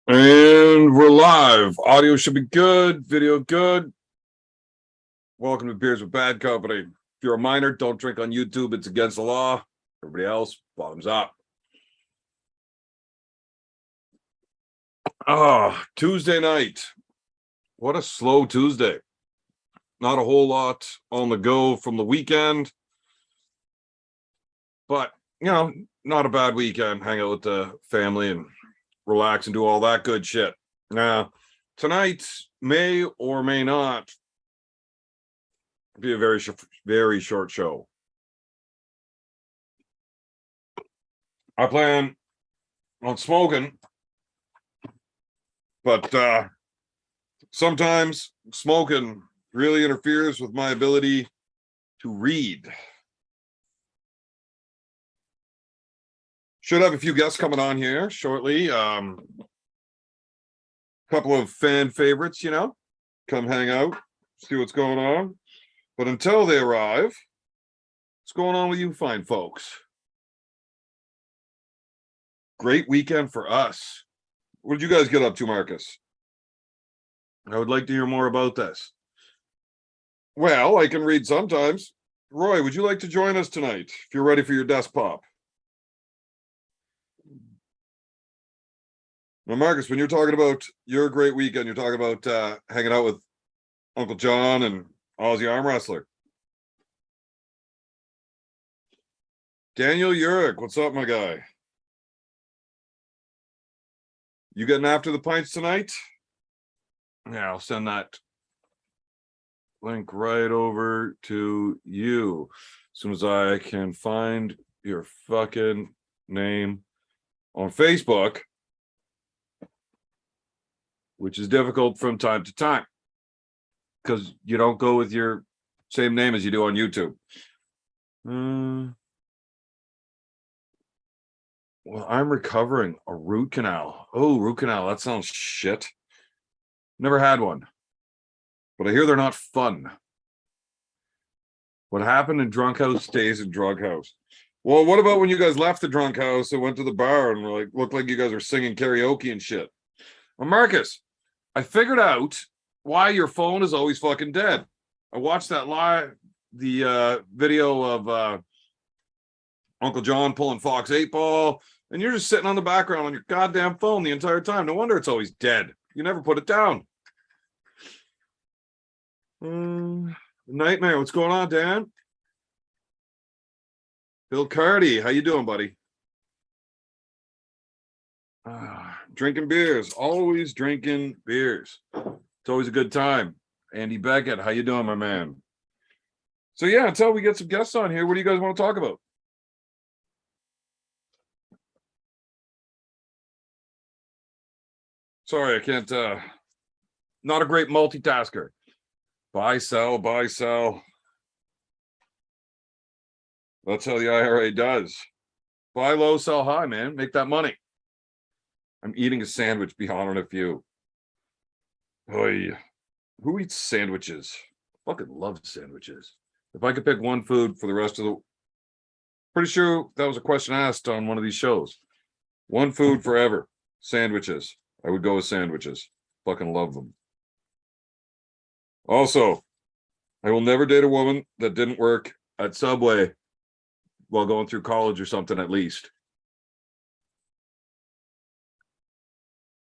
And we're live. Audio should be good. Video good. Welcome to Beers with Bad Company. If you're a minor, don't drink on YouTube. It's against the law. Everybody else, bottoms up. Tuesday night. What a slow Tuesday. Not a whole lot on the go from the weekend. But, not a bad weekend. Hang out with the family and relax and do all that good shit. Now, tonight may or may not be a very short show. I plan on smoking, but sometimes smoking really interferes with my ability to read. Should have a few guests coming on here shortly. Couple of fan favorites, come hang out, see what's going on. But until they arrive, what's going on with you fine folks? Great weekend for us. What did you guys get up to, Marcus? I would like to hear more about this. Well, I can read sometimes. Roy, would you like to join us tonight if you're ready for your desk pop? Now, Marcus, when you're talking about your great weekend, you're talking about hanging out with Uncle John and Aussie arm wrestler. Daniel Urick, what's up, my guy? You getting after the pints tonight? Yeah, I'll send that link right over to you as soon as I can find your fucking name on Facebook, which is difficult from time to time because you don't go with your same name as you do on YouTube. Well, I'm recovering a root canal. Oh, root canal. That sounds shit. Never had one. But I hear they're not fun. What happened in drunk house stays in drunk house. Well, what about when you guys left the drunk house and went to the bar and looked like you guys were singing karaoke and shit? Well, Marcus, I figured out why your phone is always fucking dead. I watched the video of Uncle John pulling Fox 8 Ball, and you're just sitting on the background on your goddamn phone the entire time. No wonder it's always dead. You never put it down. Nightmare, what's going on, Dan? Bill Cardy, how you doing, buddy? Drinking beers, always drinking beers. It's always a good time. Andy Beckett, how you doing, my man? So yeah, until we get some guests on here, what do you guys want to talk about? Sorry, I can't, not a great multitasker. Buy, sell, buy, sell. That's how the IRA does. Buy low, sell high, man. Make that money. I'm eating a sandwich beyond a few. Oy. Who eats sandwiches? I fucking love sandwiches. If I could pick one food for the rest of the... Pretty sure that was a question asked on one of these shows. One food forever. Sandwiches. I would go with sandwiches. Fucking love them. Also, I will never date a woman that didn't work at Subway while going through college or something, at least.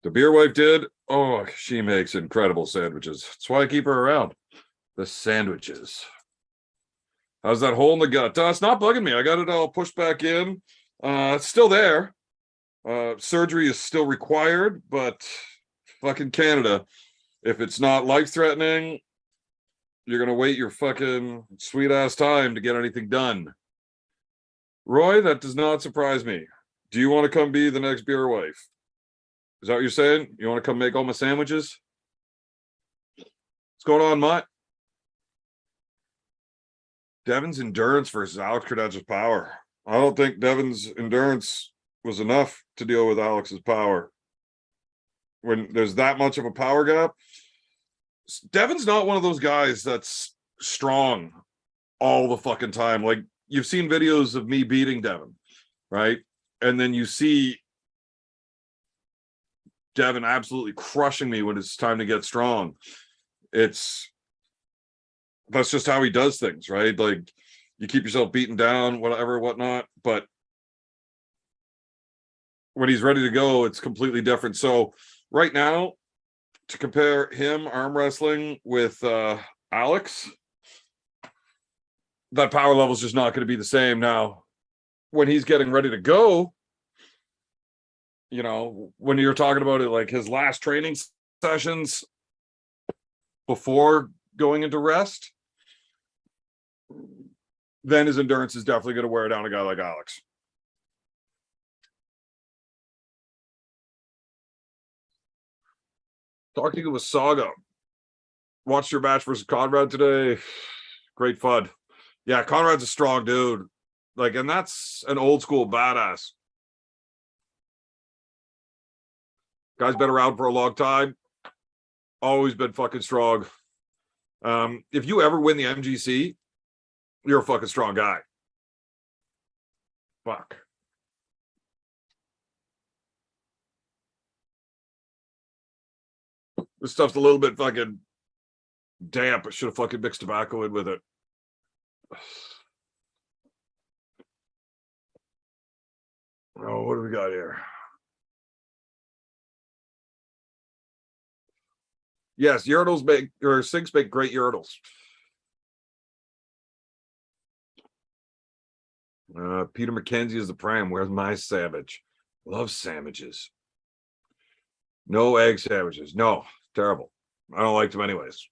The beer wife did. Oh, she makes incredible sandwiches. That's why I keep her around. The sandwiches. How's that hole in the gut? It's not bugging me. I got it all pushed back in. It's still there. Surgery is still required, but fucking Canada, if it's not life-threatening, you're going to wait your fucking sweet-ass time to get anything done. Roy, that does not surprise me. Do you want to come be the next beer wife? Is that what you're saying? You want to come make all my sandwiches? What's going on, Mutt? Devin's endurance versus Alex Credential's power. I don't think Devin's endurance was enough to deal with Alex's power. When there's that much of a power gap, Devin's not one of those guys that's strong all the fucking time. Like, you've seen videos of me beating Devin, right? And then you see Devin absolutely crushing me when it's time to get strong. That's just how he does things, right? Like you keep yourself beaten down, whatever, whatnot. But when he's ready to go, it's completely different. So right now, to compare him arm wrestling with Alex, that power level is just not going to be the same. Now, when he's getting ready to go, you know, when you're talking about it, like his last training sessions before going into rest, then his endurance is definitely going to wear down a guy like Alex. Talking with Saga. Watched your match versus Conrad today. Great fun. Yeah, Conrad's a strong dude. Like, and that's an old school badass. Guy's been around for a long time. Always been fucking strong. If you ever win the MGC, you're a fucking strong guy. Fuck. This stuff's a little bit fucking damp. I should have fucking mixed tobacco in with it. Oh, what do we got here? Yes, urinals make, or sinks make great urinals. Peter McKenzie is the prime. Where's my sandwich? Love sandwiches. No egg sandwiches. No, terrible. I don't like them anyways.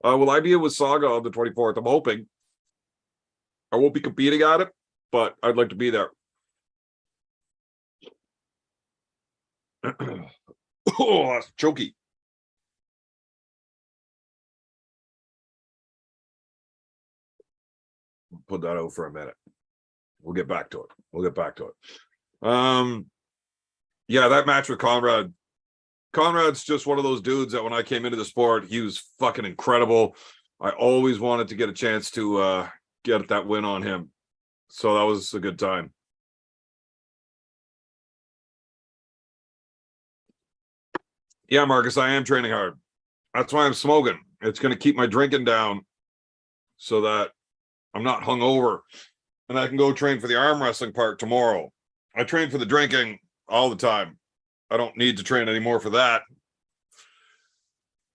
Will I be with Saga on the 24th? I'm hoping. I won't be competing at it, but I'd like to be there. Oh, that's choky. Put that out for a minute. We'll get back to it. Yeah, that match with Conrad. Conrad's just one of those dudes that when I came into the sport, he was fucking incredible. I always wanted to get a chance to get that win on him. So that was a good time. Yeah, Marcus, I am training hard. That's why I'm smoking. It's going to keep my drinking down so that I'm not hungover and I can go train for the arm wrestling part tomorrow. I train for the drinking all the time. I don't need to train anymore for that.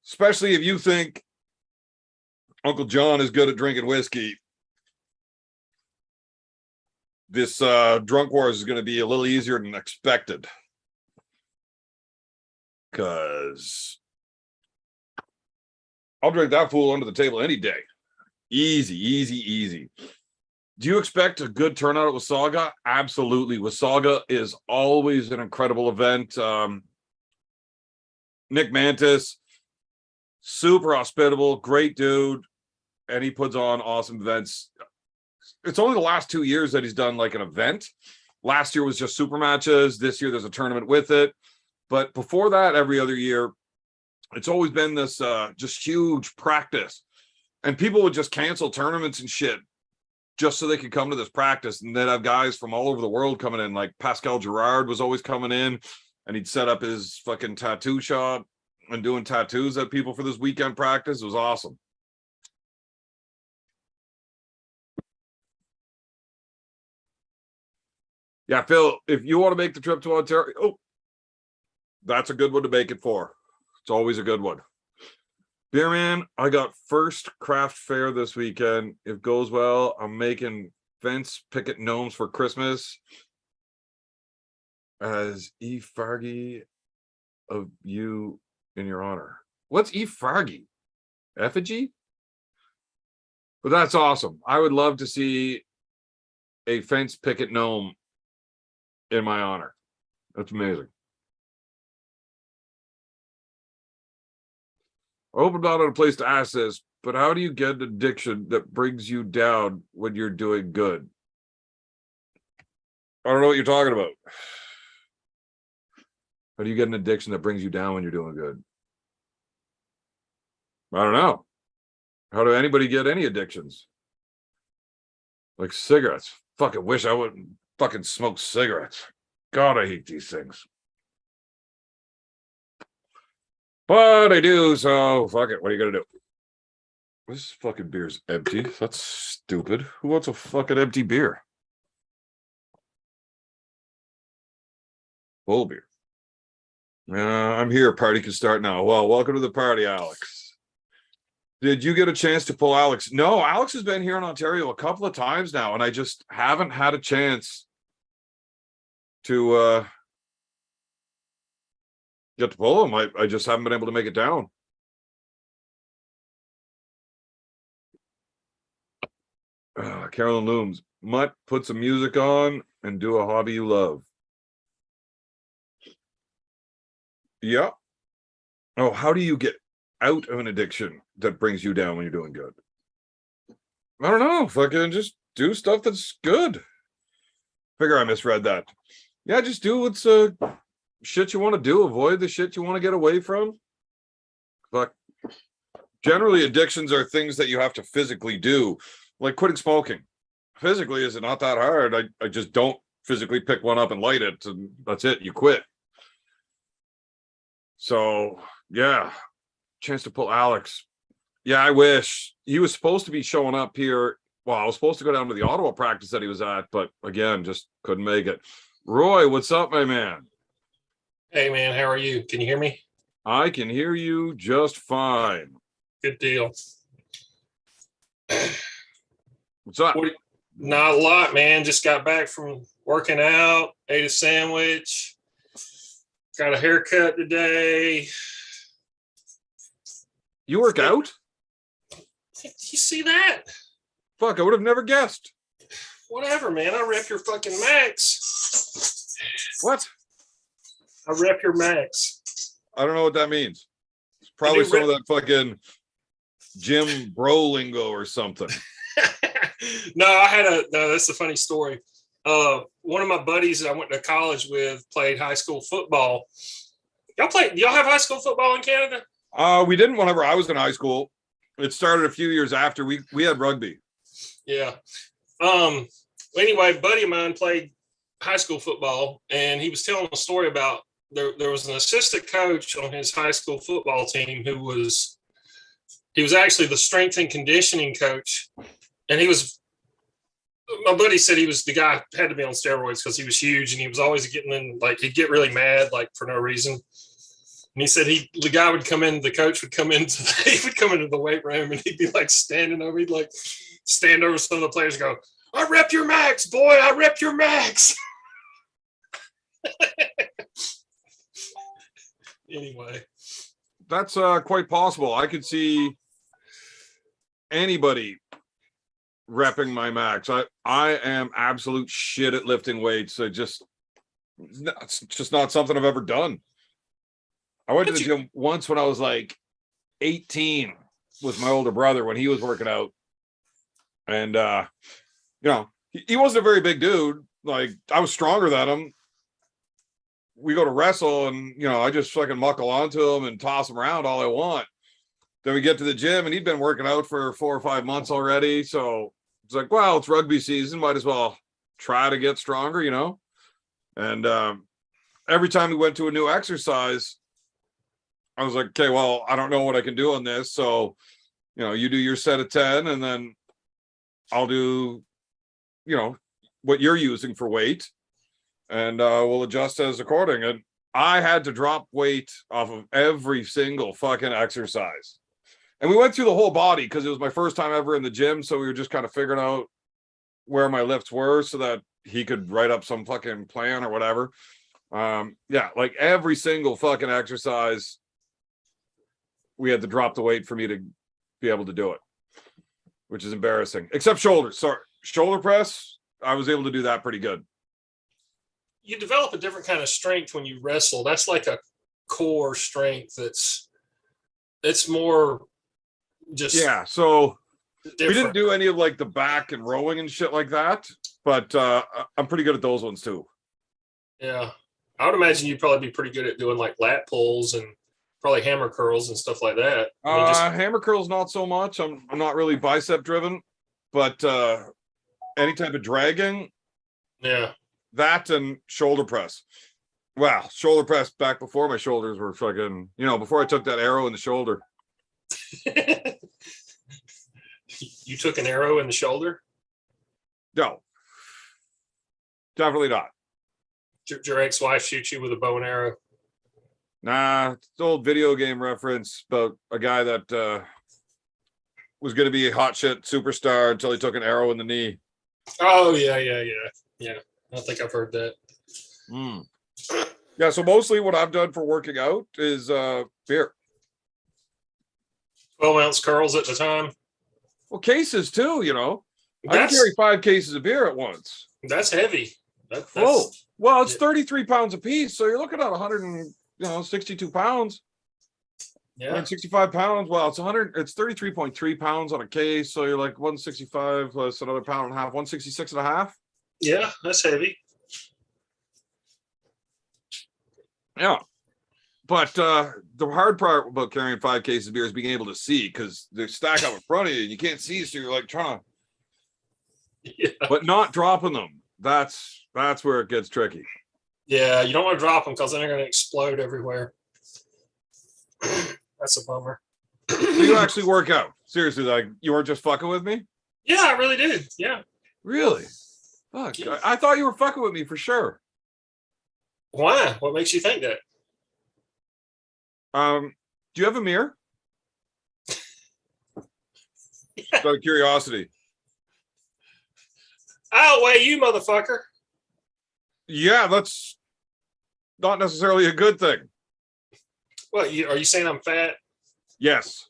Especially if you think Uncle John is good at drinking whiskey. This drunk wars is going to be a little easier than expected. Because I'll drink that fool under the table any day. Easy. Do you expect a good turnout at Wasaga? Absolutely. Wasaga is always an incredible event. Nick Mantis, super hospitable, great dude, and he puts on awesome events. It's only the last 2 years that he's done like an event. Last year was just super matches. This year there's a tournament with it. But before that, every other year, it's always been this just huge practice. And people would just cancel tournaments and shit just so they could come to this practice. And they'd have guys from all over the world coming in. Like Pascal Gerard was always coming in, and he'd set up his fucking tattoo shop and doing tattoos at people for this weekend practice. It was awesome. Yeah, Phil, if you want to make the trip to Ontario, that's a good one to make it for. It's always a good one. Beer man, I got first craft fair this weekend. If goes well, I'm making fence picket gnomes for Christmas as E. Fargy of you in your honor. What's E. Fargy? Effigy? But that's awesome. I would love to see a fence picket gnome in my honor. That's amazing. I hope I'm not in a place to ask this, but how do you get an addiction that brings you down when you're doing good? I don't know what you're talking about. How do you get an addiction that brings you down when you're doing good? I don't know. How do anybody get any addictions? Like cigarettes. Fucking wish I wouldn't fucking smoke cigarettes. God, I hate these things. But I do, so fuck it. What are you gonna do? This fucking beer's empty. That's stupid. Who wants a fucking empty beer? Full beer. I'm here. Party can start now. Well, welcome to the party, Alex. Did you get a chance to pull Alex? No, Alex has been here in Ontario a couple of times now, and I just haven't had a chance to get to pull him. I just haven't been able to make it down. Carolyn Looms. Mutt, put some music on and do a hobby you love. Yeah. Oh, how do you get out of an addiction that brings you down when you're doing good? I don't know. Fucking just do stuff that's good. Figure I misread that. Yeah, just do what's shit you want to do. Avoid the shit you want to get away from. Fuck. Generally, addictions are things that you have to physically do, like quitting smoking. Physically, is it not that hard? I just don't physically pick one up and light it, and that's it. You quit. So, yeah, chance to pull Alex. Yeah, I wish. He was supposed to be showing up here. Well, I was supposed to go down to the Ottawa practice that he was at, but again, just couldn't make it. Roy, what's up, my man? Hey, man, how are you? Can you hear me? I can hear you just fine. Good deal. What's up? Not a lot, man. Just got back from working out, ate a sandwich, got a haircut today. You work out? You see that? Fuck, I would have never guessed. Whatever, man. I rep your fucking max. What? I rep your max. I don't know what that means. It's probably some of that fucking gym bro lingo or something. No, that's a funny story. One of my buddies that I went to college with played high school football. Y'all have high school football in Canada? We didn't whenever I was in high school. It started a few years after we had rugby. Yeah. Anyway, a buddy of mine played high school football, and he was telling a story about there was an assistant coach on his high school football team who was actually the strength and conditioning coach. And my buddy said he was the guy had to be on steroids because he was huge and he was always getting in, like, he'd get really mad, like, for no reason. And he said the guy would come in, the coach would come into the weight room and he'd be like he'd like stand over some of the players and go, "I rep your max, boy, I rep your max." Anyway. That's quite possible. I could see anybody repping my max. I am absolute shit at lifting weights. It's just not something I've ever done. I went to the gym once when I was like 18 with my older brother when he was working out. And he wasn't a very big dude. Like, I was stronger than him. We go to wrestle and I just fucking muckle onto him and toss him around all I want. Then we get to the gym and he'd been working out for 4 or 5 months already. So it's like, well, it's rugby season. Might as well try to get stronger, And every time we went to a new exercise, I was like, okay, well, I don't know what I can do on this. So, you do your set of 10 and then I'll do, what you're using for weight and we'll adjust as according. And I had to drop weight off of every single fucking exercise. And we went through the whole body because it was my first time ever in the gym. So we were just kind of figuring out where my lifts were so that he could write up some fucking plan or whatever. Like every single fucking exercise, we had to drop the weight for me to be able to do it, which is embarrassing. Except shoulders. Sorry, shoulder press, I was able to do that pretty good. You develop a different kind of strength when you wrestle. That's like a core strength. It's more just So different. We didn't do any of like the back and rowing and shit like that, but I'm pretty good at those ones too. Yeah, I would imagine you'd probably be pretty good at doing like lat pulls and probably hammer curls and stuff like that. Hammer curls, not so much. I'm not really bicep driven, but any type of dragging. Yeah. that and shoulder press. Wow, shoulder press back before my shoulders were fucking, before I took that arrow in the shoulder. You took an arrow in the shoulder? No, definitely not. Did your ex-wife shoot you with a bow and arrow? Nah, it's an old video game reference about a guy that was going to be a hot shit superstar until he took an arrow in the knee. Oh, yeah. I think I've heard that. Yeah, so mostly what I've done for working out is beer. 12-ounce curls at the time. Well, cases too, I can carry 5 cases of beer at once. That's heavy. Oh, well, it's 33 pounds a piece, so you're looking at 162 pounds. Yeah, 165 pounds. Well, it's 33.3 pounds on a case, so you're like 165 plus another pound and a half, 166 and a half. Yeah, that's heavy. Yeah. But the hard part about carrying 5 cases of beer is being able to see, because they stack up in front of you and you can't see, so you're like trying to, but not dropping them. That's where it gets tricky. Yeah, you don't want to drop them because then they're going to explode everywhere. That's a bummer. So you actually work out? Seriously, like you weren't just fucking with me? Yeah, I really did. Yeah. Really? Fuck. Yeah. I thought you were fucking with me for sure. Why? What makes you think that? Do you have a mirror? Out of curiosity. I outweigh you, motherfucker. Yeah, that's not necessarily a good thing. What, are you saying I'm fat? Yes.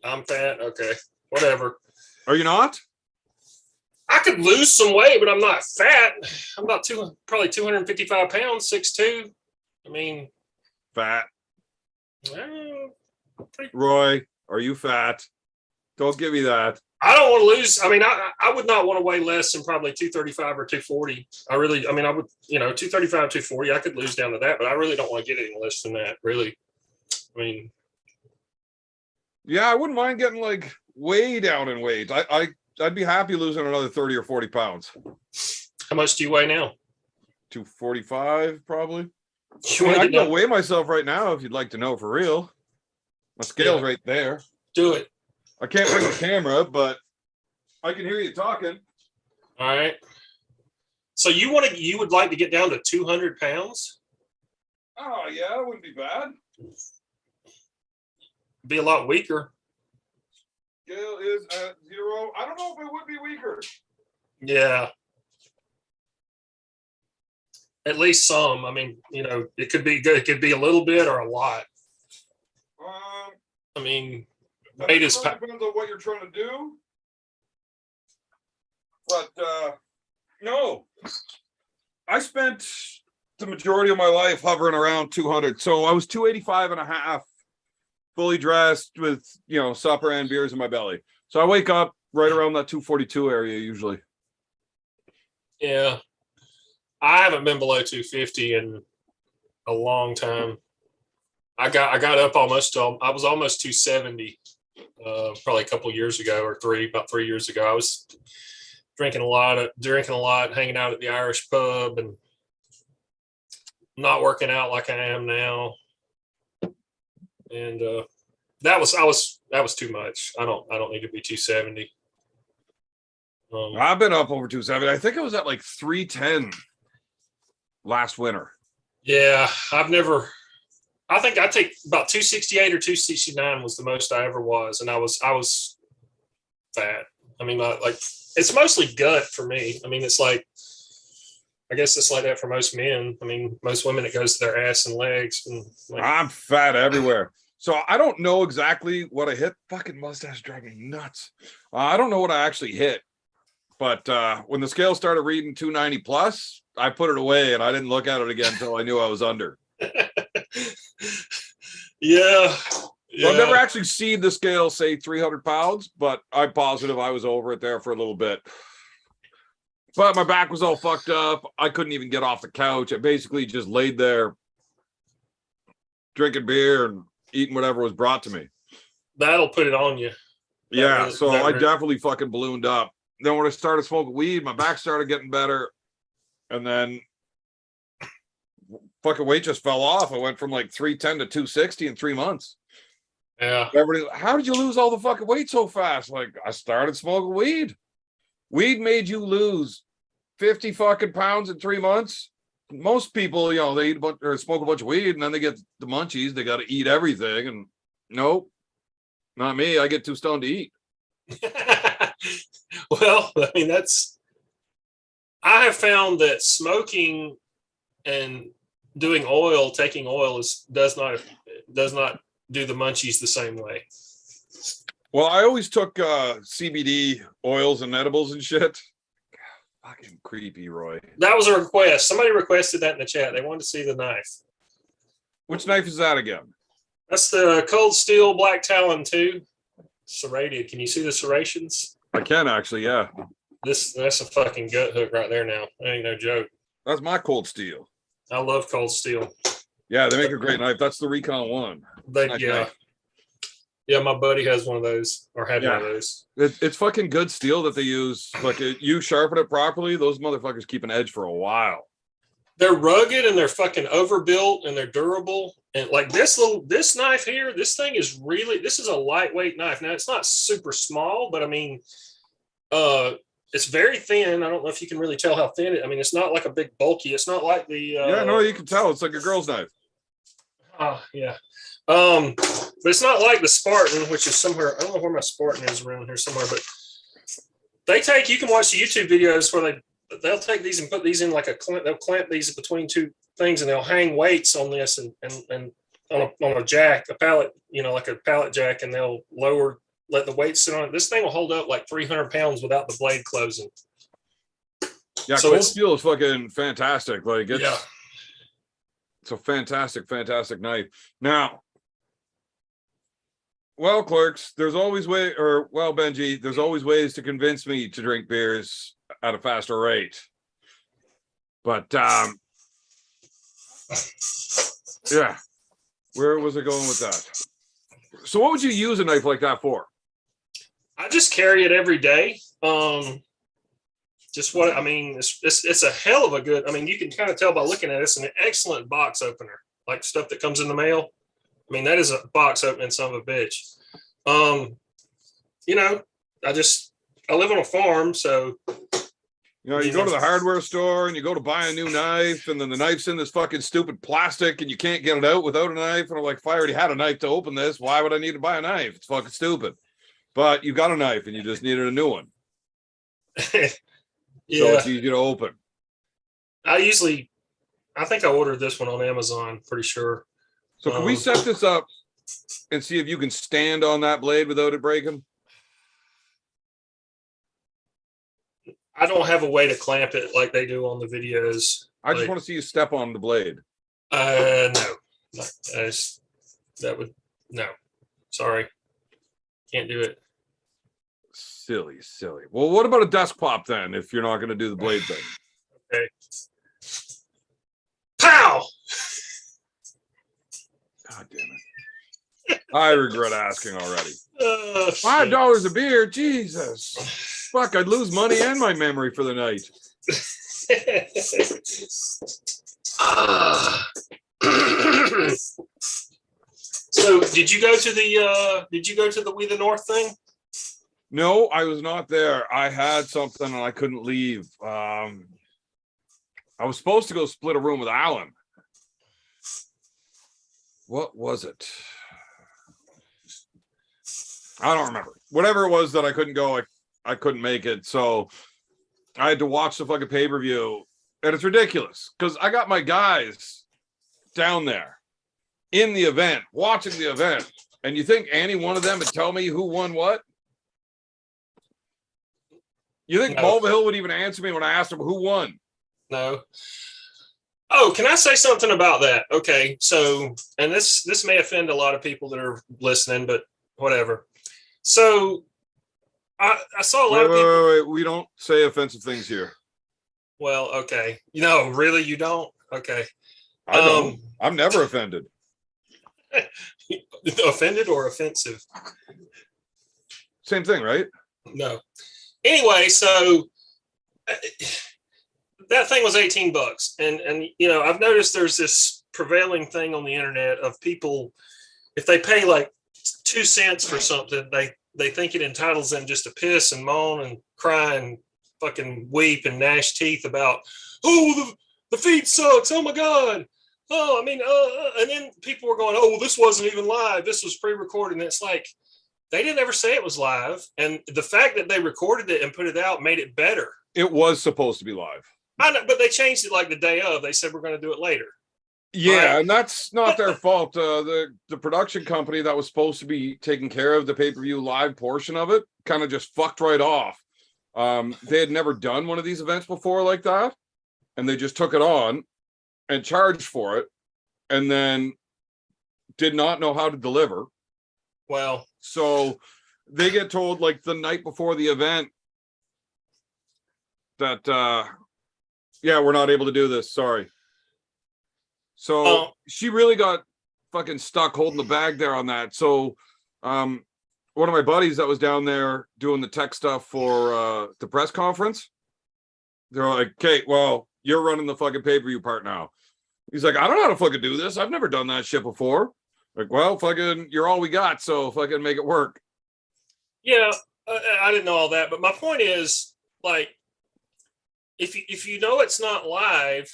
I'm fat. Okay, whatever. Are you not? I could lose some weight, but I'm not fat. I'm about probably 255 pounds, 6'2". I mean, Fat. pretty, Roy, are you fat? Don't give me that. I don't want to lose. I mean, I would not want to weigh less than probably 235 or 240. I would, 235, 240. I could lose down to that, but I really don't want to get any less than that. Really. I mean, Yeah, I wouldn't mind getting like way down in weight. I'd be happy losing another 30 or 40 pounds. how much do you weigh now? 245 probably. You want I to can go weigh myself right now if you'd like to know for real. My scale's right there. do it. I can't bring the camera, but I can hear you talking. All right. So you would like to get down to 200 pounds? Oh yeah, that wouldn't be bad. Be a lot weaker. Scale is at 0. I don't know if it would be weaker. Yeah. At least some. I mean, it could be good. It could be a little bit or a lot. I mean, weight is depends on what you're trying to do. But no, I spent the majority of my life hovering around 200. So I was 285 and a half, fully dressed with, supper and beers in my belly. So I wake up right around that 242 area usually. Yeah. I haven't been below 250 in a long time. I got up almost to, I was almost 270 probably a couple years ago about 3 years ago. I was drinking a lot, hanging out at the Irish pub and not working out like I am now. And that was too much. I don't need to be 270. I've been up over 270. I think I was at like 310 last winter. Yeah, I think I take about 268 or 269 was the most I ever was. And I was fat. I mean, like it's mostly gut for me. I mean, it's like, I guess it's like that for most men. I mean, most women, it goes to their ass and legs. And I'm fat everywhere. So I don't know exactly what I hit. Fucking mustache drive me nuts. I don't know what I actually hit. But when the scale started reading 290 plus, I put it away and I didn't look at it again until I knew I was under. Yeah. So I've never actually seen the scale say 300 pounds, but I'm positive I was over it there for a little bit. But my back was all fucked up. I couldn't even get off the couch. I basically just laid there drinking beer and eating whatever was brought to me. That'll put it on you. Yeah, I definitely fucking ballooned up. Then when I started smoking weed, my back started getting better. and then fucking weight just fell off. I went from like 310 to 260 in 3 months. Yeah. Everybody, how did you lose all the fucking weight so fast? Like, I started smoking weed. Weed made you lose 50 fucking pounds in 3 months. Most people, you know, they eat a bunch or smoke a bunch of weed and then they get the munchies. They got to eat everything. And nope, not me. I get too stoned to eat. Well, I mean, I have found that smoking and doing oil, taking oil does not do the munchies the same way. Well, I always took CBD oils and edibles and shit. Fucking creepy, Roy. That was a request. Somebody requested that in the chat. They wanted to see the knife. Which knife is that again? That's the Cold Steel Black Talon 2. Serrated. Can you see the serrations? I can actually, yeah. That's a fucking gut hook right there now. That ain't no joke. That's my Cold Steel. I love Cold Steel. Yeah, they make a great knife. That's the Recon 1. Nice Yeah. knife. Yeah, my buddy has one of those, or had one of those. It's fucking good steel that they use. Like, you sharpen it properly, those motherfuckers keep an edge for a while. They're rugged and they're fucking overbuilt and they're durable. And like this knife here, this thing is a lightweight knife. Now it's not super small, but I mean, it's very thin. I don't know if you can really tell how thin I mean, it's not like a big bulky. It's not like the yeah, no, you can tell. It's like a girl's knife. Yeah. But it's not like the Spartan, which is somewhere. I don't know where my Spartan is around here somewhere, but you can watch the YouTube videos where they'll take these and put these in like they'll clamp these between two things and they'll hang weights on this and on a jack, a pallet, you know, like a pallet jack, and they'll let the weights sit on it. This thing will hold up like 300 pounds without the blade closing. Yeah, so Cold Steel is fucking fantastic. Like, it's a fantastic, fantastic knife. Now, well, clerks, there's always Benji, there's always ways to convince me to drink beers at a faster rate. But yeah, where was I going with that? So what would you use a knife like that for? I just carry it every day. Just what I mean, it's a hell of a good. I mean, you can kind of tell by looking at it. It's an excellent box opener, like stuff that comes in the mail. I mean, that is a box opening son of a bitch. You know, I live on a farm, so you know, you go to the hardware store and you go to buy a new knife, and then the knife's in this fucking stupid plastic, and you can't get it out without a knife. And I'm like, if I already had a knife to open this, why would I need to buy a knife? It's fucking stupid. But you got a knife, and you just needed a new one. Yeah. So it's easy to open. I think I ordered this one on Amazon, pretty sure. So can we set this up and see if you can stand on that blade without it breaking? I don't have a way to clamp it like they do on the videos. I just want to see you step on the blade. No. No. Sorry. Can't do it. Silly. Well, what about a desk pop then, if you're not going to do the blade thing? Okay. Pow! God damn it. I regret asking already. $5 a beer? Jesus. Fuck, I'd lose money and my memory for the night. So did you go to the We the North thing? No, I was not there. I had something and I couldn't leave. I was supposed to go split a room with Alan. What was it? I don't remember. Whatever it was that I couldn't go, I couldn't make it. So I had to watch the fucking pay-per-view. And it's ridiculous because I got my guys down there in the event, watching the event. And you think any one of them would tell me who won what? You think Mulvihill would even answer me when I asked him who won? No. Oh, can I say something about that? Okay, so, and this may offend a lot of people that are listening, but whatever. So, I saw a lot of people. Wait. We don't say offensive things here. Well, okay. No, really, you don't? Okay. I don't. I'm never offended. Offended or offensive? Same thing, right? No. Anyway, so that thing was $18, and you know, I've noticed there's this prevailing thing on the internet of people, if they pay like 2 cents for something, they think it entitles them just to piss and moan and cry and fucking weep and gnash teeth about, oh, the feed sucks, oh my god, oh, I mean, and then people were going, oh, well, this wasn't even live, this was pre-recorded, and it's like, they didn't ever say it was live, and the fact that they recorded it and put it out made it better. It was supposed to be live. I know, but they changed it like the day of. They said we're going to do it later. Yeah, Right. and that's not their fault. The production company that was supposed to be taking care of the pay-per-view live portion of it kind of just fucked right off. They had never done one of these events before like that, and they just took it on and charged for it, and then did not know how to deliver. Well, So they get told like the night before the event that yeah, we're not able to do this, sorry. So she really got fucking stuck holding the bag there on that. So one of my buddies that was down there doing the tech stuff for the press conference, they're like, okay, well, you're running the fucking pay-per-view part now. He's like, I don't know how to fucking do this. I've never done that shit before. Like, well, fucking, you're all we got, so fucking make it work. yeah, I didn't know all that, but my point is, like, if you know it's not live,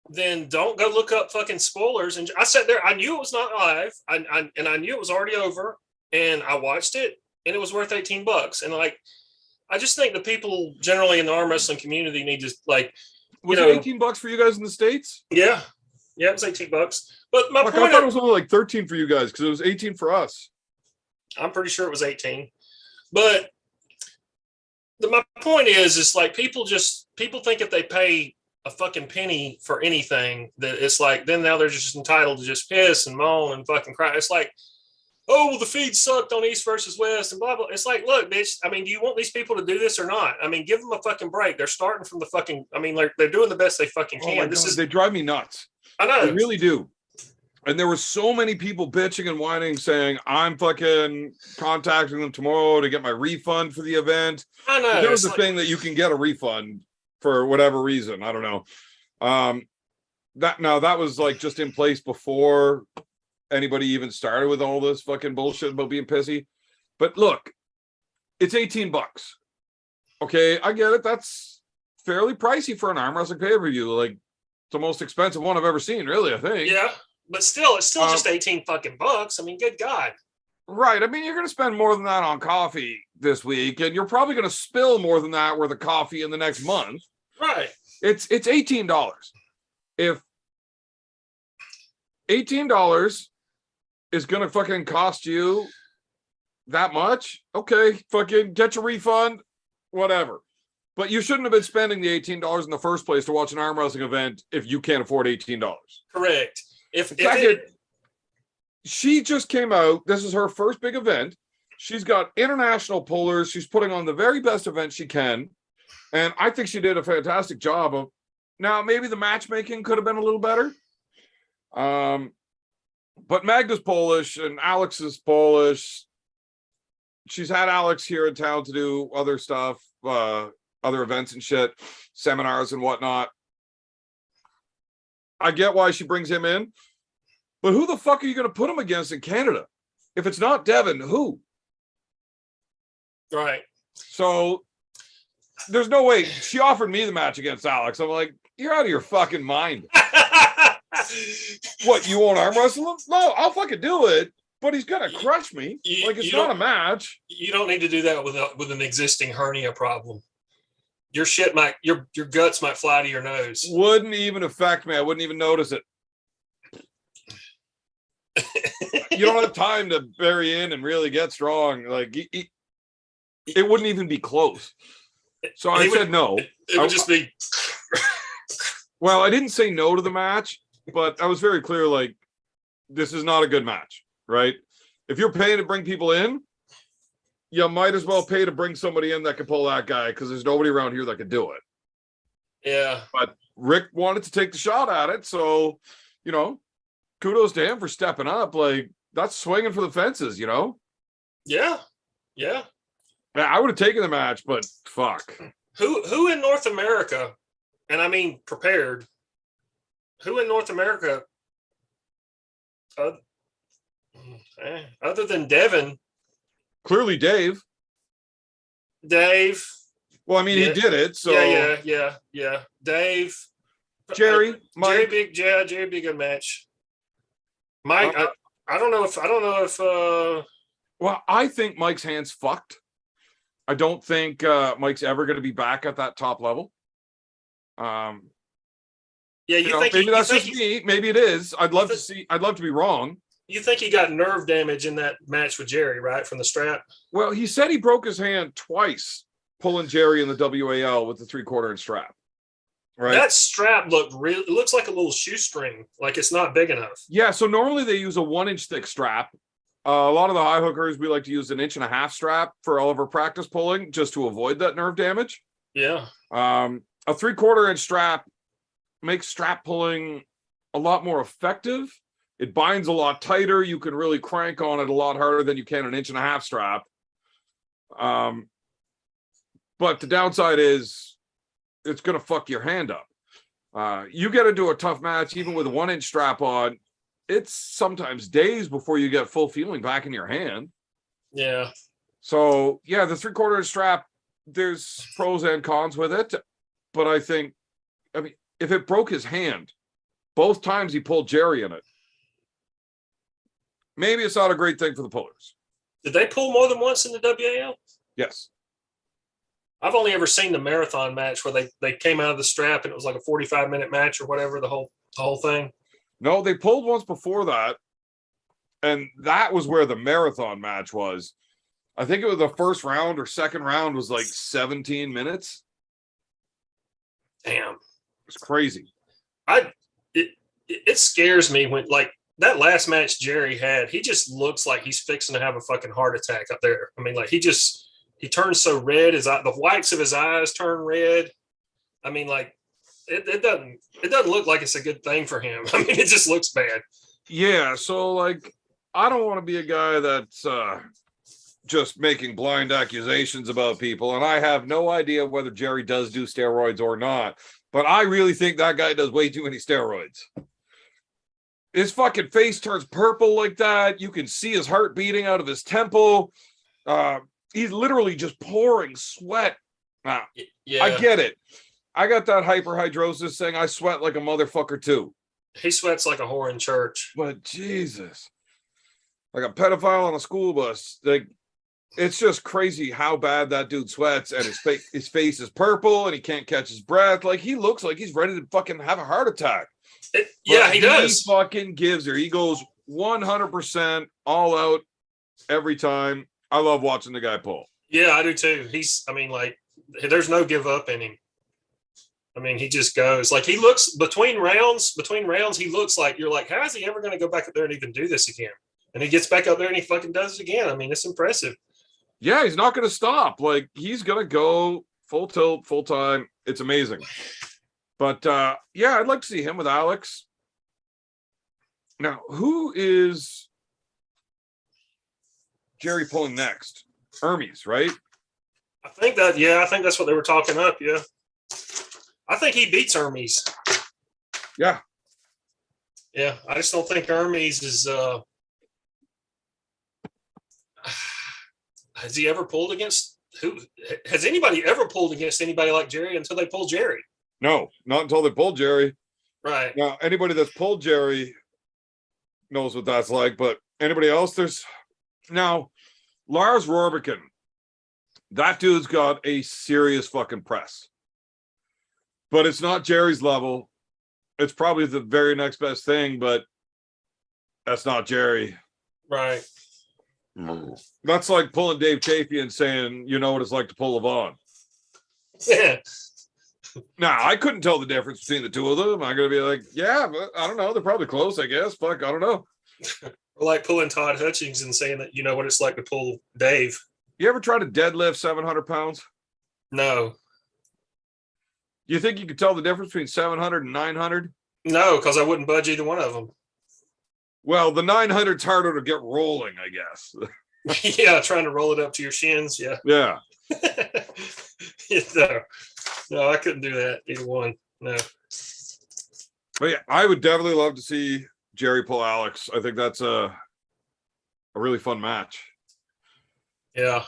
then don't go look up fucking spoilers. And I sat there, I knew it was not live, and I knew it was already over, and I watched it, and it was worth $18. And like, I just think the people generally in the arm wrestling community need to, like, Was it $18 for you guys in the States? yeah, it was $18. But my Fuck, point, I thought it was only like 13 for you guys because it was 18 for us. I'm pretty sure it was 18. But my point is like, people think if they pay a fucking penny for anything, that it's like, then now they're just entitled to just piss and moan and fucking cry. It's like, oh, well, the feed sucked on East versus West and blah, blah. It's like, look, bitch, I mean, do you want these people to do this or not? I mean, give them a fucking break. They're starting from the fucking, I mean, like, they're doing the best they fucking Oh can. my God, they drive me nuts. I know. They really do. And there were so many people bitching and whining saying, I'm fucking contacting them tomorrow to get my refund for the event. I know. There was a thing that you can get a refund for whatever reason. I don't know. That was like just in place before anybody even started with all this fucking bullshit about being pissy. But look, it's $18. Okay, I get it. That's fairly pricey for an arm wrestling pay-per-view. Like, it's the most expensive one I've ever seen, really, I think. Yeah, but still, it's still just 18 fucking bucks. I mean, good God. Right. I mean, you're going to spend more than that on coffee this week, and you're probably going to spill more than that worth of coffee in the next month. Right. It's $18. If $18 is going to fucking cost you that much, okay, fucking get your refund, whatever. But you shouldn't have been spending the $18 in the first place to watch an arm wrestling event if you can't afford $18. Correct. She just came out. This is her first big event. She's got international pullers. She's putting on the very best event she can. And I think she did a fantastic job of. Now, maybe the matchmaking could have been a little better. But Magda's Polish and Alex is Polish. She's had Alex here in town to do other stuff, other events and shit, seminars and whatnot. I get why she brings him in. But who the fuck are you going to put him against in Canada? If it's not Devin, who? Right. So there's no way. She offered me the match against Alex. I'm like, you're out of your fucking mind. What, you won't arm wrestle him? No, I'll fucking do it. But he's going to crush me. Like, it's not a match. You don't need to do that with an existing hernia problem. Your shit might, your guts might fly to your nose. Wouldn't even affect me. I wouldn't even notice it. You don't have time to bury in and really get strong. Like, it wouldn't even be close. So I said no. It would just be. Well, I didn't say no to the match, but I was very clear, like, this is not a good match, right? If you're paying to bring people in, you might as well pay to bring somebody in that can pull that guy, because there's nobody around here that could do it. Yeah. But Rick wanted to take the shot at it, so, you know, kudos to him for stepping up. Like, that's swinging for the fences, you know? Yeah. Yeah. I would have taken the match, but fuck. Who in North America and I mean prepared. Who in North America, uh, other than Devin, Clearly, Dave. Dave? Well, I mean, Yeah. he did it. So Yeah. Dave, Jerry, Mike. Jerry, be a good match. Mike, I don't know if. Well, I think Mike's hand's fucked. I don't think Mike's ever going to be back at that top level. Yeah, Maybe that's just me. Maybe it is. I'd love to see. I'd love to be wrong. You think he got nerve damage in that match with Jerry, right, from the strap? Well, he said he broke his hand twice pulling Jerry in the WAL with the 3/4 inch strap. Right. That strap looks like a little shoestring, like it's not big enough. Yeah. So normally they use a 1-inch thick strap. A lot of the high hookers, we like to use 1.5 inch strap for all of our practice pulling just to avoid that nerve damage. Yeah. A 3/4 inch strap makes strap pulling a lot more effective. It binds a lot tighter. You can really crank on it a lot harder than you can an 1.5 inch strap. But the downside is it's going to fuck your hand up. You get into a tough match, even with a 1-inch strap on, it's sometimes days before you get full feeling back in your hand. Yeah. So, yeah, the 3/4 inch strap, there's pros and cons with it. But I mean, if it broke his hand, both times he pulled Jerry in it, maybe it's not a great thing for the pullers. Did they pull more than once in the WAL? Yes. I've only ever seen the marathon match where they came out of the strap and it was like a 45-minute match or whatever, the whole thing. No, they pulled once before that. And that was where the marathon match was. I think it was the first round or second round was like 17 minutes. Damn. It's crazy. It scares me when, like, that last match Jerry had, he just looks like he's fixing to have a fucking heart attack up there. I mean, like, he turns so red, the whites of his eyes turn red. I mean, like, it doesn't look like it's a good thing for him. I mean, it just looks bad. Yeah, so like I don't want to be a guy that's just making blind accusations about people, and I have no idea whether Jerry does do steroids or not, but I really think that guy does way too many steroids. His fucking face turns purple like that. You can see his heart beating out of his temple. He's literally just pouring sweat. Yeah. I get it. I got that hyperhidrosis thing. I sweat like a motherfucker too. He sweats like a whore in church. But Jesus, like a pedophile on a school bus. Like, it's just crazy how bad that dude sweats, and his face is purple, and he can't catch his breath. Like, he looks like he's ready to fucking have a heart attack. Yeah, he does. He fucking gives her. He goes 100% all out every time. I love watching the guy pull. Yeah, I do too. There's no give up in him. I mean, he just goes. Like, he looks between rounds, he looks like, you're like, how is he ever going to go back up there and even do this again? And he gets back up there and he fucking does it again. I mean, it's impressive. Yeah, he's not going to stop. Like, he's going to go full tilt, full time. It's amazing. But yeah, I'd like to see him with Alex. Now, who is Jerry pulling next? Hermes, right? I think that's what they were talking up. Yeah. I think he beats Hermes. Yeah. Yeah. I just don't think Hermes is, has he ever pulled against has anybody ever pulled against anybody like Jerry until they pulled Jerry? No, not until they pulled Jerry. Right. Now, anybody that's pulled Jerry knows what that's like, but anybody else, now Lars Rorbican, that dude's got a serious fucking press, but it's not Jerry's level. It's probably the very next best thing, but that's not Jerry. Right. That's like pulling Dave Chafee and saying, you know what it's like to pull Levon. Yeah. Now, I couldn't tell the difference between the two of them. I'm going to be like, yeah, but I don't know. They're probably close, I guess. Fuck, I don't know. Like pulling Todd Hutchings and saying that you know what it's like to pull Dave. You ever try to deadlift 700 pounds? No. You think you could tell the difference between 700 and 900? No, because I wouldn't budge either one of them. Well, the 900's harder to get rolling, I guess. Yeah, trying to roll it up to your shins. Yeah. Yeah. No, I couldn't do that. Either one. No. But yeah, I would definitely love to see Jerry pull Alex. I think that's a really fun match. Yeah,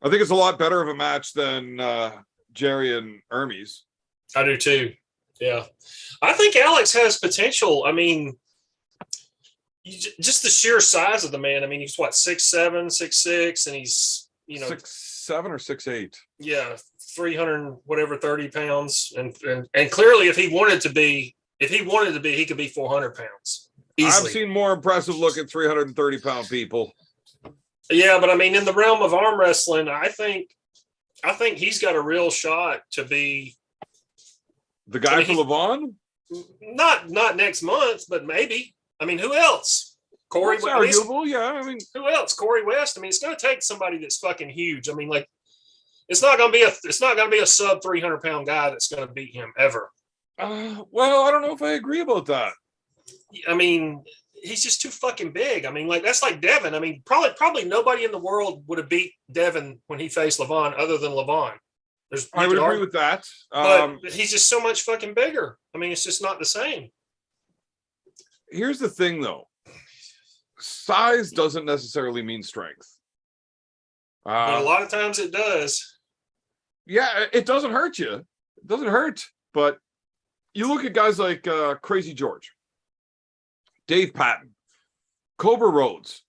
I think it's a lot better of a match than Jerry and Hermes. I do too. Yeah, I think Alex has potential. I mean, just the sheer size of the man. I mean, he's what 6'7", 6'6", and he's 6'7" or 6'8". Yeah, 300 whatever 30 pounds, and clearly, if he wanted to be, he could be 400 pounds easily. I've seen more impressive looking 330-pound people. Yeah, but I mean, in the realm of arm wrestling, I think he's got a real shot to be the guy for Levon. Not next month, but maybe. I mean, who else? Corey West. Arguable, yeah. I mean, who else? Corey West. I mean, it's going to take somebody that's fucking huge. I mean, like, it's not going to be a sub 300-pound guy that's going to beat him ever. Well, I don't know if I agree about that. I mean, he's just too fucking big. I mean, like, that's like Devin. I mean, probably nobody in the world would have beat Devin when he faced Levon other than Levon. I would agree with that. But he's just so much fucking bigger. I mean, it's just not the same. Here's the thing, though. Size doesn't necessarily mean strength. But a lot of times it does. Yeah, it doesn't hurt you. It doesn't hurt. But you look at guys like Crazy George, Dave Patton, Cobra Rhodes,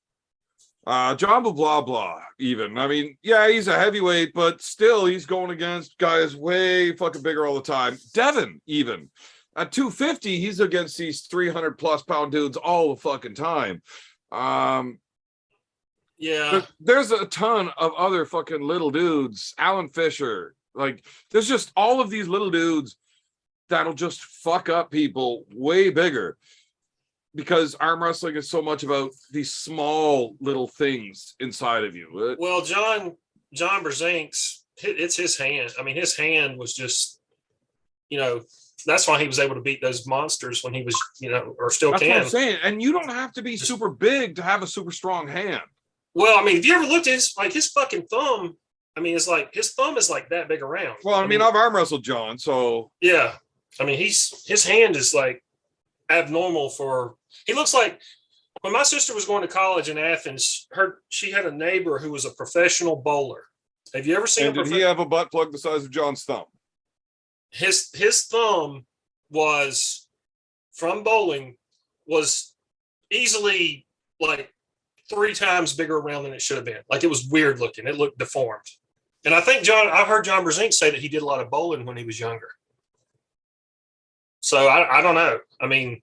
John blah blah. Even, I mean, yeah, he's a heavyweight, but still, he's going against guys way fucking bigger all the time. Devin, even at 250, he's against these 300+ pound dudes all the fucking time. Yeah, there's a ton of other fucking little dudes. Alan Fisher, like, there's just all of these little dudes that'll just fuck up people way bigger. Because arm wrestling is so much about these small little things inside of you. Well, John Brzezinks, it's his hand. I mean, his hand was just, that's why he was able to beat those monsters when he was, or still that's can. What I'm saying. And you don't have to be super big to have a super strong hand. Well, I mean, have you ever looked at his fucking thumb? I mean, it's like his thumb is like that big around. Well, I mean, I've arm wrestled John, so yeah. I mean, his hand is like abnormal for. He looks like when my sister was going to college in Athens, she had a neighbor who was a professional bowler. Have you ever seen? And did he have a butt plug the size of John's thumb? His thumb was from bowling was easily like 3 times bigger around than it should have been. Like, it was weird looking. It looked deformed. And I think I've heard John Brzezinks say that he did a lot of bowling when he was younger. So I don't know. I mean.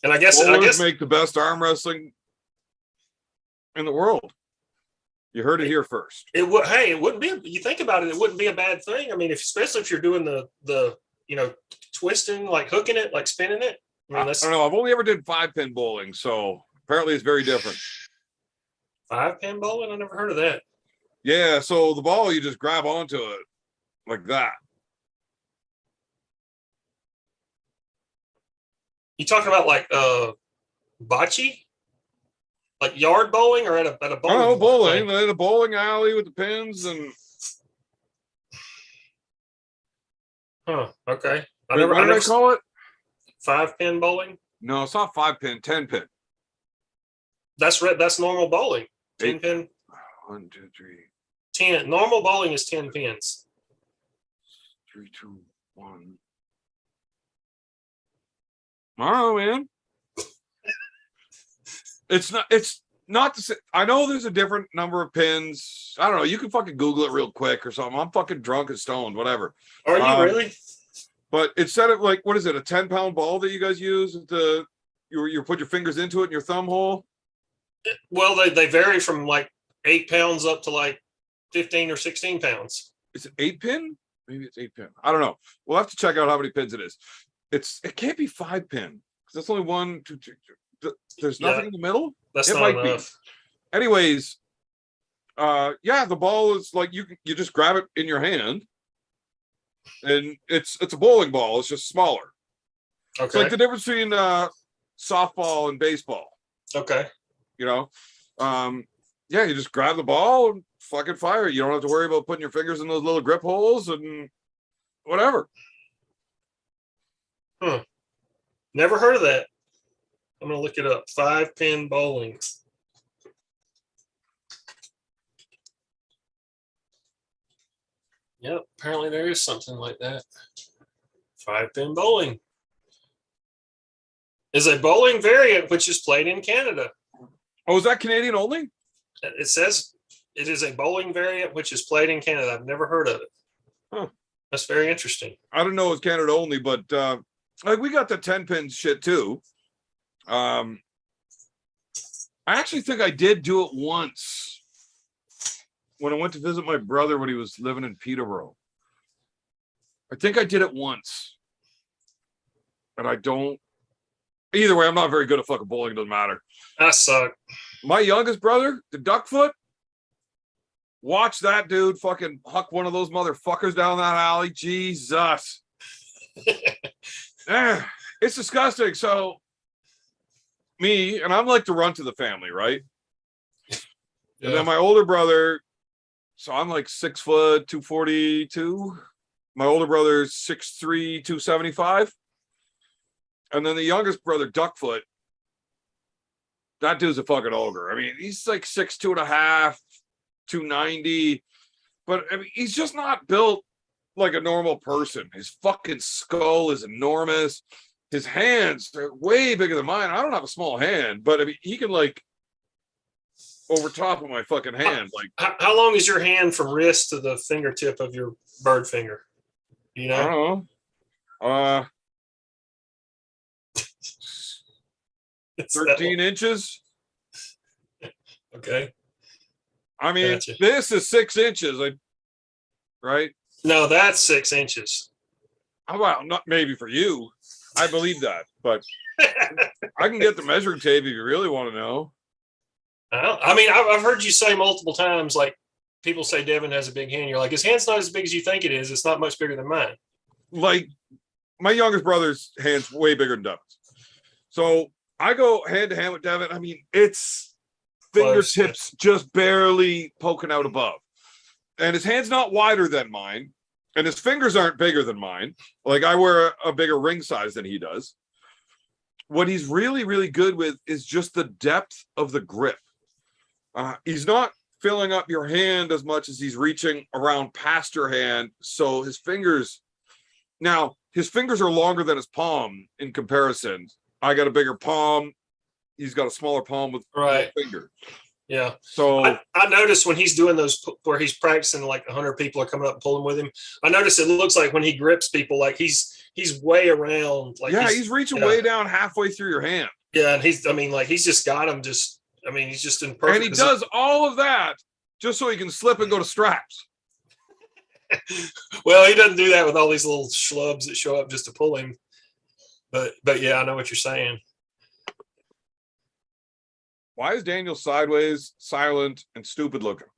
And I guess make the best arm wrestling in the world. You heard it here first. It would. Hey, it wouldn't be. You think about it, it wouldn't be a bad thing. I mean, especially if you're doing the twisting, like hooking it, like spinning it. I don't know. I've only ever did 5-pin bowling, so apparently it's very different. 5-pin bowling? I never heard of that. Yeah. So the ball, you just grab onto it like that. You talking about like bocce, like yard bowling, or at a bowling? Oh, bowling in a bowling alley with the pins and. Huh. Okay. What did I call it? 5-pin bowling. No, it's not 5-pin. 10-pin. That's normal bowling. 10-pin. 1, 2, 3. 10. Normal bowling is 10 pins. 3, 2, 1. I don't know, man. It's not the same. I know there's a different number of pins. I don't know. You can fucking Google it real quick or something. I'm fucking drunk and stoned, whatever. Are you really? But instead of like, what is it, a 10-pound ball that you guys use? You put your fingers into it in your thumb hole? Well, they vary from like 8 pounds up to like 15 or 16 pounds. Is it 8-pin? Maybe it's 8-pin. I don't know. We'll have to check out how many pins it is. It can't be 5-pin because that's only 1, 2, 3. There's nothing in the middle. That's not enough. Anyways, the ball is like you just grab it in your hand, and it's a bowling ball. It's just smaller. Okay. It's like the difference between softball and baseball. Okay. You just grab the ball and fucking fire. You don't have to worry about putting your fingers in those little grip holes and whatever. Never heard of that. I'm gonna look it up. 5-pin bowling. Yep, apparently there is something like that. 5-pin bowling is a bowling variant which is played in Canada. Oh, is that Canadian only? It says it is a bowling variant which is played in Canada. I've never heard of it. Huh. That's very interesting. I don't know it's Canada only, but like we got the 10-pin shit too. I actually think I did do it once when I went to visit my brother when he was living in Peterborough. I think I did it once. And I don't. Either way, I'm not very good at fucking bowling. It doesn't matter. I suck. My youngest brother, the Duckfoot, watch that dude fucking huck one of those motherfuckers down that alley. Jesus. It's disgusting. So, me, and I'm like the runt of the family, right? Yeah. And then my older brother, so I'm like 6 foot, 242. My older brother's 6'3", 275. And then the youngest brother, Duckfoot, that dude's a fucking ogre. I mean, he's like 6'2.5", 290. But I mean, he's just not built like a normal person. His fucking skull is enormous. His hands are way bigger than mine. I don't have a small hand, but I mean, he can like over top of my fucking hand. Like, how long is your hand from wrist to the fingertip of your bird finger? You I know, don't know. It's 13 inches. Okay. I mean, Gotcha. this is 6 inches. Right? No, that's 6 inches. Well, not maybe for you. I believe that, but I can get the measuring tape if you really want to know. I mean, I've heard you say multiple times, like people say Devin has a big hand. You're like, his hand's not as big as you think it is. It's not much bigger than mine. Like, my youngest brother's hand's way bigger than Devin's. So I go hand to hand with Devin. I mean, it's fingertips just barely poking out above. And his hand's not wider than mine. And his fingers aren't bigger than mine. Like, I wear a bigger ring size than he does. What he's really, really good with is just the depth of the grip. He's not filling up your hand as much as he's reaching around past your hand. So his fingers are longer than his palm in comparison. I got a bigger palm. He's got a smaller palm with Right. finger. Yeah. So I noticed when he's doing those where he's practicing, like 100 people are coming up and pulling with him. I noticed it looks like when he grips people, like he's way around. Like he's reaching way down halfway through your hand. Yeah, and he's just got him. He's just in perfect. And he does all of that just so he can slip and go to straps. Well, he doesn't do that with all these little schlubs that show up just to pull him. But yeah, I know what you're saying. Why is Daniel sideways, silent, and stupid looking?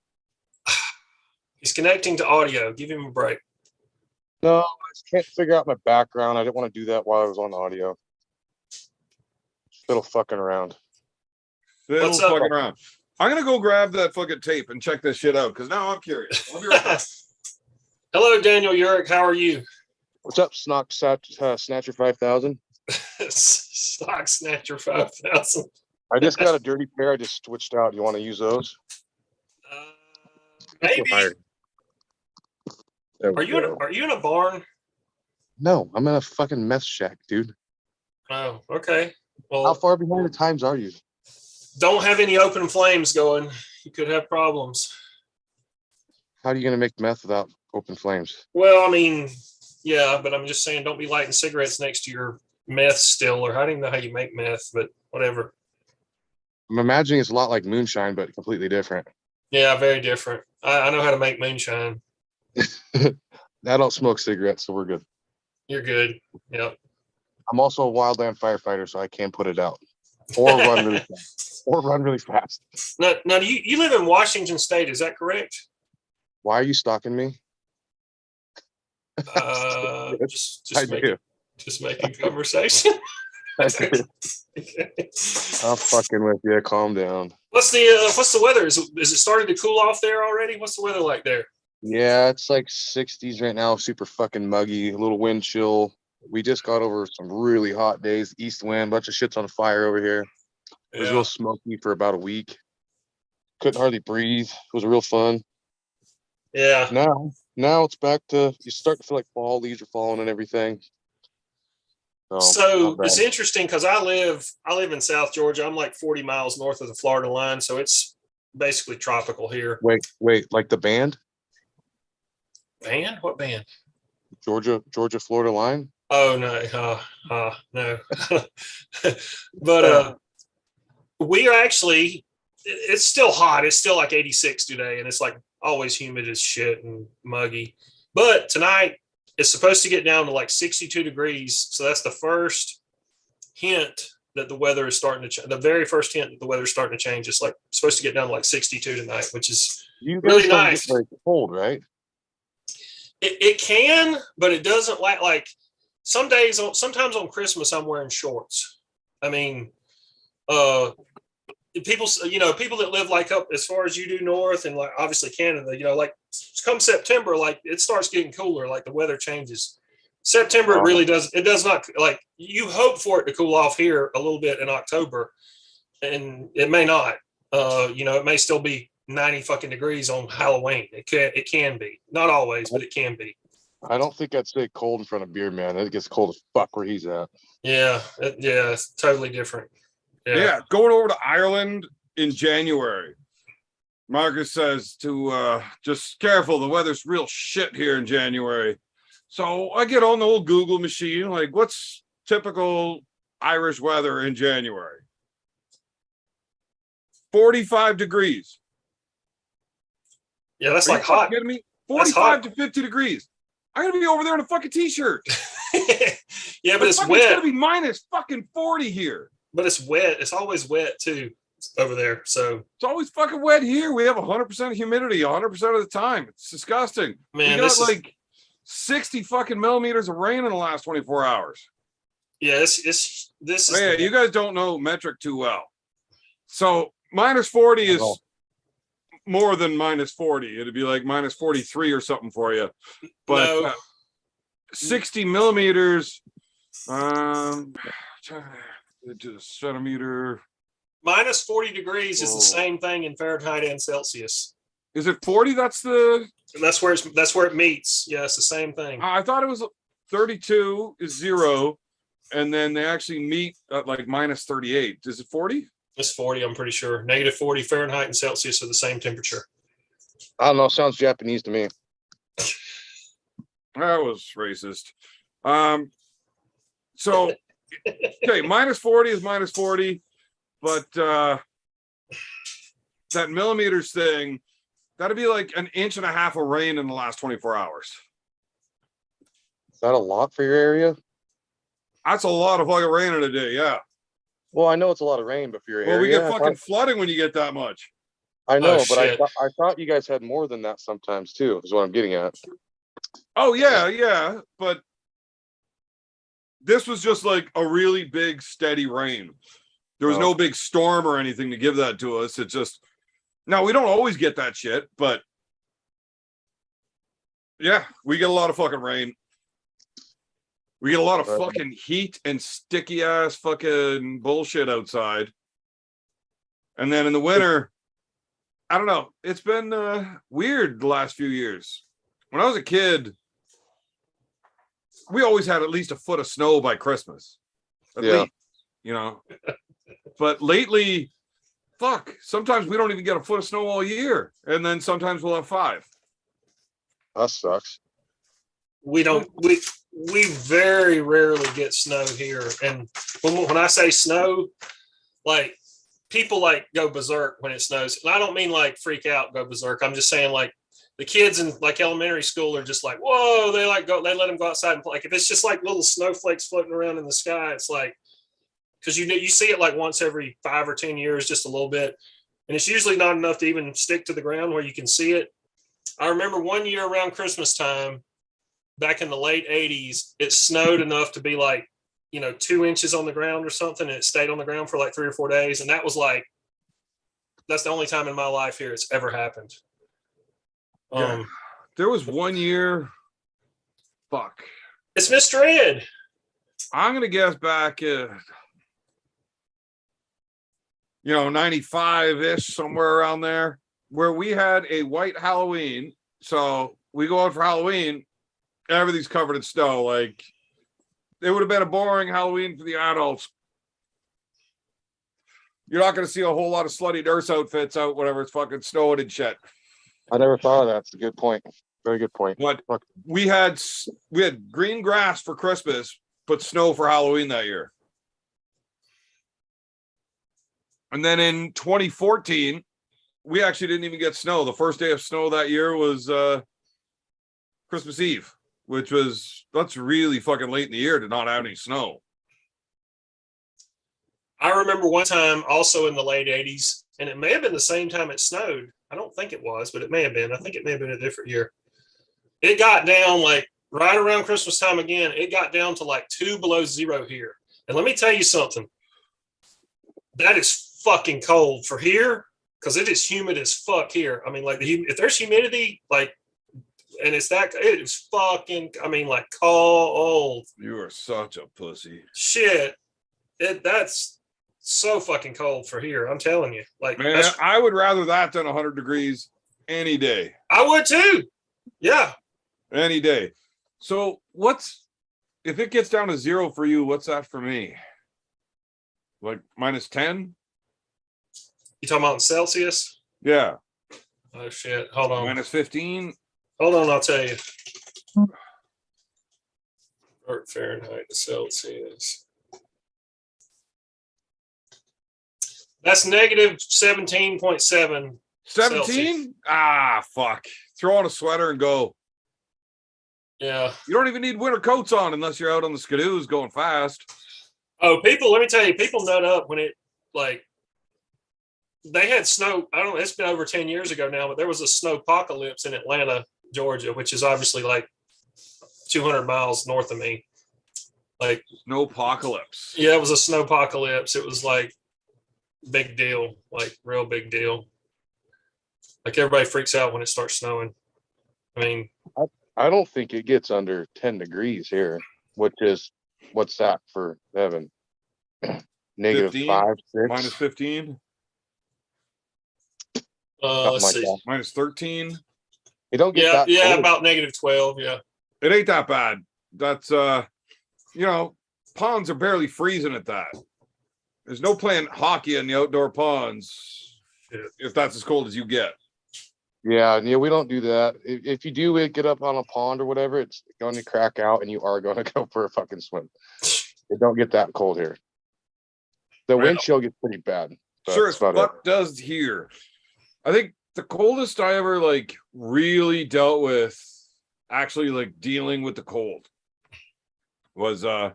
He's connecting to audio. Give him a break. No, I just can't figure out my background. I didn't want to do that while I was on audio. Fiddle fucking around. What's up? Fucking around. I'm gonna go grab that fucking tape and check this shit out because now I'm curious. I'll be right back. Hello, Daniel Urich. How are you? What's up, Snatcher 5000? Sock Snatcher 5000. I just got a dirty pair. I just switched out. You want to use those? Maybe. There we Are you go. in a barn? No, I'm in a fucking mess shack, dude. Oh, okay. How Well, far behind the times are you? don't have any open flames going. You could have problems. How are you gonna make meth without open flames? Well, I mean, yeah, but I'm just saying, don't be lighting cigarettes next to your meth still, or I don't even know how you make meth, but whatever. I'm imagining it's a lot like moonshine, but completely different. Yeah, very different. I know how to make moonshine. I don't smoke cigarettes, so we're good. You're good. Yep. I'm also a wildland firefighter, so I can put it out. Or run really fast. Or run really fast. Now you live in Washington State, is that correct? Why are you stalking me? Just making conversation. I do. I'm fucking with you. Calm down. What's the weather? Is it started to cool off there already? What's the weather like there? Yeah, it's like 60s right now. Super fucking muggy. A little wind chill. We just got over some really hot days. East wind, bunch of shit's on fire over here. It was Yeah. real smoky for about a week. Couldn't hardly breathe. It was real fun. Yeah. Now it's back to, you start to feel like fall, leaves are falling and everything. So not bad. it's interesting because I live in South Georgia. I'm like 40 miles north of the Florida line, so it's basically tropical here. Wait, like the band? Band? What band? Georgia, Florida line? Oh no, no. But we are actually. It's still hot. It's still like 86 today, and it's like always humid as shit and muggy. But tonight it's supposed to get down to like 62 degrees. So that's the first hint that the weather is starting to change. The very first hint that the weather is starting to change. It's like supposed to get down to like 62 tonight, which is You really guys don't nice. get very cold, right? It can, but it doesn't like some days. Sometimes on Christmas, I'm wearing shorts. I mean, people that live like up as far as you do north and like obviously Canada, like come September, like it starts getting cooler, like the weather changes. September, it really does. It does not, like, you hope for it to cool off here a little bit in October, and it may not. It may still be 90 fucking degrees on Halloween. It can be, not always, but it can be. I don't think I'd say cold in front of Beer Man. It gets cold as fuck where he's at. Yeah, it's totally different. Yeah, going over to Ireland in January. Marcus says to just careful, the weather's real shit here in January. So I get on the old Google machine, like, what's typical Irish weather in January? 45 degrees. Yeah, that's Are like you fucking hot. kidding me? That's 45 hot. to 50 degrees. I'm gonna be over there in a fucking t-shirt. Yeah, but it's It's wet. gonna be minus fucking 40 here. But it's wet. It's always wet too over there. So It's always fucking wet here. We have 100% humidity 100% of the time. It's disgusting. man, We got like 60 fucking millimeters of rain in the last 24 hours. yeah, this is. Oh, yeah, you guys don't know metric too well. So minus 40 is more than minus 40. It'd be like minus 43 or something for you. But No. 60 millimeters, centimeter. Minus 40 degrees is Whoa. the same thing in Fahrenheit and Celsius. Is it 40? That's the. And that's where it meets. Yeah, it's the same thing. I thought it was 32 is 0, and then they actually meet at like minus 38. Is it 40? It's 40, I'm pretty sure. Negative 40 Fahrenheit and Celsius are the same temperature. I don't know. Sounds Japanese to me. That was racist. So, okay, minus 40 is minus 40, but that millimeters thing, that'd be like an inch and a half of rain in the last 24 hours. Is that a lot for your area? That's a lot of fucking rain in a day, yeah. Well, I know it's a lot of rain, but for your Well, we area, get fucking flooding when you get that much. I know, Oh, but shit. I thought you guys had more than that sometimes too. Is what I'm getting at. Oh, yeah, but this was just like a really big, steady rain. There was no big storm or anything to give that to us. It's just, now we don't always get that shit, but yeah, we get a lot of fucking rain. We get a lot of Right. fucking heat and sticky ass fucking bullshit outside. And then in the winter, I don't know. It's been weird the last few years. When I was a kid, we always had at least a foot of snow by Christmas. At Yeah. least, But lately, sometimes we don't even get a foot of snow all year. And then sometimes we'll have 5. That sucks. We don't. We very rarely get snow here. And when I say snow, like people like go berserk when it snows. And I don't mean like freak out, go berserk. I'm just saying like the kids in like elementary school are just like, whoa, they let them go outside and play. Like if it's just like little snowflakes floating around in the sky, it's like, because you see it like once every 5 or 10 years, just a little bit. And it's usually not enough to even stick to the ground where you can see it. I remember one year around Christmas time, back in the late 80s, it snowed enough to be like, 2 inches on the ground or something. And it stayed on the ground for like 3 or 4 days. And that was like, that's the only time in my life here it's ever happened. Yeah. There was one year, It's Mr. Ed. I'm gonna guess back, 95-ish, somewhere around there, where we had a white Halloween. So we go out for Halloween, everything's covered in snow. Like, it would have been a boring Halloween for the adults. You're not going to see a whole lot of slutty nurse outfits out whenever it's fucking snowing and shit. I never thought of that. It's a good point. Very good point. But we had green grass for Christmas, but snow for Halloween that year. And then in 2014, we actually didn't even get snow. The first day of snow that year was Christmas Eve, that's really fucking late in the year to not have any snow. I remember one time also in the late 80s, and it may have been the same time it snowed. I don't think it was, but it may have been. I think it may have been a different year. It got down like right around Christmas time again. It got down to like 2 below zero here. And let me tell you something. That is fucking cold for here because it is humid as fuck here. I mean, like if there's humidity, like, and it is fucking, I mean, like cold. You are such a pussy. Shit. That's so fucking cold for here. I'm telling you. Like, man, I would rather that than 100 degrees any day. I would too. Yeah. Any day. So if it gets down to 0 for you, what's that for me? Like -10? You talking about in Celsius? Yeah. Oh shit. Hold on. -15? Hold on, I'll tell you. Fahrenheit to Celsius. That's negative 17.7. 17? Ah, fuck. Throw on a sweater and go. Yeah. You don't even need winter coats on unless you're out on the skidoos going fast. Oh, let me tell you, people nut up when they had snow. I don't know, it's been over 10 years ago now, but there was a snowpocalypse in Atlanta, Georgia, which is obviously like 200 miles north of me. Like, snowpocalypse. Yeah, it was a snowpocalypse. It was like big deal, like real big deal. Like, everybody freaks out when it starts snowing. I mean, I don't think it gets under 10 degrees here, which is, what's that for Evan? Negative 15? 5, 6. -15? let's like see. that. -13? You don't get that cold. About negative 12. Yeah. It ain't that bad. That's ponds are barely freezing at that. There's no playing hockey in the outdoor ponds if that's as cold as you get. Yeah, we don't do that. If you do get up on a pond or whatever, it's going to crack out and you are going to go for a fucking swim. It don't get that cold here. The wind chill gets pretty bad. Sure as fuck does here. I think the coldest I ever really dealt with, actually dealing with the cold, was I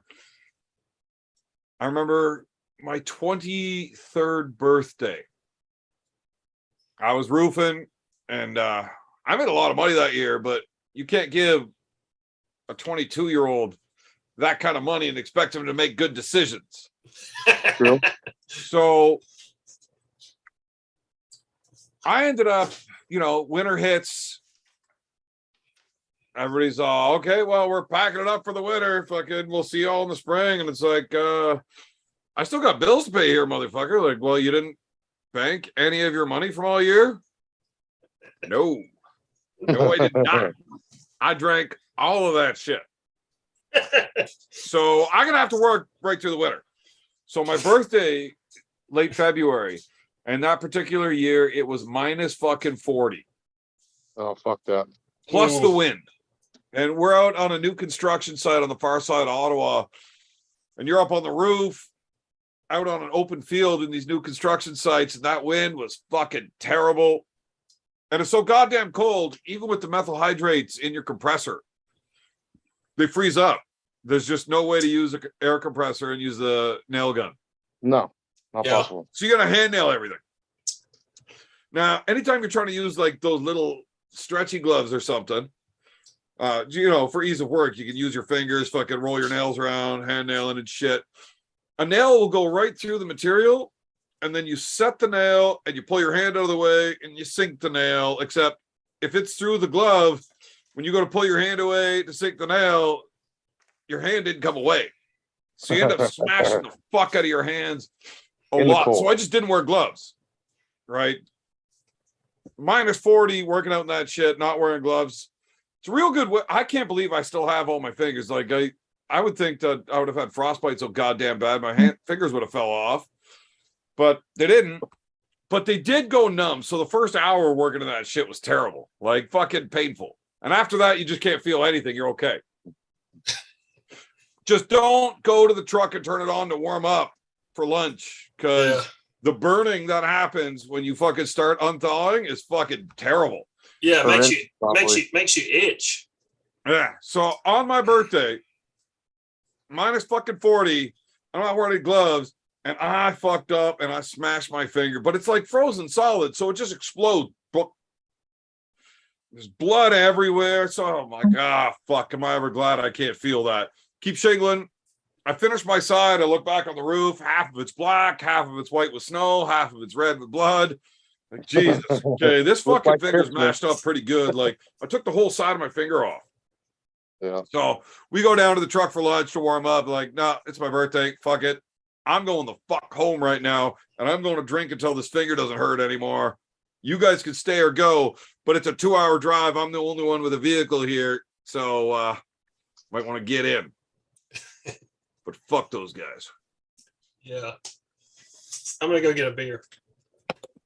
remember my 23rd birthday. I was roofing, and I made a lot of money that year, but you can't give a 22-year-old that kind of money and expect him to make good decisions. True. So I ended up, winter hits. Everybody's all, okay, well, we're packing it up for the winter. Fucking, we'll see you all in the spring. And it's like, I still got bills to pay here, motherfucker. Like, well, you didn't bank any of your money from all year? No, I did not. I drank all of that shit. So I'm going to have to work right through the winter. So my birthday, late February, and that particular year, it was -40. Oh, fuck that. Plus the wind. And we're out on a new construction site on the far side of Ottawa. And you're up on the roof, out on an open field in these new construction sites. And that wind was fucking terrible. And it's so goddamn cold, even with the methyl hydrates in your compressor, they freeze up. There's just no way to use an air compressor and use the nail gun. No, not possible. So you got to hand nail everything. Now, anytime you're trying to use those little stretchy gloves or something, for ease of work, you can use your fingers, fucking roll your nails around, hand nailing and shit. A nail will go right through the material, and then you set the nail and you pull your hand out of the way and you sink the nail. Except if it's through the glove, when you go to pull your hand away to sink the nail, your hand didn't come away. So you end up smashing the fuck out of your hands a In the lot. So cold. I just didn't wear gloves, right? Minus 40, working out in that shit, not wearing gloves. It's real good. I can't believe I still have all my fingers. Like I would think that I would have had frostbite so goddamn bad, my fingers would have fell off, but they didn't. But they did go numb. So the first hour working in that shit was terrible, like fucking painful. And after that, you just can't feel anything. You're okay. Just don't go to the truck and turn it on to warm up for lunch, because the burning that happens when you fucking start unthawing is fucking terrible. Yeah, Rinse makes you itch. Yeah. So on my birthday, minus fucking 40, I'm not wearing any gloves, and I fucked up and I smashed my finger, but it's like frozen solid, so it just explodes. There's blood everywhere. So, oh my God, fuck. Am I ever glad I can't feel that? Keep shingling. I finished my side. I look back on the roof. Half of it's black, half of it's white with snow, half of it's red with blood. Like, Jesus. Okay, this Look fucking like finger's Christmas. mashed up pretty good. Like, I took the whole side of my finger off. Yeah. So we go down to the truck for lunch to warm up. Like, no, it's my birthday. Fuck it. I'm going the fuck home right now, and I'm going to drink until this finger doesn't hurt anymore. You guys can stay or go, but it's a 2-hour drive. I'm the only one with a vehicle here, so might want to get in. But fuck those guys. Yeah. I'm gonna go get a beer.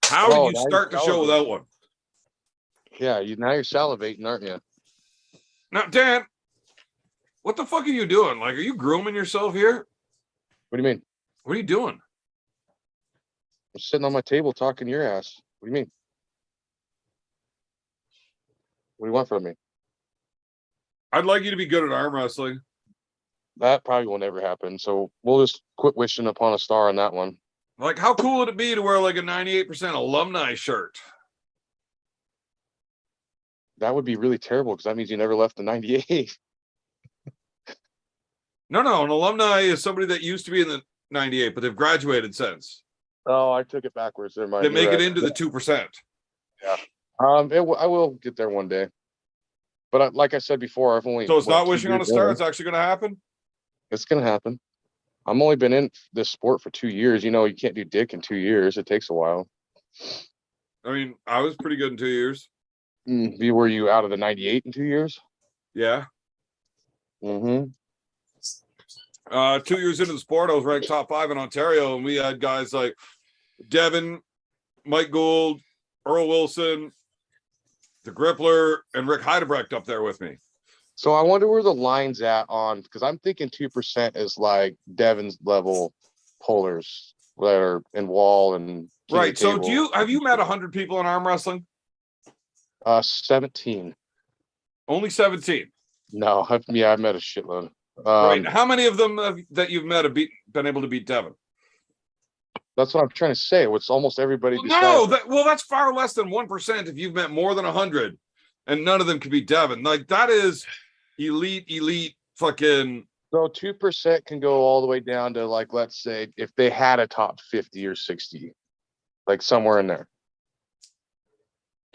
How Oh, did you now start the you're show without one? Yeah, now you're salivating, aren't you? Now, Dan, what the fuck are you doing? Like, are you grooming yourself here? What do you mean? What are you doing? I'm sitting on my table talking to your ass. What do you mean? What do you want from me? I'd like you to be good at arm wrestling. That probably will never happen. So we'll just quit wishing upon a star on that one. Like, how cool would it be to wear like a 98% alumni shirt? That would be really terrible because that means you never left the 98. No, an alumni is somebody that used to be in the 98, but they've graduated since. Oh, I took it backwards. There, They make it into the 2%. I will get there one day. But like I said before, I've only. So it's what, not 2 wishing on a years star. in. It's actually going to happen. It's gonna happen. I'm only been in this sport for 2 years. You know, you can't do dick in 2 years. It takes a while. I mean, I was pretty good in 2 years. Were you out of the 98 in 2 years? Yeah. Mm-hmm. 2 years into the sport, I was ranked top 5 in Ontario, and we had guys like Devin, Mike Gould, Earl Wilson, the Grippler, and Rick Heidebrecht up there with me. So I wonder where the line's at on, because I'm thinking 2% is like Devin's level pullers that are in wall and king Right. of So table. have you met 100 people in arm wrestling? 17. Only 17. No, I've met a shitload. Right. How many of them that you've met have been able to beat Devin? That's what I'm trying to say. It's almost everybody. No, that's far less than 1% if you've met more than 100, and none of them can beat Devin. Like, that is elite fucking. So 2% can go all the way down to, like, let's say if they had a top 50 or 60, like somewhere in there.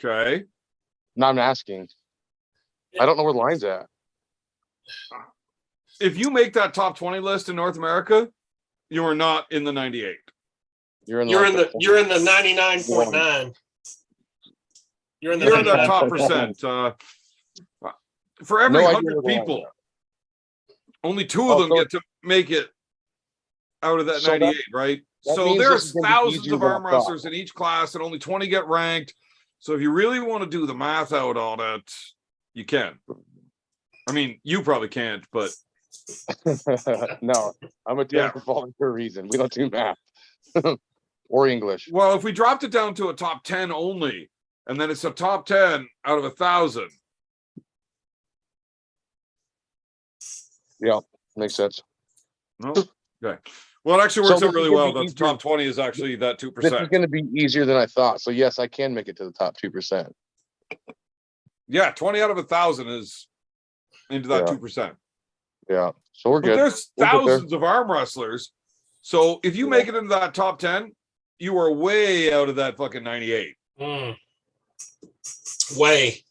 Okay. No, I'm asking. I don't know where the line's at. If you make that top 20 list in North America, you are not in the 98. You're in the 99.9. You're in that top percent. For every No idea 100 where the line's people, at. only 2 of them get to make it out of that So 98, right? that So means there's this is gonna be thousands easier of than I arm thought. wrestlers in each class, and only 20 get ranked. So if you really want to do the math out on it, you can. I mean, you probably can't, but No, I'm a Yeah. for falling for a reason. We don't do math or English. well, if we dropped it down to a top 10 only, and then it's a top 10 out of 1,000. Yeah, makes sense. No? Okay. Well, it actually So works this out really is gonna well be that the easier. top 20 is actually that This is 2%. going to be easier than I thought. So yes, I can make it to the top 2%. Yeah, 20 out of 1,000 is into that Yeah. 2%. Yeah, so we're But good. there's We'll get there. thousands of arm wrestlers. So if you make it into that top 10, you are way out of that fucking 98. Way.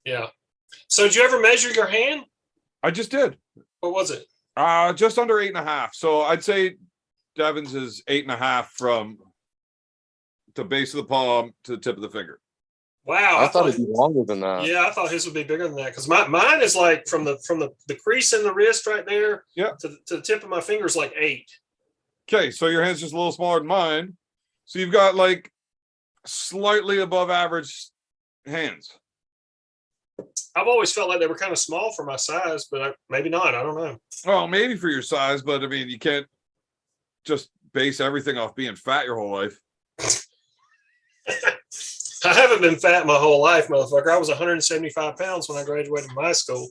Yeah. So did you ever measure your hand? I just did. What was it? Just under 8.5. So I'd say Devin's is 8.5 from the base of the palm to the tip of the finger. Wow, I thought it'd be longer than that. Yeah, I thought his would be bigger than that because mine is like from the crease in the wrist right there, Yeah, to the tip of my fingers like 8. Okay, so your hand's just a little smaller than mine. So you've got like slightly above average hands. I've always felt like they were kind of small for my size, but maybe not. I don't know. Well, maybe for your size, but I mean, you can't just base everything off being fat your whole life. I haven't been fat my whole life, motherfucker. I was 175 pounds when I graduated from high school.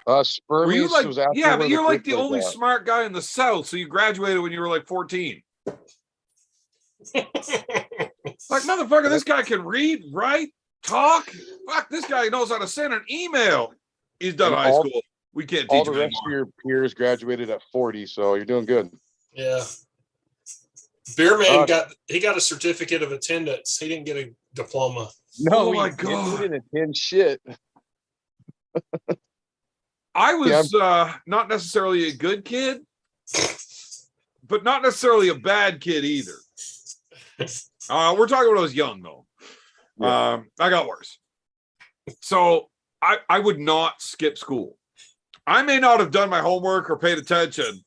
Were you Spermies like, was after yeah, where but you're like grip the was only at. smart guy in the South. So you graduated when you were like 14. Like, motherfucker, this guy can read, write, talk. Fuck, this guy knows how to send an email. He's done And high all- school. We can't All teach the him rest of anymore. your peers graduated at 40, so you're doing good. Yeah. Beer man Uh, got a certificate of attendance. He didn't get a diploma. No, Oh my he God. didn't attend shit. I was not necessarily a good kid, but not necessarily a bad kid either. We're talking when I was young, though. Yeah. I got worse. So I would not skip school. I may not have done my homework or paid attention,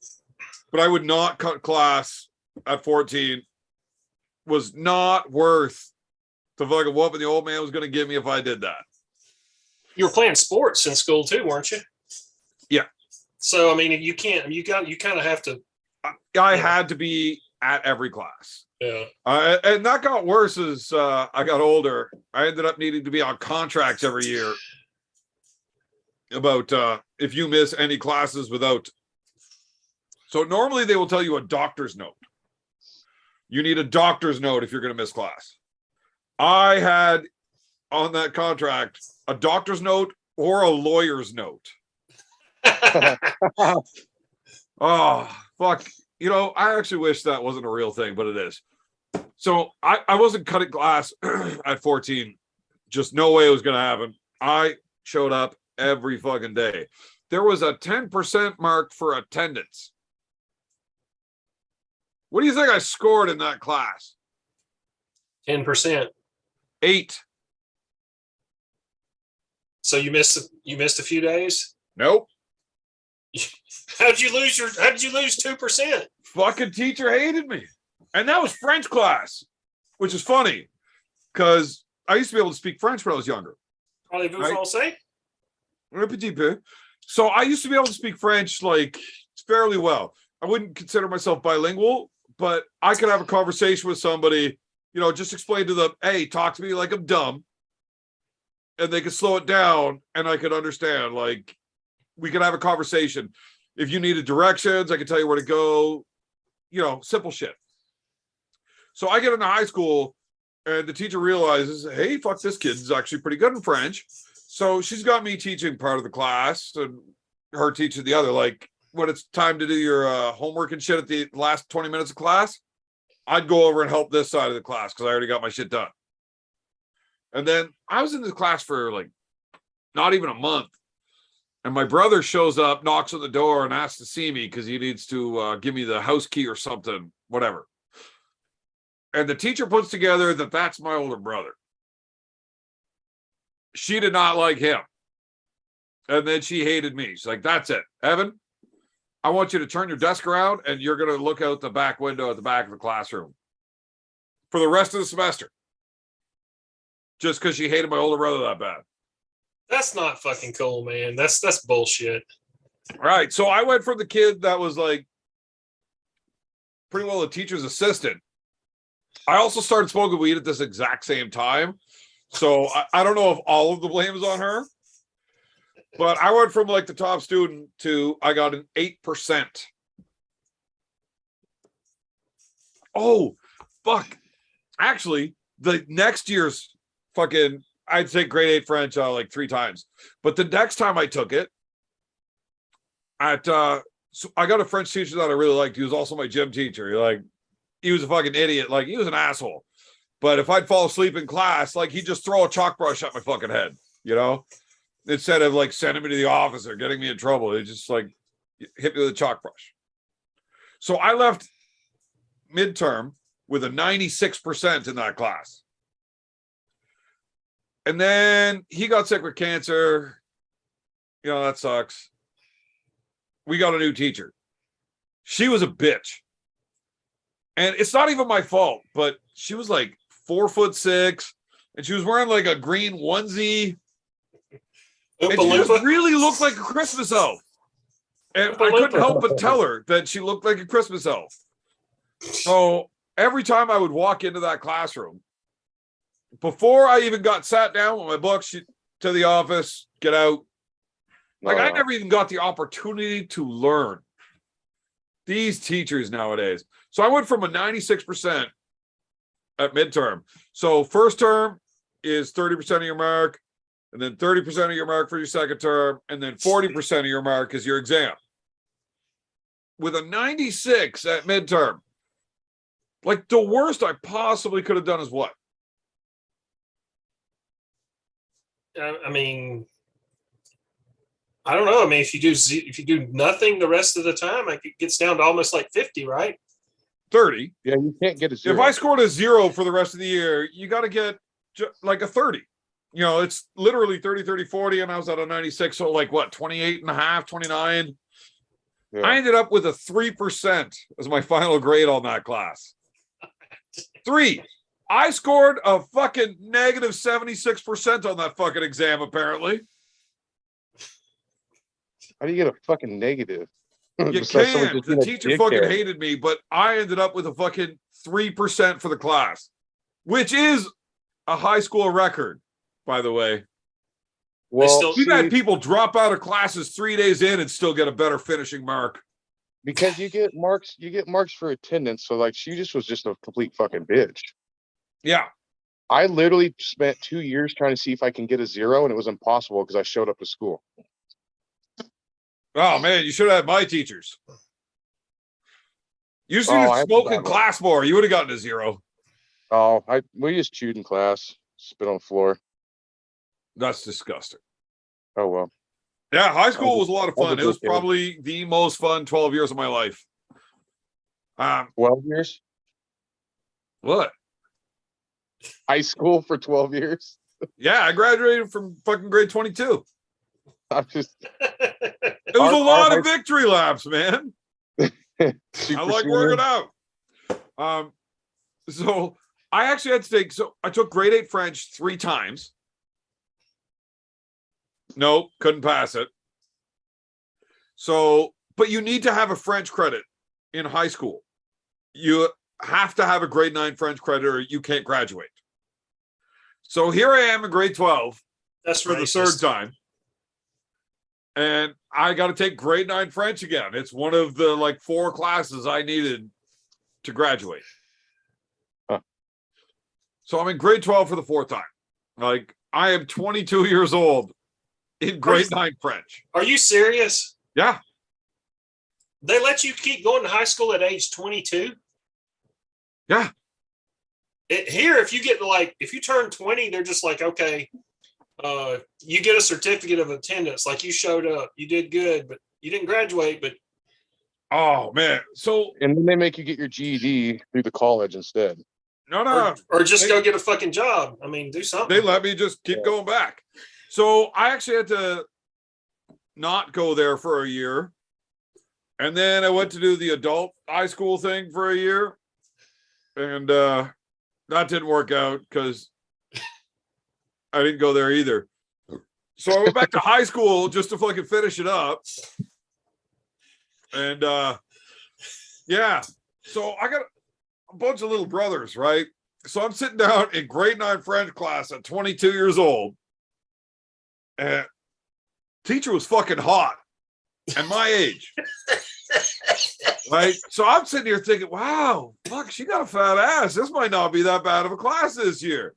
but I would not cut class at 14. Was not worth the fucking whooping the old man was going to give me if I did that. You were playing sports in school too, weren't you? Yeah. So I mean, you kind of have to. I had to be at every class. Yeah. And that got worse as I got older. I ended up needing to be on contracts every year about if you miss any classes without. So normally they will tell you a doctor's note. You need a doctor's note if you're going to miss class. I had on that contract a doctor's note or a lawyer's note. Oh, fuck. You know, I actually wish that wasn't a real thing, but it is. So I wasn't cutting class at 14. Just no way it was going to happen. I showed up every fucking day. There was a 10% mark for attendance. What do you think I scored in that class? 10%. 8. So you missed a few days. Nope. How'd you lose 2%? Fucking teacher hated me. And that was French class, which is funny because I used to be able to speak French when I was younger. Parlez-vous Right. français? Un petit peu. So I used to be able to speak French like fairly well. I wouldn't consider myself bilingual, but I could have a conversation with somebody, you know, just explain to them, hey, talk to me like I'm dumb. And they could slow it down and I could understand. Like, we could have a conversation. If you needed directions, I could tell you where to go, you know, simple shit. So I get into high school and the teacher realizes, hey, fuck, this kid's actually pretty good in French. So she's got me teaching part of the class and her teaching the other. Like, when it's time to do your homework and shit at the last 20 minutes of class, I'd go over and help this side of the class because I already got my shit done. And then I was in the class for like not even a month. And my brother shows up, knocks on the door and asks to see me because he needs to give me the house key or something, whatever. And the teacher puts together that that's my older brother. She did not like him. And then she hated me. She's like, that's it. Evan, I want you to turn your desk around and you're going to look out the back window at the back of the classroom for the rest of the semester. Just because she hated my older brother that bad. That's not fucking cool, man. That's bullshit. All right. So I went from the kid that was like pretty well a teacher's assistant. I also started smoking weed at this exact same time. So I don't know if all of the blame is on her. But I went from like the top student to I got an 8%. Oh, fuck. Actually, the next year's fucking, I'd say grade 8 French like 3 times. But the next time I took it, so I got a French teacher that I really liked. He was also my gym teacher. He was a fucking idiot. Like, he was an asshole. But if I'd fall asleep in class, like, he'd just throw a chalk brush at my fucking head, you know? Instead of like sending me to the office or getting me in trouble. It's just like, hit me with a chalk brush. So I left midterm with a 96% in that class. And then he got sick with cancer. You know, that sucks. We got a new teacher. She was a bitch. And it's not even my fault, but she was like 4'6", and she was wearing like a green onesie. And she just really looked like a Christmas elf. And I couldn't help but tell her that she looked like a Christmas elf. So every time I would walk into that classroom, before I even got sat down with my books to the office, get out. Like I never even got the opportunity to learn. These teachers nowadays. So I went from a 96% at midterm. So first term is 30% of your mark, and then 30% of your mark for your second term, and then 40% of your mark is your exam. With a 96 at midterm, like the worst I possibly could have done is what? I mean, I don't know. I mean, if you do nothing the rest of the time, like it gets down to almost like 50, right? 30. Yeah, you can't get a 0. If I scored a 0 for the rest of the year, you got to get like a 30. You know, it's literally 30, 30, 40, and I was at a 96. So like what, 28 and a half, 29. Yeah. I ended up with a 3% as my final grade on that class. 3. I scored a fucking negative 76% on that fucking exam, apparently. How do you get a fucking negative? You can't. The teacher fucking hated me, but I ended up with a fucking 3% for the class, which is a high school record, by the way. Well, we've had people drop out of classes 3 days in and still get a better finishing mark. Because you get marks for attendance. So like she was just a complete fucking bitch. Yeah. I literally spent 2 years trying to see if I can get a 0, and it was impossible because I showed up to school. Oh man, you should have had my teachers. You should have smoked in class more. You would have gotten a 0. Oh, we just chewed in class, spit on the floor. That's disgusting. Oh well. Yeah, high school was a lot of fun. It was probably the most fun 12 years of my life. 12 years? What? High school for 12 years? Yeah, I graduated from fucking grade 22. I'm just. It was a lot of victory laps, man. I like working out. So I actually had to take. So I took grade 8 French 3 times. Nope, couldn't pass it. So, but you need to have a French credit in high school. You have to have a grade 9 French credit or you can't graduate. So here I am in grade 12. That's for the 3rd time. And I got to take grade 9 French again. It's one of the like 4 classes I needed to graduate. Huh. So I'm in grade 12 for the 4th time. Like I am 22 years old in grade 9 French. Are you serious? Yeah. They let you keep going to high school at age 22? Yeah. Here, if you turn 20, they're just like, okay, you get a certificate of attendance. Like you showed up, you did good, but you didn't graduate. But oh man, so and then they make you get your GED through the college instead. No, or just go get a fucking job. I mean, do something. They let me just keep going back. So I actually had to not go there for a year, and then I went to do the adult high school thing for a year, and that didn't work out because I didn't go there either. So I went back to high school just to fucking finish it up. And yeah. So I got a bunch of little brothers, right? So I'm sitting down in grade 9 French class at 22 years old. And teacher was fucking hot and my age. Right? So I'm sitting here thinking, wow, fuck, she got a fat ass. This might not be that bad of a class this year.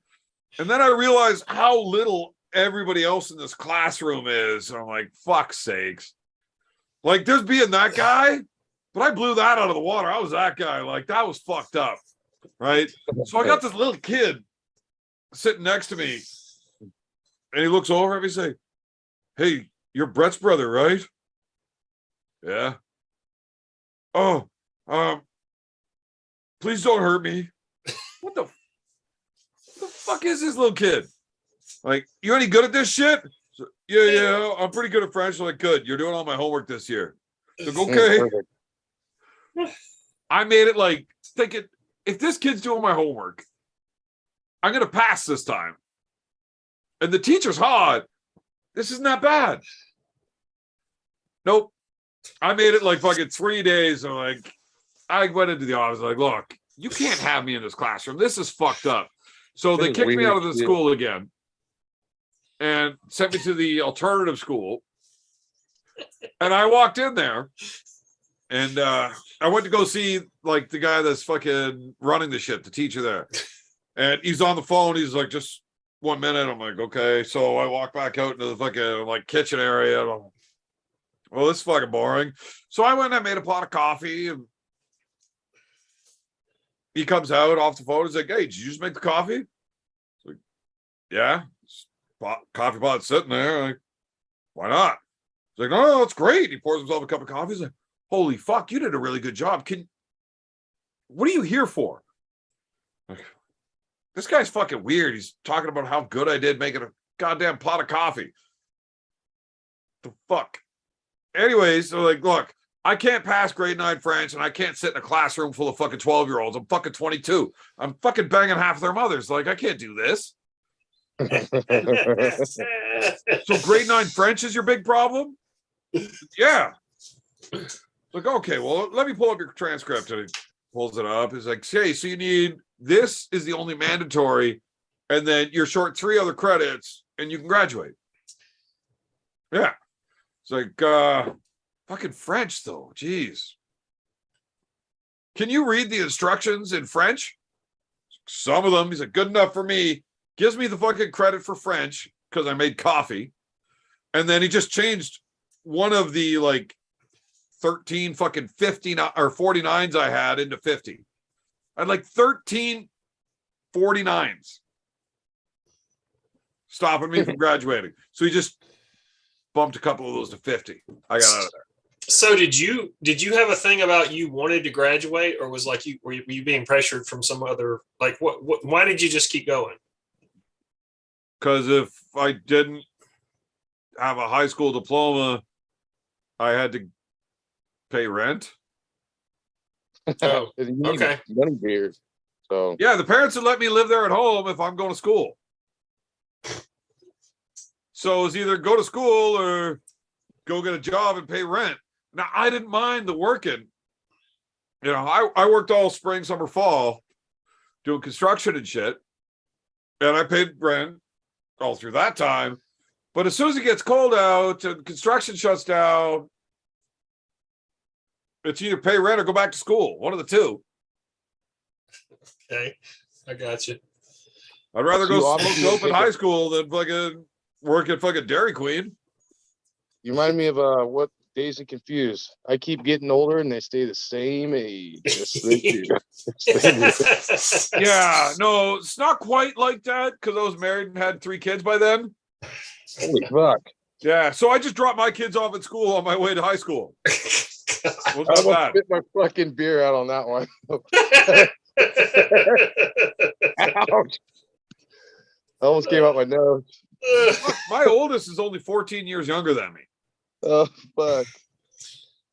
And then I realized how little everybody else in this classroom is. And I'm like, fuck sakes. Like, there's being that guy, but I blew that out of the water. I was that guy. Like, that was fucked up. Right? So I got this little kid sitting next to me. And he looks over at me and say, hey, you're Brett's brother, right? Yeah. Oh, please don't hurt me. What the fuck is this little kid? Like, you any good at this shit? So, yeah, I'm pretty good at French. I'm like, good. You're doing all my homework this year. Like, okay. Perfect. I made it like thinking, if this kid's doing my homework, I'm gonna pass this time. And the teacher's hot. This isn't that bad. Nope. I made it like fucking 3 days. And like, I went into the office like, look, you can't have me in this classroom. This is fucked up. So That they is kicked me out of weird, the yeah. school again and sent me to the alternative school. And I walked in there and I went to go see like the guy that's fucking running the shit, the teacher there. And he's on the phone. He's like, just 1 minute. I'm like, okay. So I walk back out into the fucking like kitchen area. And I'm like, well, this is fucking boring. So I went and I made a pot of coffee and he comes out off the phone. He's like, hey, did you just make the coffee? It's like, yeah. Coffee pot sitting there. Like, why not? He's like, no, it's great. He pours himself a cup of coffee. He's like, holy fuck, you did a really good job. What are you here for? Like, this guy's fucking weird. He's talking about how good I did making a goddamn pot of coffee. The fuck? Anyways, so like, look, I can't pass grade 9 French and I can't sit in a classroom full of fucking 12-year-olds. I'm fucking 22. I'm fucking banging half their mothers. Like, I can't do this. So grade 9 French is your big problem? Yeah. Like, okay, well, let me pull up your transcript. And he pulls it up. He's like, hey, so you need, this is the only mandatory, and then you're short 3 other credits and you can graduate. Yeah. It's like, fucking French though. Jeez. Can you read the instructions in French? Some of them. He's like, good enough for me. Gives me the fucking credit for French because I made coffee. And then he just changed one of the like 13 fucking 50 or 49s I had into 50. I had like 13 49s stopping me from graduating. So he just bumped a couple of those to 50. I got out of there. So did you have a thing about you wanted to graduate, or was like were you being pressured from some other, like what why did you just keep going? Because if I didn't have a high school diploma, I had to pay rent. Oh, You need okay. money beers. So Yeah, the parents would let me live there at home if I'm going to school. So it's either go to school or go get a job and pay rent. Now, I didn't mind the working. You know, I worked all spring, summer, fall doing construction and shit. And I paid rent all through that time. But as soon as it gets cold out and construction shuts down, it's either pay rent or go back to school. One of the two. Okay, I got you. I'd rather So you go smoke obviously dope in take high it- school than fucking work at fucking Dairy Queen. you remind me of what Dazed and Confused. I keep getting older and they stay the same age. Yes, they do. Yes, they do. Yeah, no, it's not quite like that because I was married and had 3 kids by then. Holy fuck. Yeah, so I just dropped my kids off at school on my way to high school. I Wasn't that almost bad? spit my fucking beer out on that one. Ouch. Almost came out my nose. My oldest is only 14 years younger than me. Oh fuck.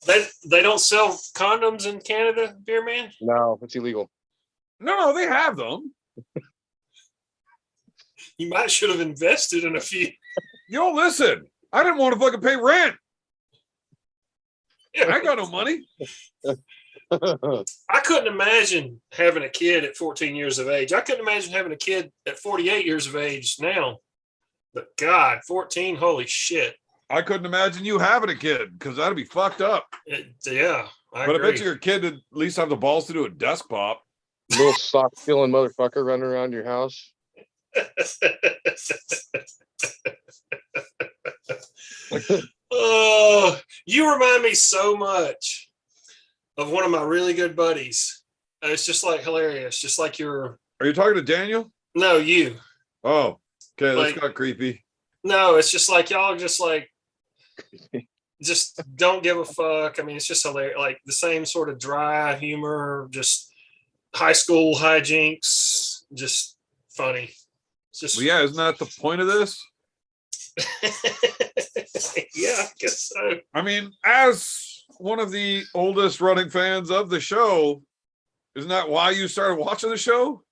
They don't sell condoms in Canada, Beer Man? No, it's illegal. No, they have them. You might should have invested in a few. Yo, listen, I didn't want to fucking pay rent. I ain't got no money. I couldn't imagine having a kid at 14 years of age. I couldn't imagine having a kid at 48 years of age now. But God, 14, holy shit. I couldn't imagine you having a kid because that'd be fucked up. Yeah, I But I agree. bet you your kid would at least have the balls to do a desk pop. Little sock stealing motherfucker running around your house. Oh, you remind me so much of one of my really good buddies. It's just like hilarious, just like you're. Are you talking to Daniel? No, you. Oh, okay, Like- that's got creepy. No, it's just like y'all are just like just don't give a fuck. I mean, it's just hilarious. Like the same sort of dry humor, just high school hijinks, just funny. It's just Well, yeah, isn't that the point of this? yeah, I guess so. I mean, as one of the oldest running fans of the show, isn't that why you started watching the show?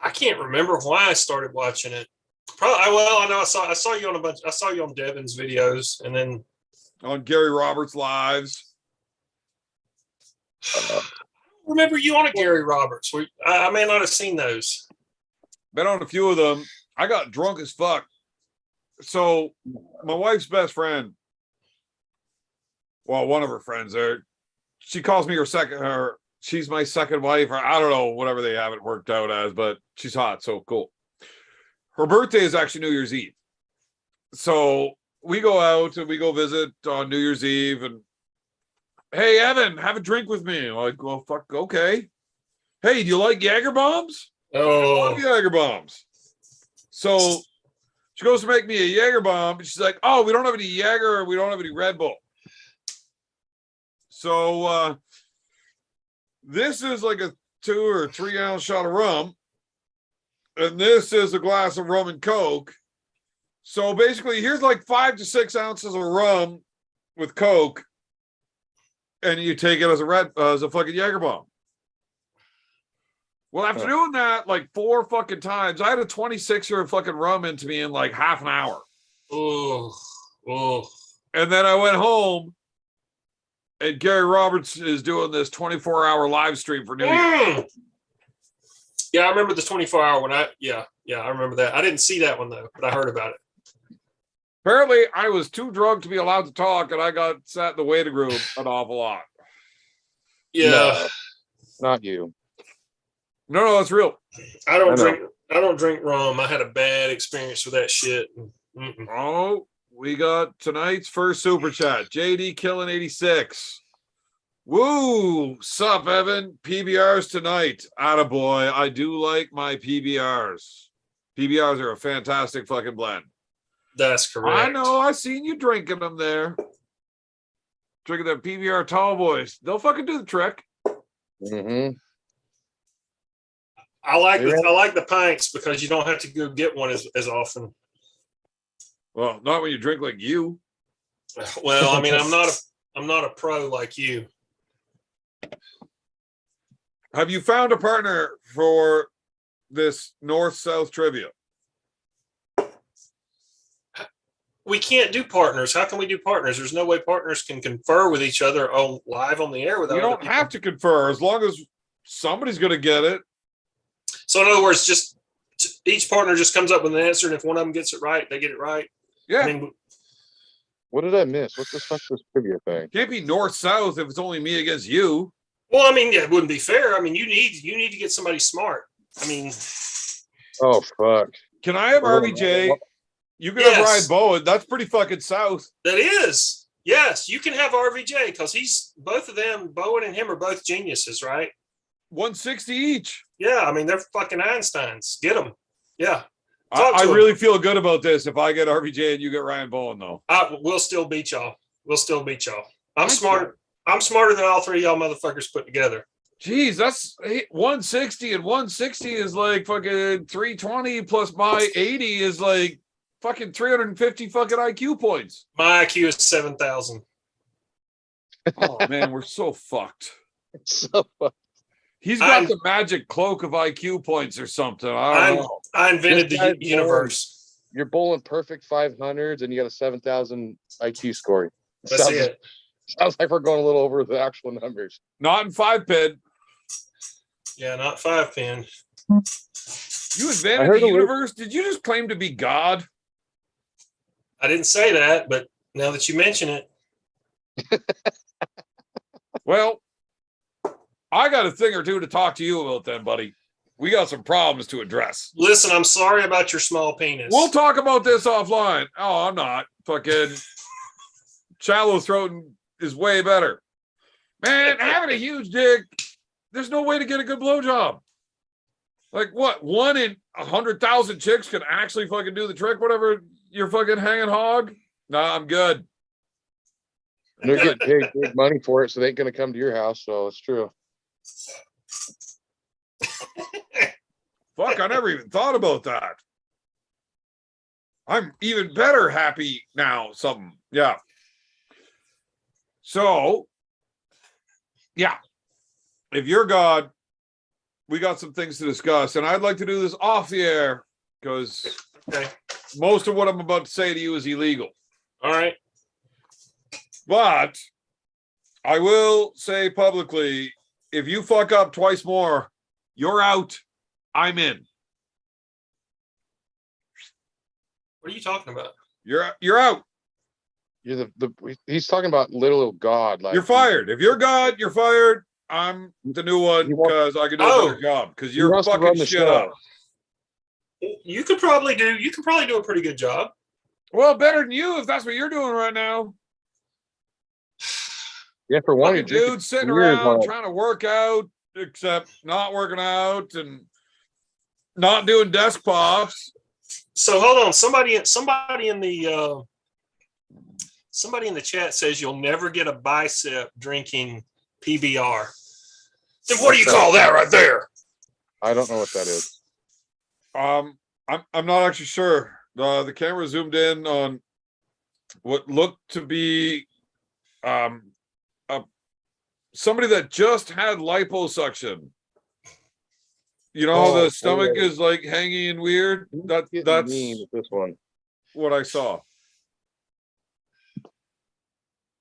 I can't remember why I started watching it. Probably, well, I know I saw you on I saw you on Devin's videos, and then On Gary Roberts' lives. remember you on a Gary Roberts. I may not have seen those. Been on a few of them. I got drunk as fuck. So my wife's best friend, well, one of her friends there, she calls me she's my second wife, or I don't know, whatever they have it worked out as, but she's hot, so cool. Her birthday is actually New Year's Eve. So we go out and we go visit on New Year's Eve, and hey, Evan, have a drink with me. I'm like, well, fuck, okay. Hey, do you like Jaeger bombs? I love Jaeger bombs. So she goes to make me a Jaeger bomb, and she's like, oh, we don't have any Jaeger, we don't have any Red Bull. So this is like a 2 or 3 ounce shot of rum, and this is a glass of rum and Coke. So basically, here's like 5 to 6 ounces of rum with Coke, and you take it as a fucking Jaeger bomb. Well, after doing that like 4 fucking times, I had a 26er of fucking rum into me in like half an hour. Oh. And then I went home, and Gary Roberts is doing this 24-hour live stream for New Year. Yeah, I remember the 24-hour one. I remember that. I didn't see that one though, but I heard about it. Apparently, I was too drunk to be allowed to talk, and I got sat in the waiting room an awful lot. Yeah, No, not you. No, that's real. I don't drink rum. I had a bad experience with that shit. Mm-mm. Oh, we got tonight's first super chat. JD Killing 86. Woo! Sup, Evan? PBRs tonight. Attaboy. I do like my PBRs. PBRs are a fantastic fucking blend. That's correct. I know. I seen you drinking them there. Drinking them PBR tall boys. They'll fucking do the trick. Mm-hmm. I like the pints because you don't have to go get one as often. Well, not when you drink like you. Well, I mean, I'm not a pro like you. Have you found a partner for this north-south trivia? We can't do partners. How can we do partners? There's no way partners can confer with each other live on the air without. You don't have to confer as long as somebody's going to get it. So in other words, just each partner just comes up with an answer, and if one of them gets it right, they get it right. Yeah. I mean, What did I miss? What's this trivia thing? Can't be north-south if it's only me against you. well, I mean, yeah, it wouldn't be fair. I mean, you need to get somebody smart. I mean, Oh fuck! Can I have RBJ? You can have Ryan Bowen. That's pretty fucking south. that is yes. You can have RVJ because he's both of them. Bowen and him are both geniuses, right? 160 each. Yeah, I mean they're fucking Einsteins. Get them. Yeah, I really feel good about this if I get RBJ and you get Ryan Bowen, though. we'll still beat y'all. I'm smart. I'm smarter than all 3 of y'all motherfuckers put together. Jeez, that's 160, and 160 is like fucking 320 plus my 80 is like fucking 350 fucking IQ points. My IQ is 7,000. Oh man, we're so fucked. So He's got the magic cloak of IQ points or something. I don't know. I invented This the guy's universe. you're bowling perfect 500s, and you got a 7,000 IQ score. That's it. Sounds like we're going a little over the actual numbers. Not in 5-pin. Yeah, not 5-pin. You I invented heard the a little- universe? Did you just claim to be God? I didn't say that, but now that you mention it, Well, I got a thing or two to talk to you about then, buddy. We got some problems to address. listen, I'm sorry about your small penis. We'll talk about this offline. Oh, I'm not. Fucking shallow throating is way better. Man, having a huge dick, there's no way to get a good blowjob. Like what? 1 in 100,000 chicks can actually fucking do the trick, whatever you're fucking hanging hog. No, I'm good. And they're getting paid big money for it, so they ain't gonna come to your house. So it's true. Fuck, I never even thought about that. I'm even better happy now. Something. Yeah. So, yeah. If you're God, we got some things to discuss. And I'd like to do this off the air because Okay. most of what I'm about to say to you is illegal. All right. But I will say publicly, if you fuck up twice more, you're out. I'm in. What are you talking about? You're out. You're he's talking about little God. Like You're fired. If you're God, you're fired. I'm the new one He wants- because I can do a Oh. better job because he you're wants to run fucking the shit show. up. You could probably do a pretty good job. Well, better than you if that's what you're doing right now. Yeah, for one, Fucking you're drinking dude sitting beers around while- trying to work out, except not working out and not doing desk pops. So hold on. Somebody in the chat says you'll never get a bicep drinking PBR. Then what do you call that right there? I don't know what that is. I'm not actually sure. The camera zoomed in on what looked to be somebody that just had liposuction. You know how Oh, the stomach yeah. is like hanging weird? Getting That's mean with this one. what I saw.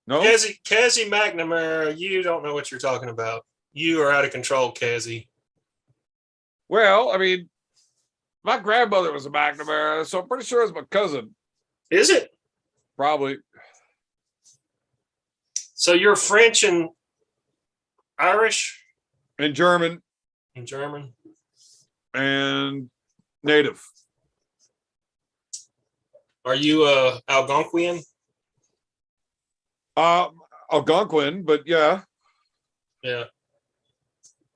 No? Kazi McNamara, you don't know what you're talking about. You are out of control, Kazi. Well, I mean, my grandmother was a McNamara, so I'm pretty sure it's my cousin. Is it? Probably. So you're French and Irish And German and German? and native. Are you Algonquian? Algonquin, but yeah, Yeah.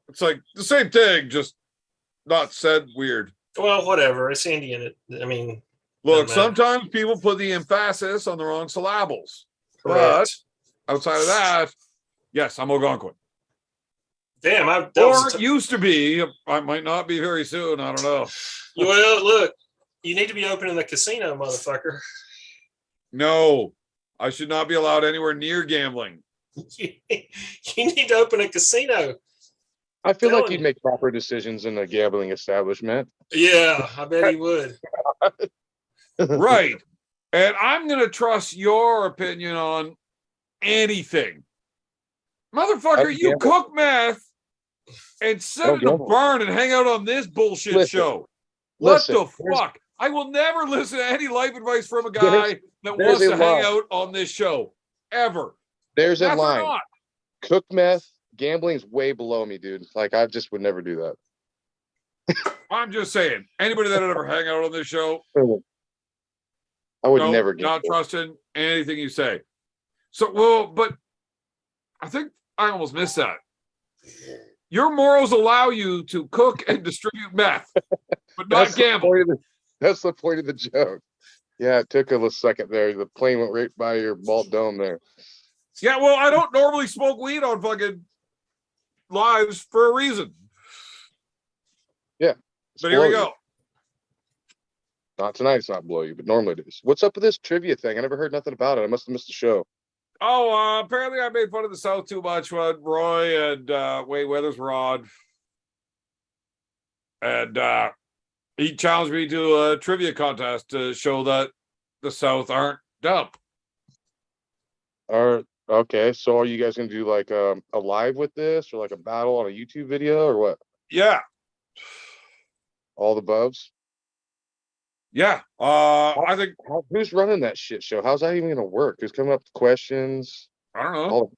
it's like the same thing, just not said weird. Well, whatever. It's Indian. I mean, Look, Doesn't matter. sometimes people put the emphasis on the wrong syllables. correct. Outside of that, yes, I'm Algonquin. Damn, Or used to be. I might not be very soon. I don't know. well, look, you need to be opening the casino, motherfucker. No, I should not be allowed anywhere near gambling. You need to open a casino. I feel like Telling you'd you. make proper decisions in a gambling establishment. Yeah, I bet he would. Right. And I'm going to trust your opinion on anything. Motherfucker, I you gamble. cook meth and I sit don't in a gamble. barn and hang out on this bullshit Listen, show. What listen, the there's- fuck? I will never listen to any life advice from a There's- guy that there's wants a to hang line. out on this show. Ever. There's a Meth or line. not. Cook meth, gambling's way below me, dude. Like I just would never do that. I'm just saying, anybody that ever hang out on this show, I would no, never not gamble. trusting anything you say. So, well, but I think I almost missed that. Your morals allow you to cook and distribute meth, but not That's gamble. that's the point of the joke. Yeah, it took a little second there. The plane went right by your bald dome there. Yeah, well, I don't normally smoke weed on fucking lives for a reason. But here we Blow you. go. Not tonight, it's not blow you, but normally it is. What's up with this trivia thing? I never heard nothing about it. I must have missed the show. Oh, apparently I made fun of the South too much when Roy and Wade Weathers were on. And he challenged me to a trivia contest to show that the South aren't dumb. Okay, so are you guys gonna do like a live with this or like a battle on a YouTube video or what? Yeah. All the bubs? Yeah. I think, Who's running that shit show? How's that even gonna work? Who's coming up with questions? I don't know. All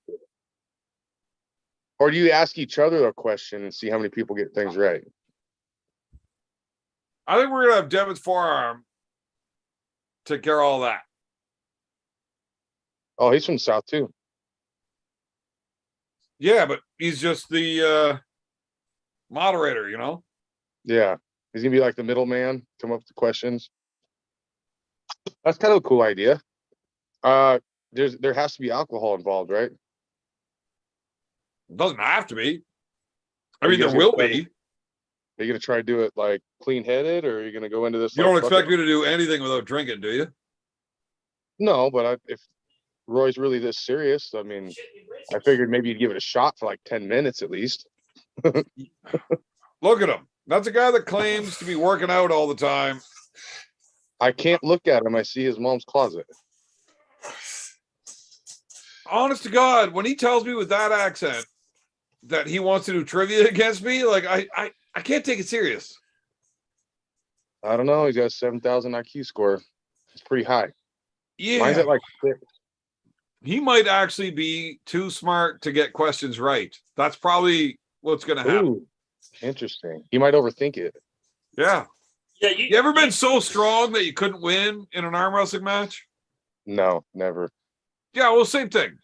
or do you ask each other a question and see how many people get things right? I think we're going to have Devin's forearm take care of all that. Oh, he's from the South too. Yeah, but he's just the moderator, you know? Yeah. He's gonna be like the middleman, come up with the questions. That's kind of a cool idea. There has to be alcohol involved, right? It doesn't have to be. I Are mean, you there guys will gonna be. Are you gonna try to do it like clean headed, or are you gonna go into this? You like, don't expect fucking- me to do anything without drinking, do you? No, but if Roy's really this serious, I mean, I figured maybe you'd give it a shot for like 10 minutes at least. Look at him. That's a guy that claims to be working out all the time. I can't look at him. I see his mom's closet. Honest to God, when he tells me with that accent that he wants to do trivia against me, like I can't take it serious. I don't know. He's got a 7,000 IQ score. It's pretty high. Mine's Yeah, at like 6. he might actually be too smart to get questions right. That's probably what's going to happen. Ooh, interesting. He might overthink it. Yeah. Yeah, You ever been so strong that you couldn't win in an arm wrestling match? No, never. Yeah, well, same thing.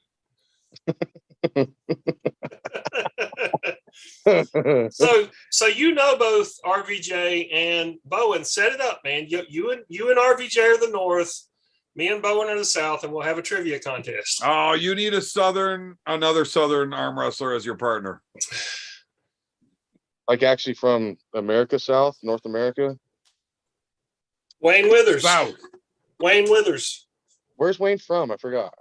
So you know both RVJ and Bowen. Set it up, man. You and RVJ are the north. Me and Bowen are the south, and we'll have a trivia contest. Oh, you need another southern arm wrestler as your partner. Like actually from America South, North America. Wayne Withers. South. Wayne Withers. Where's Wayne from? I forgot.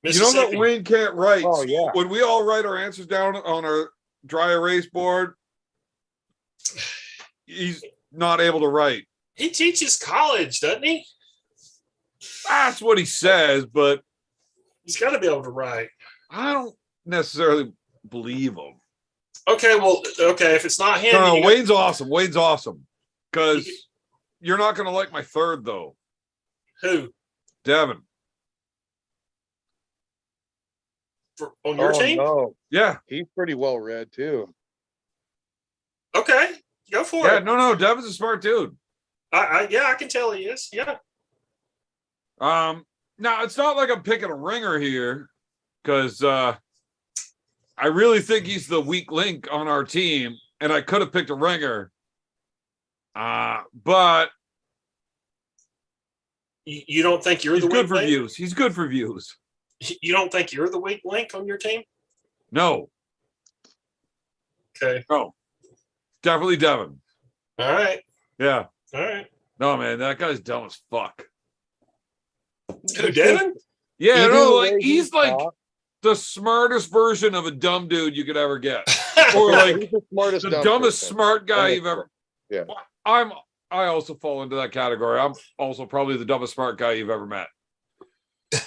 You know that Mississippi. Wayne can't write. Oh, yeah. When we all write our answers down on our dry erase board, he's not able to write. He teaches college, doesn't he? That's what he says, but He's got to be able to write. I don't necessarily believe him. Okay, well, if it's not him, No, you got- Wayne's awesome. Wayne's awesome. Because you're not going to like my third, though. who Devin. on your team? No. Yeah. He's pretty well read too. Okay, go for Yeah, it. no. Devin's a smart dude. I can tell he is. Yeah. Now it's not like I'm picking a ringer here, because I really think he's the weak link on our team, and I could have picked a ringer. But You don't think you're he's the good weak for link? views. He's good for views. You don't think you're the weak link on your team? No, Okay. definitely Devin. All right. Yeah. All right. No, man, that guy's dumb as fuck. Who, Devin? Yeah, Either no, way like he he's like talks- the smartest version of a dumb dude you could ever get, or like he's the smartest, the dumb dumbest person. smart guy That you've ever. Yeah. I also fall into that category. I'm also probably the dumbest smart guy you've ever met.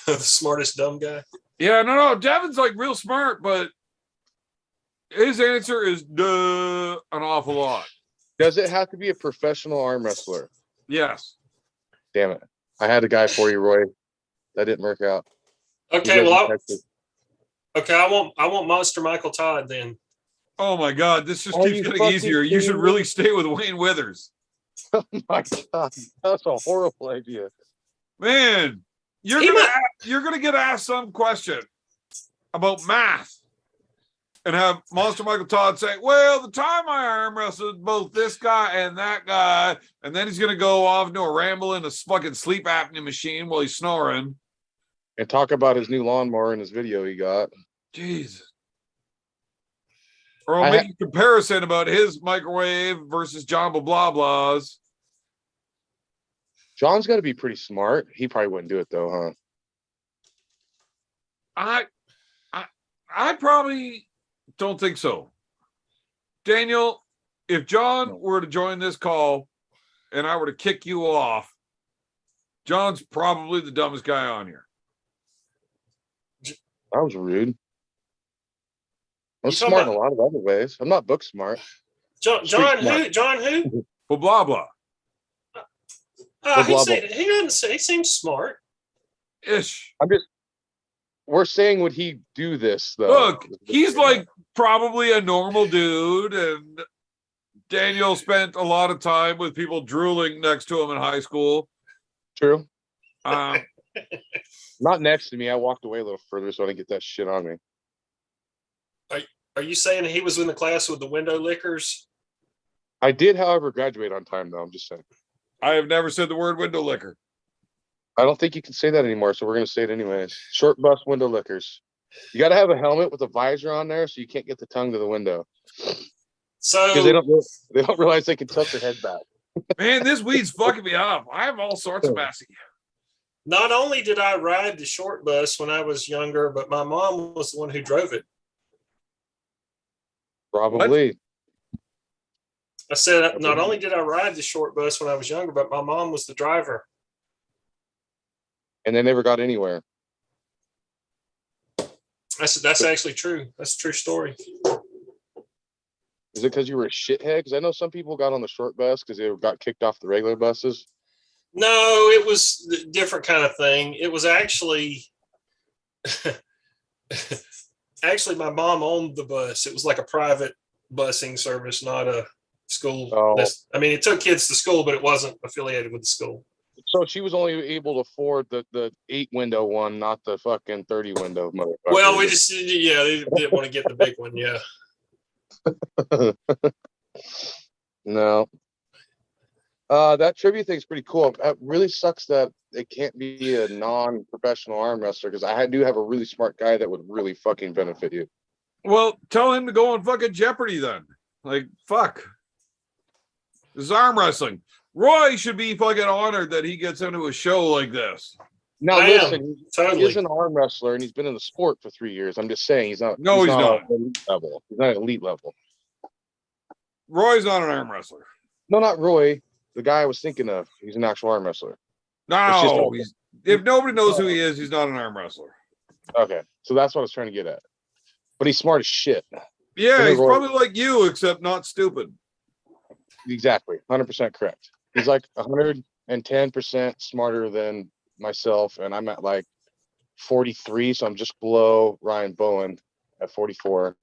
The smartest dumb guy. Yeah, no. Devin's like real smart, but his answer is duh an awful lot. Does it have to be a professional arm wrestler? Yes. Damn it. I had a guy for you, Roy. That didn't work out. Okay, He well, lives in Texas. I want Monster Michael Todd then. Oh my God, this just Are keeps you getting fucking easier. You should kidding really me? stay with Wayne Withers, Oh my God. That's a horrible idea. man. You're He gonna might- you're gonna get asked some question about math, and have Monster Michael Todd say, "Well, the time I arm wrestled both this guy and that guy," and then he's gonna go off into a ramble in a fucking sleep apnea machine while he's snoring. And talk about his new lawnmower in his video he got. Jeez. Or I'll I make a comparison about his microwave versus John blah blahs. John's got to be pretty smart. He probably wouldn't do it though, huh? I probably don't think so. Daniel, if John were to join this call and I were to kick you off, John's probably the dumbest guy on here. That was rude. I'm You talking smart in a about- lot of other ways. I'm not book smart. John Street who? smart. John who? Well, blah blah. Blah, blah, He doesn't say he seems smart. Ish. We're saying, would he do this though? Look, he's like probably a normal dude, and Daniel spent a lot of time with people drooling next to him in high school. True. Um, Not next to me. I walked away a little further so I didn't get that shit on me. Are you saying he was in the class with the window lickers? I did, however, graduate on time though. I'm just saying. I have never said the word window liquor. I don't think you can say that anymore, so we're gonna say it anyways. Short bus window lickers. You got to have a helmet with a visor on there, so you can't get the tongue to the window So because they don't realize they can tilt their head back. Man, this weed's fucking me up. I have all sorts of massy. not only did I ride the short bus when I was younger, but my mom was the one who drove it. Probably. I said, not only did I ride the short bus when I was younger, but my mom was the driver. And they never got anywhere. I said, that's actually true. That's a true story. Is it because you were a shithead? Because I know some people got on the short bus because they got kicked off the regular buses. No, it was a different kind of thing. It was actually, actually, my mom owned the bus. It was like a private busing service, not a school. Oh. I mean, it took kids to school, but it wasn't affiliated with the school. So she was only able to afford the 8-window one, not the fucking 30-window motherfucker. Well, we just, yeah, they didn't want to get the big one. Yeah. No. That trivia thing's pretty cool. It really sucks that it can't be a non-professional arm wrestler because I do have a really smart guy that would really fucking benefit you. Well, tell him to go on fucking Jeopardy then. Like, fuck. This is arm wrestling. Roy should be fucking honored that he gets into a show like this. Now, I am, listen, totally. he is an arm wrestler and he's been in the sport for 3 years. I'm just saying he's not. No, he's not. Elite level. He's not elite level. Roy's not an arm wrestler. No, not Roy. The guy I was thinking of. He's an actual arm wrestler. No, if nobody knows who he is, he's not an arm wrestler. Okay, so that's what I was trying to get at. But he's smart as shit. Yeah, he's probably like you, except not stupid. Exactly, 100% correct. He's like 110% smarter than myself, and I'm at like 43, so I'm just below Ryan Bowen at 44.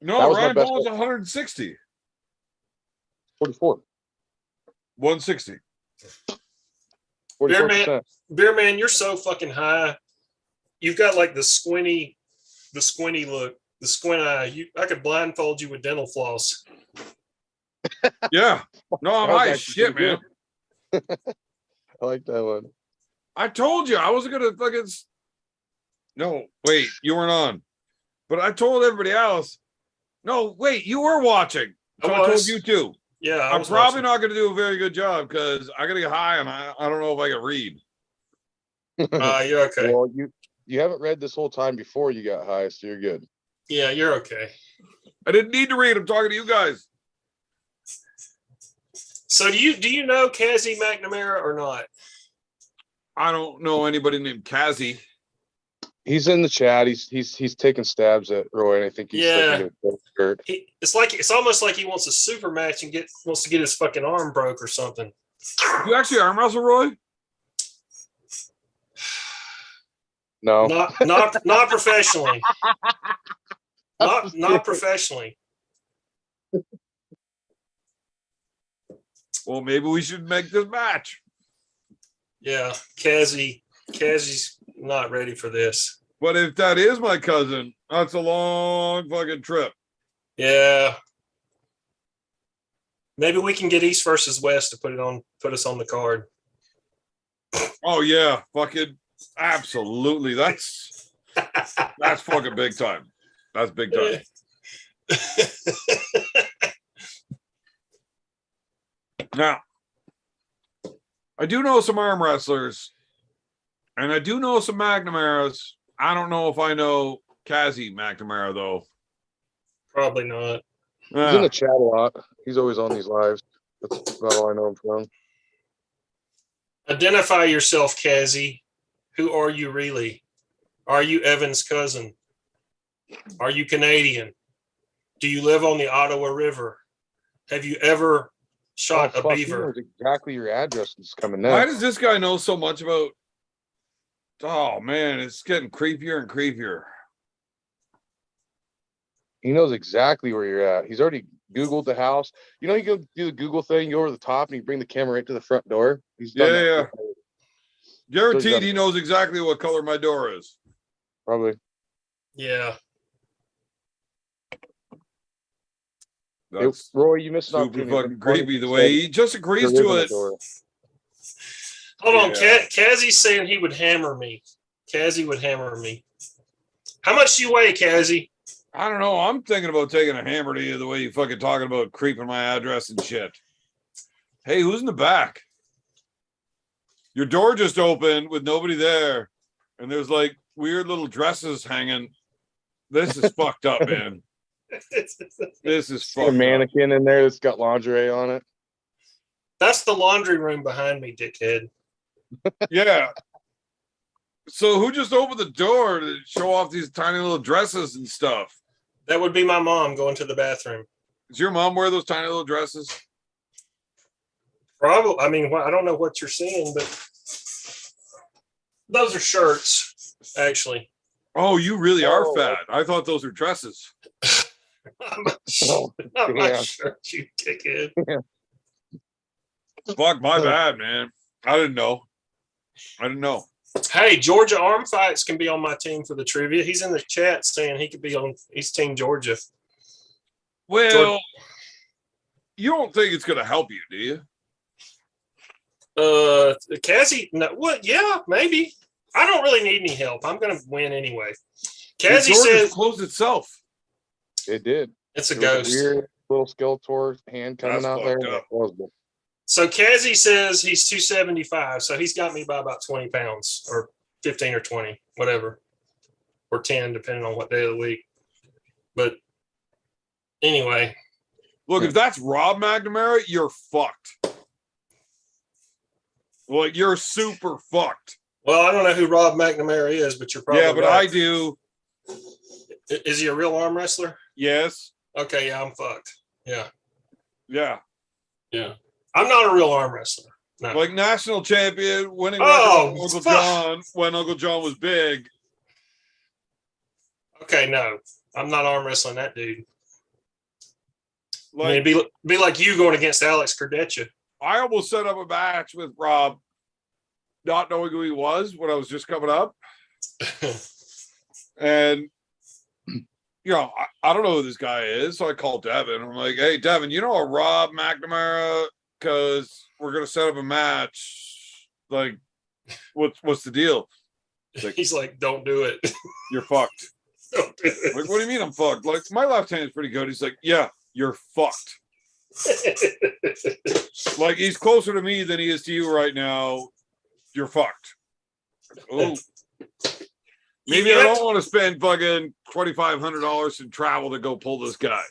No, Ryan Bowen's 160. 44. 160. 44%. Beer man, you're so fucking high. You've got like the squinty look, the squint eye. I could blindfold you with dental floss. Yeah. No, I'm high as shit, man. I like that one. I told you I wasn't gonna fucking. No, wait, you weren't on. But I told everybody else. No, wait, you were watching. So I told you too. Yeah, I'm probably not gonna do a very good job because I gotta get high and I don't know if I can read. You're okay. Well, you haven't read this whole time before you got high, so you're good. Yeah, you're okay. I didn't need to read. I'm talking to you guys. So do you know Cassie McNamara or not? I don't know anybody named Kazi. He's in the chat. He's taking stabs at Roy, and I think he's Yeah. hurt. It's almost like he wants a super match and wants to get his fucking arm broke or something. You actually arm wrestle Roy? No, Not professionally. Not professionally. Well, maybe we should make this match. Yeah, Cassie's not ready for this. But if that is my cousin, that's a long fucking trip. Yeah. Maybe we can get East versus West to put us on the card. Oh yeah, fucking absolutely. That's fucking big time. That's big time. Now, I do know some arm wrestlers, and I do know some McNamara's. I don't know if I know Kazi McNamara though. Probably not. he's in the chat a lot. He's always on these lives. That's about all I know him from. Identify yourself, Cassie. Who are you really? Are you Evan's cousin? Are you Canadian? Do you live on the Ottawa River? Have you ever shot a He beaver? knows exactly your address is coming Why next. does this guy know so much about? Oh man, it's getting creepier and creepier. He knows exactly where you're at. He's already Googled the house. You know, you go do the Google thing, you go over the top, and you bring the camera right to the front door. He's done that Yeah. before, Guaranteed, he knows exactly what color my door is. probably. Yeah. That's Roy, you missed an super opportunity. fucking creepy the way he just agrees to it. Hold on, Yeah. Kazzie's saying he would hammer me. Kazzie would hammer me. How much do you weigh, Kazzie? I don't know. I'm thinking about taking a hammer to you the way you fucking talking about creeping my address and shit. Hey, who's in the back? Your door just opened with nobody there, and there's like weird little dresses hanging. This is fucked up, man. This is A fucked up. mannequin in there that's got lingerie on it. That's the laundry room behind me, dickhead. Yeah. So who just opened the door to show off these tiny little dresses and stuff? That would be my mom going to the bathroom. Does your mom wear those tiny little dresses? Probably. I mean, I don't know what you're seeing, but those are shirts, actually. Oh, you really are Oh. fat. I thought those were dresses. I'm not Oh, yeah. sure, you dickhead. Fuck, my bad, man. I didn't know. Hey, Georgia Arm Fights can be on my team for the trivia. He's in the chat saying he could be on. He's Team Georgia. Well, you don't think it's gonna help you, do you? Kazzie, no, what? Yeah, maybe. I don't really need any help. I'm gonna win anyway. Kazzie Georgia says closed itself. It did. it's a There was ghost. weird little Skeletor hand coming That's out there. fucked up. That was good. So Kazzie says he's 275. So he's got me by about 20 pounds or 15 or 20, whatever, or 10, depending on what day of the week. But anyway, Look, if that's Rob McNamara, you're fucked. Like you're super fucked. well, I don't know who Rob McNamara is, but you're probably Yeah, but right. I do. Is he a real arm wrestler? Yes. Okay, yeah, I'm fucked. Yeah, Yeah. yeah. I'm not a real arm wrestler. No. Like national champion, winning Oh, record with Uncle fuck. John when Uncle John was big. Okay, no, I'm not arm wrestling that dude. I mean, Like it'd be like you going against Alex Kardeccia. I almost set up a match with Rob, not knowing who he was when I was just coming up. And you know, I don't know who this guy is. So I called Devin. I'm like, hey, Devin, you know a Rob McNamara? Because we're gonna set up a match. Like, what's the deal? He's like, don't do it. You're fucked. Don't do Like, what do you mean I'm fucked? Like, my left hand is pretty good. He's like, yeah, you're fucked. it. Like, he's closer to me than he is to you right now. You're fucked. Oh, maybe You I have don't want to spend fucking $2,500 to travel to go pull this guy.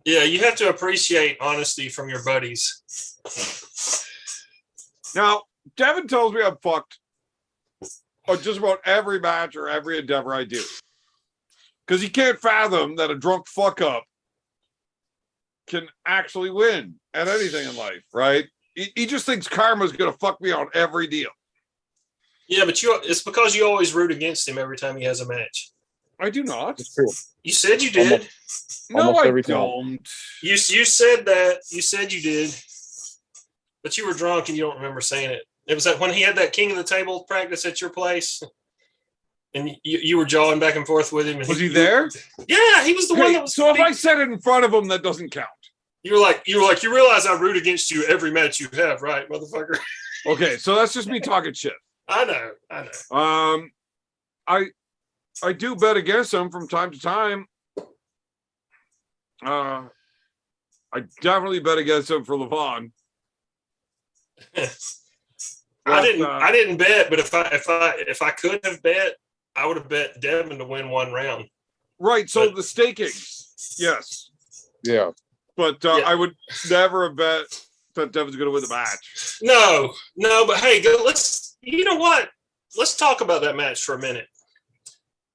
Yeah, you have to appreciate honesty from your buddies. Now, Devin tells me I'm fucked on just about every match or every endeavor I do. Because he can't fathom that a drunk fuck up can actually win at anything in life, right? He just thinks karma's going to fuck me on every deal. Yeah, but it's because you always root against him every time he has a match. I do not. It's true. You said you did. No, Almost I every time. don't. You said that. You said you did. But you were drunk and you don't remember saying it. It was that when he had that king of the table practice at your place, and you were jawing back and forth with him. And Was he there? Yeah, he was the one Okay, that was. so if I said it in front of him, that doesn't count. you were like, you realize I root against you every match you have, right, motherfucker? Okay, so that's just me talking shit. I know. I do bet against him from time to time. I definitely bet against him for Levon. I didn't bet, but if I could have bet, I would have bet Devin to win one round. Right, so But- the stakings, yes, Yeah. but Yeah. I would never have bet that Devin's going to win the match. No, but hey, let's. You know what? Let's talk about that match for a minute.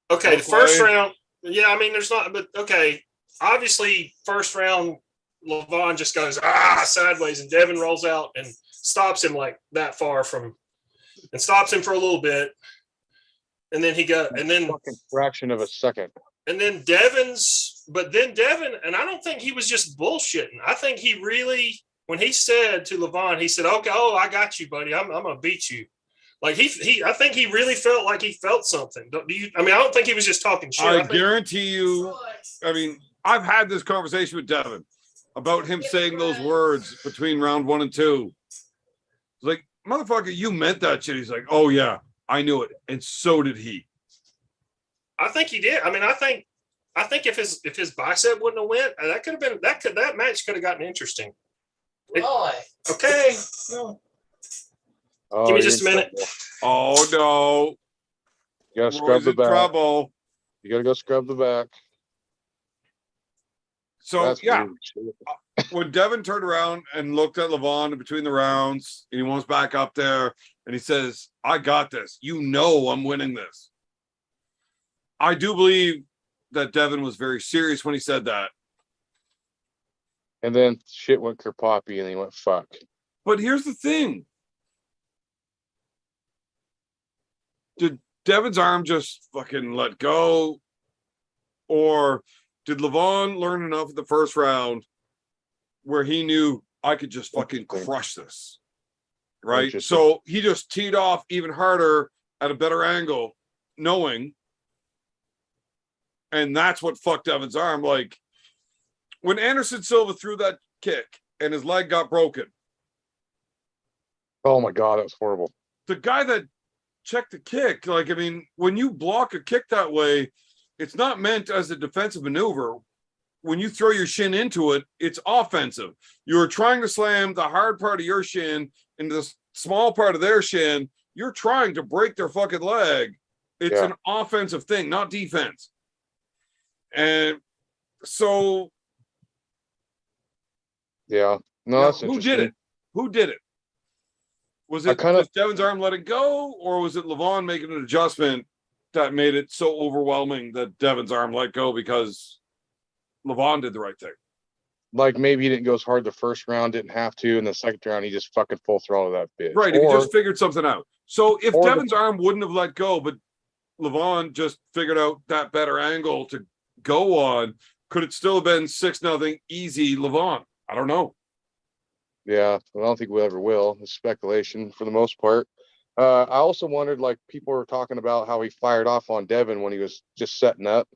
Okay, the first Okay. round. Yeah, I mean, there's not, but okay. Obviously, first round, Levon just goes sideways, and Devin rolls out and stops him like that far from, and stops him for a little bit, and then Fucking fraction of a second. And then Devin, and I don't think he was just bullshitting. I think he really, when he said to Levon, he said, "Okay, I got you, buddy. I'm gonna beat you." Like I think he really felt like he felt something. Do you? I mean, I don't think he was just talking shit. I think, guarantee you, I mean, I've had this conversation with Devin about him saying those words between round 1 and 2. Like, motherfucker, you meant that shit. He's like, oh yeah, I knew it, and so did he. I think he did. I mean, I think if his bicep wouldn't have went, that could have been that match could have gotten interesting. Roy. Okay, Oh, give me you're just a in minute. trouble. Oh no, You gotta scrub Roy's the in back. trouble. You gotta go scrub the back. So That's yeah, weird shit. when Devin turned around and looked at Levon in between the rounds, and he wants back up there, and he says, "I got this. You know, I'm winning this." I do believe that Devin was very serious when he said that. And then shit went kerpoppy and he went fuck. But here's the thing. Did Devin's arm just fucking let go? Or did Levon learn enough in the first round where he knew I could just fucking crush this? Right? Interesting. So he just teed off even harder at a better angle, knowing. And that's what fucked Devin's arm. Like when Anderson Silva threw that kick and his leg got broken, Oh my god, that was horrible. the guy that checked the kick, like, I mean, when you block a kick that way, it's not meant as a defensive maneuver. When you throw your shin into it, it's offensive. You're trying to slam the hard part of your shin into the small part of their shin. You're trying to break their fucking leg. It's Yeah. an offensive thing, not defense. And so Yeah. No, now, that's who did interesting. it? Who did it? Was I it kinda- just Devin's arm letting go, or was it Levon making an adjustment that made it so overwhelming that Devin's arm let go because Levon did the right thing? Like maybe he didn't go as hard the first round, didn't have to, and the second round he just fucking full throttle that bitch. Right, if he Or just figured something out. So if or the- Devin's arm wouldn't have let go, but Levon just figured out that better angle to go on, could it still have been 6-0 easy Levon? I don't know. yeah, I don't think we ever will. It's speculation for the most part. I also wondered, like, people were talking about how he fired off on Devin when he was just setting up,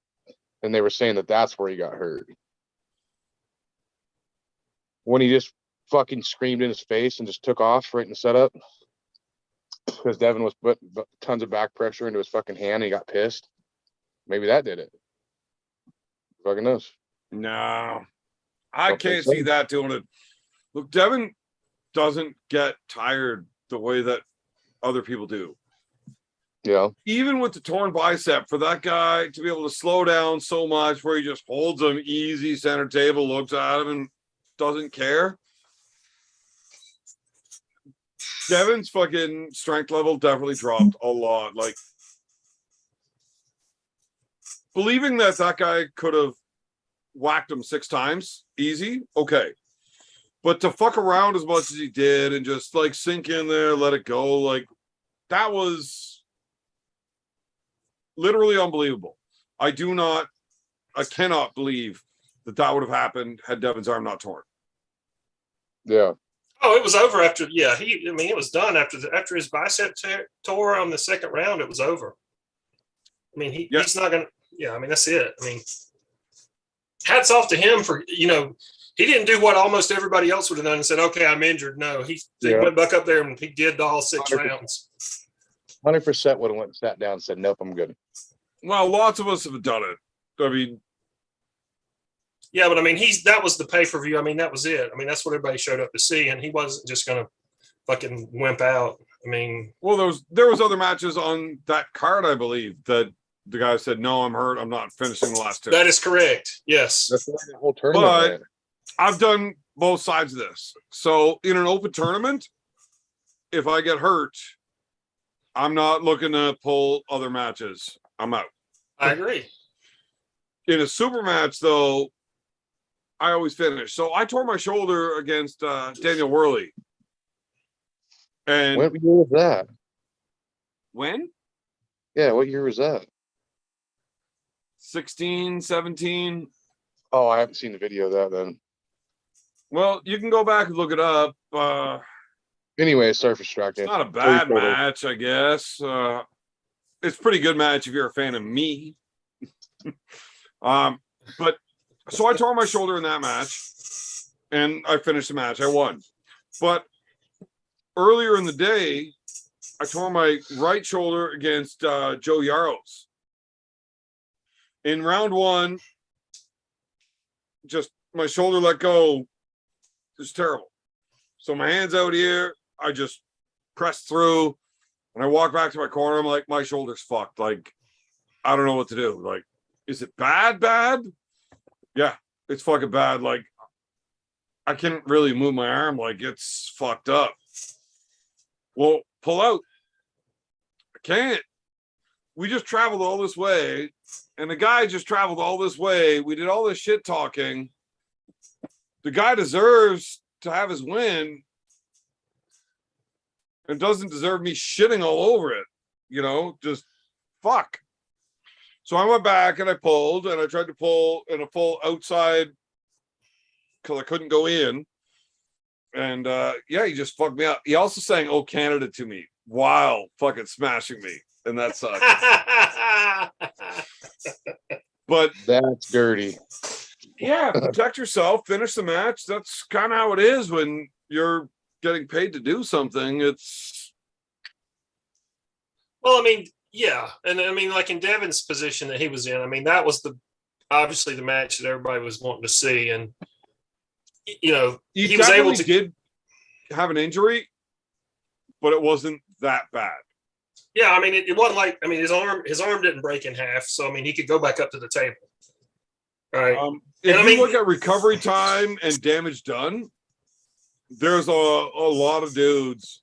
and they were saying that that's where he got hurt. When he just fucking screamed in his face and just took off right in the setup, because Devin was putting tons of back pressure into his fucking hand and he got pissed. Maybe that did it. Fucking knows. No, I Don't think can't so. see that doing it. Look, Devin doesn't get tired the way that other people do. Yeah. Even with the torn bicep, for that guy to be able to slow down so much where he just holds him easy center table, looks at him and doesn't care. Devin's fucking strength level definitely dropped a lot. Like, believing that that guy could have whacked him 6 times easy, okay. But to fuck around as much as he did and just like sink in there, let it go, like that was literally unbelievable. I cannot believe that that would have happened had Devin's arm not torn. Yeah. Oh, it was over after. Yeah, it was done after his bicep tore on the second round. It was over. I mean, he's not gonna. Yeah, I mean that's it. I mean, hats off to him for he didn't do what almost everybody else would have done and said, "Okay, I'm injured." No, he went back up there and he did all 6 100%. rounds. 100% would have went and sat down and said, "Nope, I'm good." Well, lots of us have done it. I mean, Yeah, but I mean, that was the pay-per-view. I mean, that was it. I mean, that's what everybody showed up to see, and he wasn't just gonna fucking wimp out. I mean, well, there was other matches on that card, I believe, that the guy said, "No, I'm hurt. I'm not finishing the last 2." that is correct. Yes. That's why the whole tournament. But- went. I've done both sides of this. So in an open tournament, if I get hurt, I'm not looking to pull other matches. I'm out. I agree. In a super match, though, I always finish. So I tore my shoulder against Daniel Worley. And What year was that? when? Yeah, what year was that? 16, 17. Oh, I haven't seen the video of that then. Well, you can go back and look it up. Anyway, sorry for distracting. It's not a bad Totally. match, I guess. It's a pretty good match if you're a fan of me. But so I tore my shoulder in that match and I finished the match. I won. But earlier in the day, I tore my right shoulder against Joe Yaros. In round one, just my shoulder let go. It was terrible. So my hand's out here. I just pressed through. And I walk back to my corner. I'm like, my shoulder's fucked. Like, I don't know what to do. Like, is it bad? Yeah, it's fucking bad. Like, I can't really move my arm. Like, it's fucked up. Well, pull out. I can't. We just traveled all this way. And the guy just traveled all this way. We did all this shit talking. The guy deserves to have his win. And doesn't deserve me shitting all over it. You know, just fuck. So I went back and I pulled and I tried to pull in a full outside because I couldn't go in. And yeah, he just fucked me up. He also sang "Oh Canada" to me while fucking smashing me. And that sucked. But That's dirty. yeah, protect yourself, finish the match. That's kind of how it is when you're getting paid to do something. It's Well, I mean, yeah, and I mean, like in Devin's position that he was in, I mean, that was obviously the match that everybody was wanting to see, and you know, he was able to. did have an injury, but it wasn't that bad. Yeah, I mean, it wasn't like, I mean, his arm didn't break in half, so I mean, he could go back up to the table. All right. If And I you mean- look at recovery time and damage done, there's a lot of dudes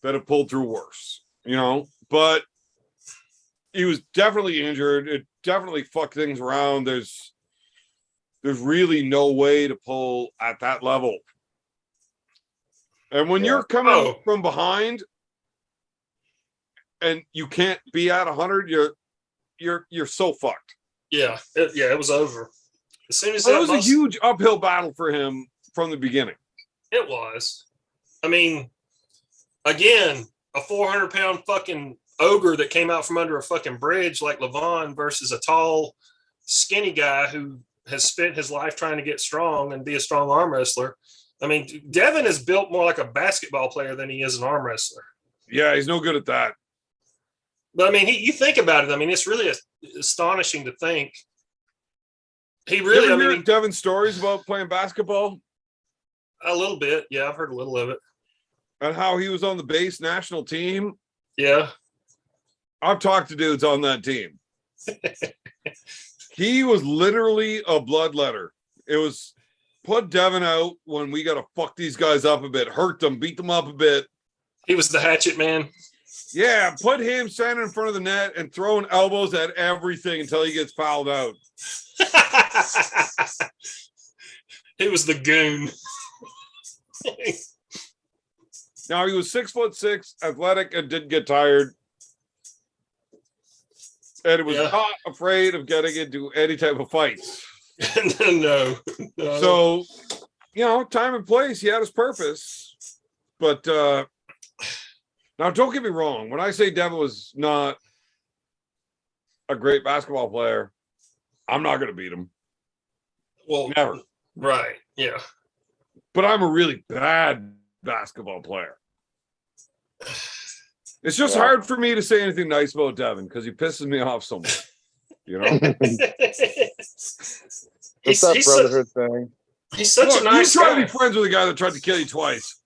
that have pulled through worse, you know, but he was definitely injured. It definitely fucked things around. There's really no way to pull at that level. And when Yeah. you're coming Oh. from behind and you can't be at 100, you're so fucked. Yeah, it was over as soon as So that it was a muscle- huge uphill battle for him from the beginning. It was. I mean, again, a 400-pound fucking ogre that came out from under a fucking bridge like Levon versus a tall, skinny guy who has spent his life trying to get strong and be a strong arm wrestler. I mean, Devin is built more like a basketball player than he is an arm wrestler. Yeah, he's no good at that. But I mean, you think about it. I mean, it's really astonishing to think. He really, You I ever hear mean, Devin's stories about playing basketball a little bit. Yeah, I've heard a little of it. and how he was on the base national team? Yeah. I've talked to dudes on that team. He was literally a bloodletter. It was put Devin out when we got to fuck these guys up a bit, hurt them, beat them up a bit. He was the hatchet man. Yeah, put him standing in front of the net and throwing elbows at everything until he gets fouled out. He was the goon. Now he was 6'6", athletic, and didn't get tired. And he was Yeah. not afraid of getting into any type of fights. No. So, you know, time and place, he had his purpose. But now don't get me wrong. When I say Devin was not a great basketball player, I'm not gonna beat him. well, Never. right. Yeah. But I'm a really bad basketball player. It's just Yeah. hard for me to say anything nice about Devin because he pisses me off so much. You know? It's that he's brotherhood thing. He's such Look, a nice you try guy. to be friends with a guy that tried to kill you twice.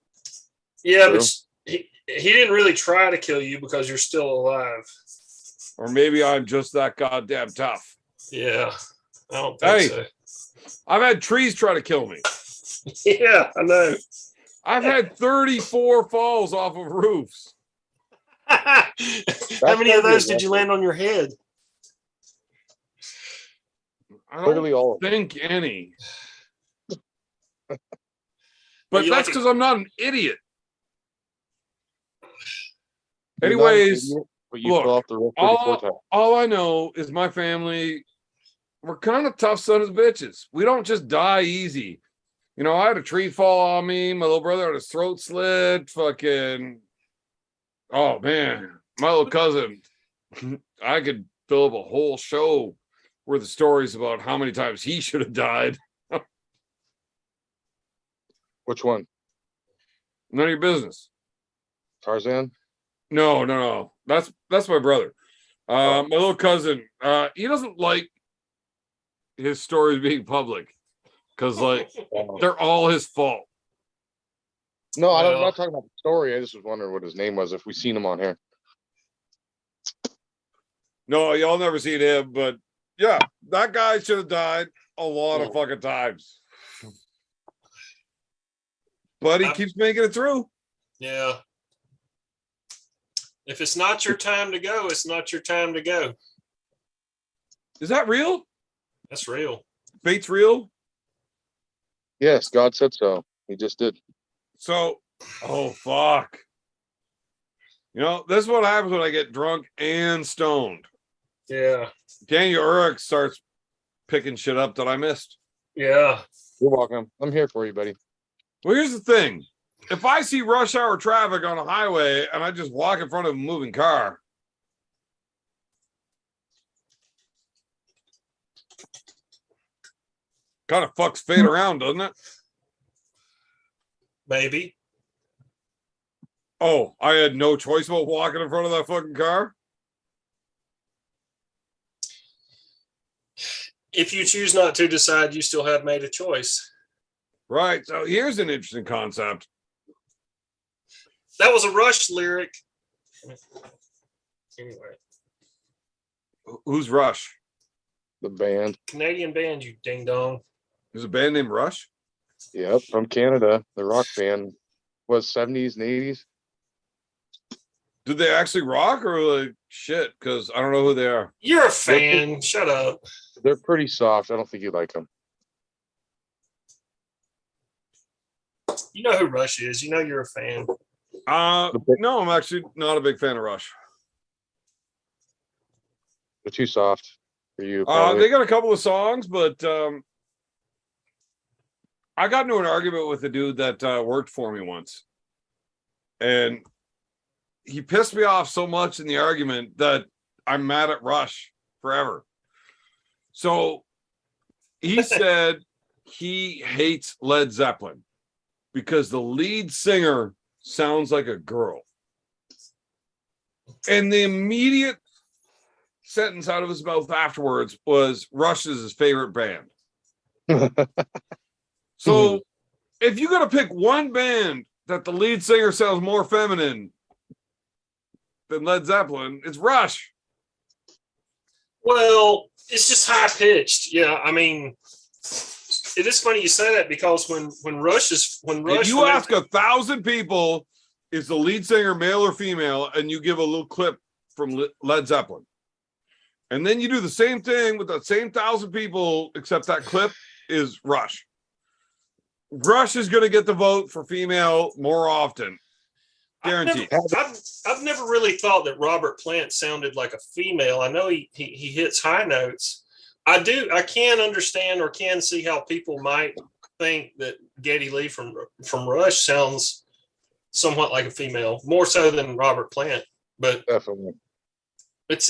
Yeah, True. but he didn't really try to kill you because you're still alive. Or maybe I'm just that goddamn tough. Yeah. I don't think Hey. so. I've had trees try to kill me. Yeah, I know. I've had 34 falls off of roofs. How many of gotta be those did you aggressive. land on your head? I don't Literally all of them. think any. Are But you that's like a- because I'm not an idiot. You're not an Anyways, idiot, but you look, fell off the roof 34 times. all I know is my family, we're kind of tough sons of bitches. We don't just die easy. You know, I had a tree fall on me. My little brother had his throat slit. Fucking, oh man, my little cousin. I could fill up a whole show worth of stories about how many times he should have died. Which one? None of your business. Tarzan. No. That's my brother. My little cousin. He doesn't like his stories being public because like they're all his fault. No, I'm Well- not talking about the story. I just was wondering what his name was if we seen him on here. No, y'all never seen him, but yeah, that guy should have died a lot of fucking times. But he keeps making it through. Yeah. If it's not your time to go, it's not your time to go. Is that real? That's real. Fate's real? Yes, God said so. He just did. So, oh fuck. You know, this is what happens when I get drunk and stoned. Yeah. Daniel Urich starts picking shit up that I missed. Yeah. You're welcome. I'm here for you, buddy. Well, here's the thing. If I see rush hour traffic on a highway and I just walk in front of a moving car, kind of fucks fate around, doesn't it? Maybe. Oh, I had no choice about walking in front of that fucking car? If you choose not to decide, you still have made a choice. Right. So here's an interesting concept. That was a Rush lyric. Anyway, Who's Rush? The band. Canadian band, you ding dong. There's a band named Rush? Yep, from Canada. The rock band was 70s and 80s. Did they actually rock or like shit? Because I don't know who they are. You're a fan. Shut up. They're pretty soft. I don't think you like them. You know who Rush is. You know you're a fan. No, I'm actually not a big fan of Rush. They're too soft for you. They probably. got a couple of songs, but I got into an argument with a dude that worked for me once. And he pissed me off so much in the argument that I'm mad at Rush forever. So he said he hates Led Zeppelin because the lead singer sounds like a girl. And the immediate sentence out of his mouth afterwards was Rush is his favorite band. So if you got to pick one band that the lead singer sounds more feminine than Led Zeppelin, it's Rush. Well, it's just high pitched. Yeah, I mean, it is funny you say that because when Rush, If you ask 1,000 people, is the lead singer male or female, and you give a little clip from Led Zeppelin, and then you do the same thing with that same 1,000 people, except that clip is Rush. Rush is going to get the vote for female more often. Guaranteed. I've never really thought that Robert Plant sounded like a female. I know he hits high notes. I can understand or can see how people might think that Geddy Lee from Rush sounds somewhat like a female, more so than Robert Plant. But Definitely. it's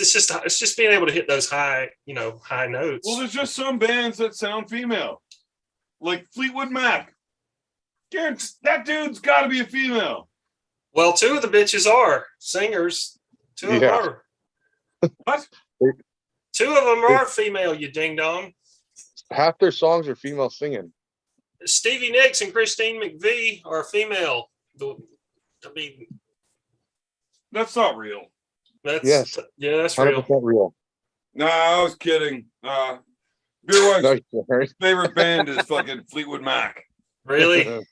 just being able to hit those high notes. Well, there's just some bands that sound female, like Fleetwood Mac. Guaranteed, that dude's got to be a female. Well, two of the bitches are singers. Two of them are. What? Two of them are female, you ding dong. Half their songs are female singing. Stevie Nicks and Christine McVie are female. I mean, That's not real. that's Yes. yeah, that's 100% real. real. Nah, I was kidding. Beer Wife's No, you're favorite band is fucking Fleetwood Mac. Really? right.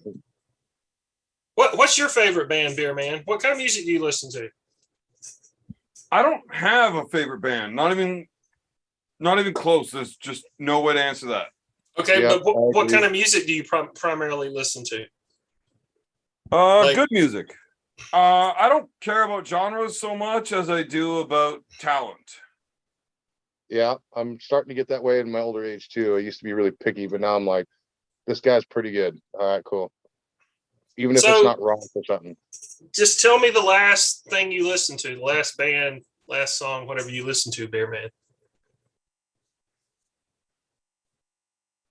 What's your favorite band, Beer Man? What kind of music do you listen to? I don't have a favorite band. Not even close. There's just no way to answer that. Okay, Yeah, but I what agree. kind of music do you primarily listen to? Like- Good music. I don't care about genres so much as I do about talent. Yeah, I'm starting to get that way in my older age too. I used to be really picky, but now I'm like, this guy's pretty good. All right, cool. Even if So- it's not wrong or something. Just tell me the last thing you listened to, the last band, last song, whatever you listened to, Bear Man.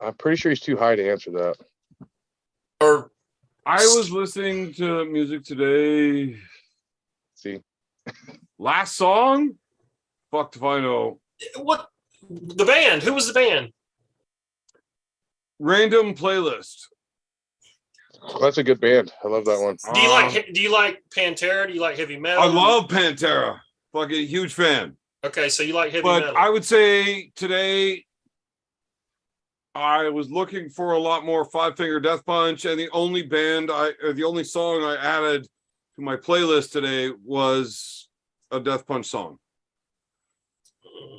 I'm pretty sure he's too high to answer that. Or I was listening to music today. See, Last song? Fuck if I know. What the band? Who was the band? Random playlist. well, that's a good band. I love that one. Do you like Pantera? Do you like heavy metal? I love Pantera. Fucking huge fan. Okay, so you like heavy But metal. I would say today I was looking for a lot more Five Finger Death Punch, and the only song I added to my playlist today was a Death Punch song.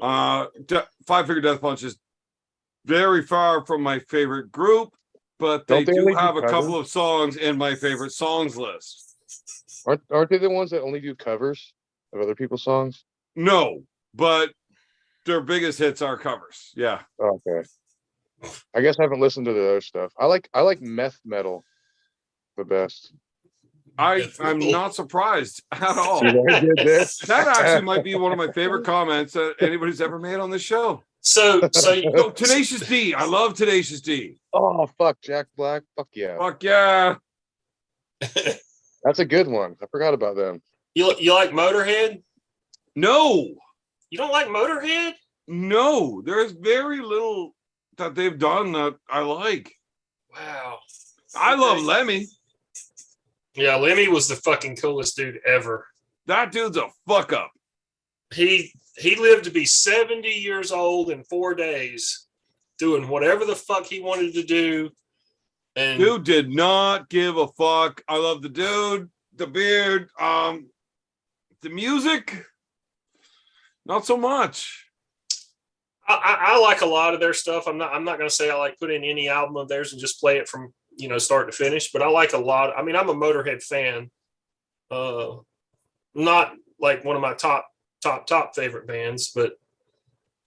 Five Finger Death Punch is very far from my favorite group, but they Don't they do only do have a covers? couple of songs in my favorite songs list. Aren't they the ones that only do covers of other people's songs? No, but their biggest hits are covers. Yeah. Okay. I guess I haven't listened to the other stuff. I like meth metal the best. I'm not surprised at all. See what I did there? That actually might be one of my favorite comments that anybody's ever made on this show. So Oh, Tenacious D. I love Tenacious D. Oh fuck, Jack Black. Fuck yeah. Fuck yeah. That's a good one. I forgot about them. you like Motorhead? No, You don't like Motorhead? no. There's very little that they've done that I like. Wow. I love Lemmy. Yeah, Lemmy was the fucking coolest dude ever. That dude's a fuck up. He lived to be 70 years old in 4 days, doing whatever the fuck he wanted to do. And Dude did not give a fuck. I love the dude, the beard, the music. Not so much. I like a lot of their stuff. I'm not going to say I like put in any album of theirs and just play it from start to finish, but I like a lot. I mean, I'm a Motorhead fan. Not like one of my top favorite bands, but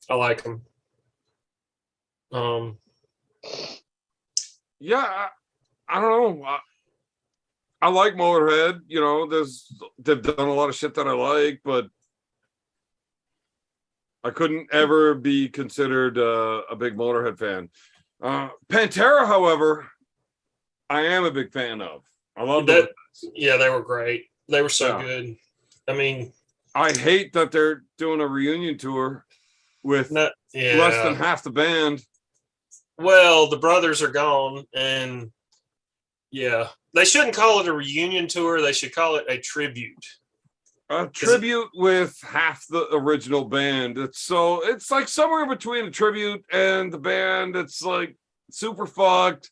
I like them. Yeah, I don't know. I like Motorhead. They've done a lot of shit that I like, but I couldn't ever be considered a big Motorhead fan. Pantera, however, I am a big fan of. I love that. them. Yeah, they were great. They were so Yeah. good. I mean, I hate that they're doing a reunion tour with less than half the band. Well, the brothers are gone, and yeah, they shouldn't call it a reunion tour. They should call it a tribute. A tribute with half the original band. It's like somewhere between a tribute and the band. It's like super fucked,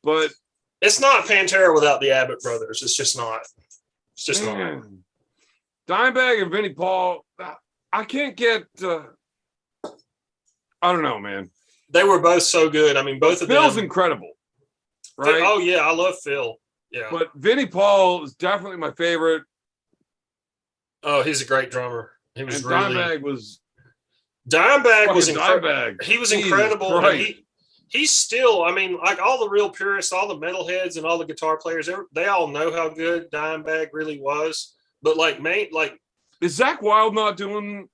but It's not Pantera without the Abbott brothers. It's just not. It's just not. man, Dimebag and Vinnie Paul, I can't get. I don't know, man. They were both so good. I mean, both of Phil's them. incredible, right? Oh yeah, I love Phil. Yeah. But Vinnie Paul is definitely my favorite. Oh, he's a great drummer. He was And really. Dimebag was Dimebag was fucking incredible. Dimebag. He was Jesus incredible. And Christ. he's still. I mean, like all the real purists, all the metalheads, and all the guitar players. They all know how good Dimebag really was. But Is Zach Wild not doing?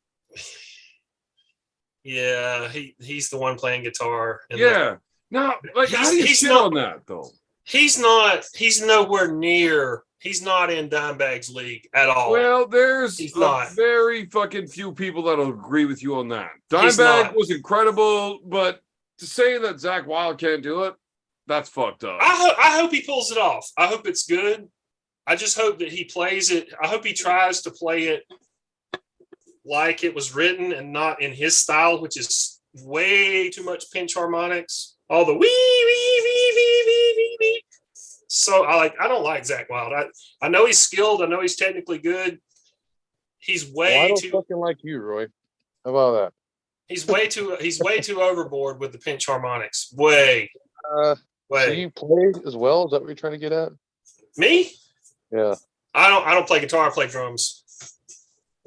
yeah, he's the one playing guitar. And Yeah. No, like how do you he's shit not- on that though? he's nowhere near. He's not in Dimebag's league at all. Well, there's He's not. very fucking few people that'll agree with you on that. He's Dimebag not. was incredible, but to say that Zach Wild can't do it, that's fucked up. I hope he pulls it off. I hope it's good. I just hope that he plays it. I hope he tries to play it like it was written and not in his style, which is way too much pinch harmonics. All the wee wee wee wee wee wee wee. So I don't like Zach Wild. I know he's skilled. I know he's technically good. He's Well, I way don't too fucking like you, Roy. How about he's way too overboard with the pinch harmonics. Way. that? So Way. you play as well? Is that what you're trying to get at? Me? Yeah. I don't play guitar, I play drums.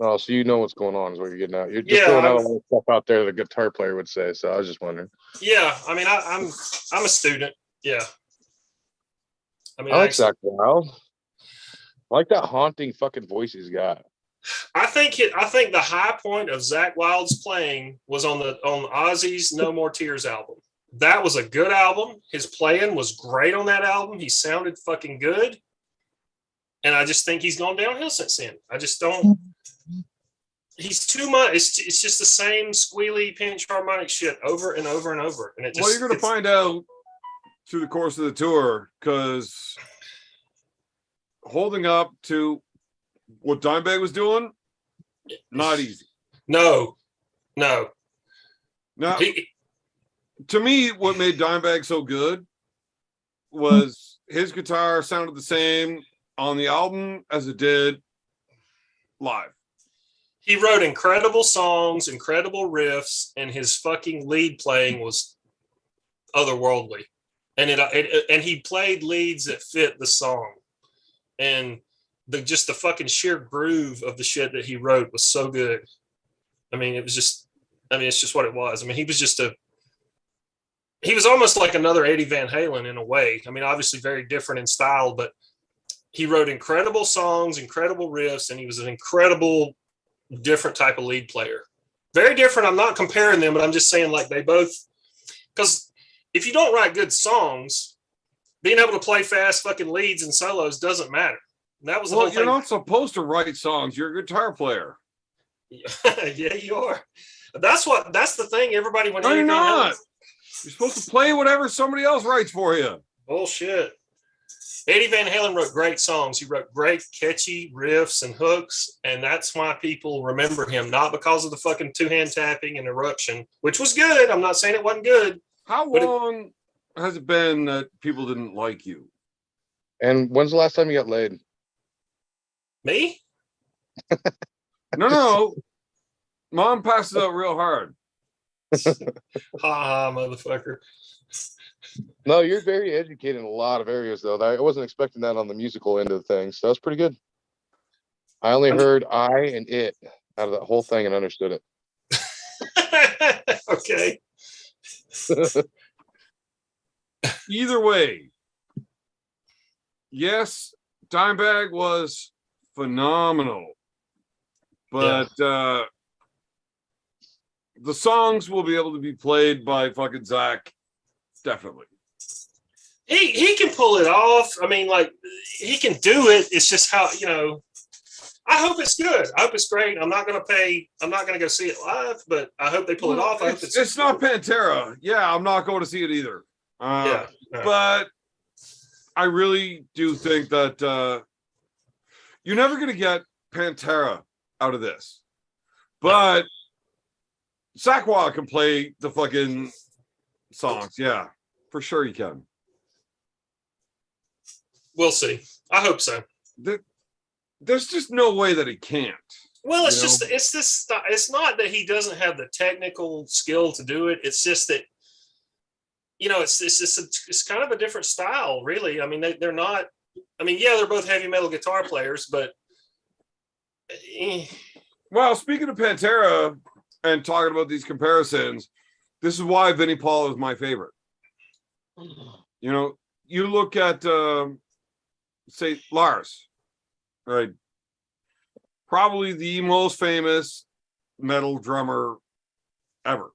Oh, so you know what's going on is what you're getting at. You're just Yeah, throwing I out a was- lot of stuff out there the guitar player would say. So I was just wondering. Yeah, I mean, I'm a student. Yeah, I mean, I like actually, Zach Wild. I like that haunting fucking voice he's got. I think the high point of Zach Wild's playing was on Ozzy's No More Tears album. That was a good album. His playing was great on that album. He sounded fucking good. And I just think he's gone downhill since then. I just don't. He's too much. It's just the same squealy pinch harmonic shit over and over and over. And it just. Well, you're going to find out through the course of the tour, because holding up to what Dimebag was doing, not easy. No. Now, to me, what made Dimebag so good was his guitar sounded the same on the album as it did live. He wrote incredible songs, incredible riffs, and his fucking lead playing was otherworldly. And and he played leads that fit the song. And the fucking sheer groove of the shit that he wrote was so good. I mean, it's just what it was. I mean, he was almost like another Eddie Van Halen in a way. I mean, obviously very different in style, but he wrote incredible songs, incredible riffs, and he was an incredible different type of lead player. Very different. I'm not comparing them, but I'm just saying like they both, because if you don't write good songs, being able to play fast fucking leads and solos doesn't matter. And that was the whole thing. You're not supposed to write songs. You're a guitar player. Yeah, you are. That's the thing. Everybody when no, you're not. You're supposed to play whatever somebody else writes for you. Bullshit. Eddie Van Halen wrote great songs. He wrote great catchy riffs and hooks, and that's why people remember him, not because of the fucking two-hand tapping and Eruption, which was good. I'm not saying it wasn't good. How long has it been that people didn't like you? And when's the last time you got laid? Me? No. Mom passes out real hard. Ha, motherfucker. No, you're very educated in a lot of areas, though. I wasn't expecting that on the musical end of things. So that's pretty good. I only heard I and it out of that whole thing and understood it. Okay. Either way, yes, Dimebag was phenomenal, but the songs will be able to be played by fucking Zach, definitely. He can pull it off. I mean, like, he can do it. It's just how, I hope it's good. I hope it's great. I'm not going to go see it live, but I hope they pull it off. It's not Pantera. Yeah, I'm not going to see it either. But I really do think that you're never going to get Pantera out of this. But Zakk Wylde can play the fucking songs. Yeah, for sure he can. We'll see. I hope so. There's just no way that he can't. Well, it's not that he doesn't have the technical skill to do it. It's just that, it's kind of a different style, really. I mean, they're not, they're both heavy metal guitar players, but. Well, speaking of Pantera and talking about these comparisons, this is why Vinnie Paul is my favorite. You look at, say, Lars, right? Probably the most famous metal drummer ever.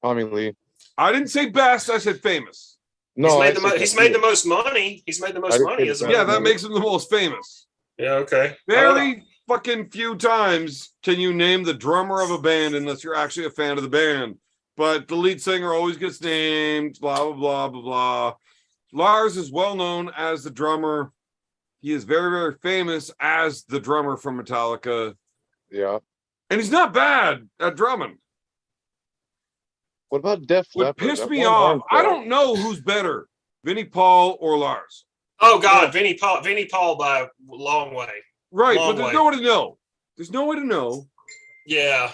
Tommy Lee. I didn't say best, I said famous. No, he's made the most money. He's made the most money. That makes him the most famous. Yeah, okay. Very fucking few times can you name the drummer of a band unless you're actually a fan of the band. But the lead singer always gets named, blah, blah, blah, blah, blah. Lars is well known as the drummer. He is very, very famous as the drummer from Metallica. Yeah. And he's not bad at drumming. What about Def Leppard? What pissed me off, I don't know who's better, Vinnie Paul or Lars. Oh, God, Vinnie Paul by a long way. Right, but there's no way to know. There's no way to know. Yeah,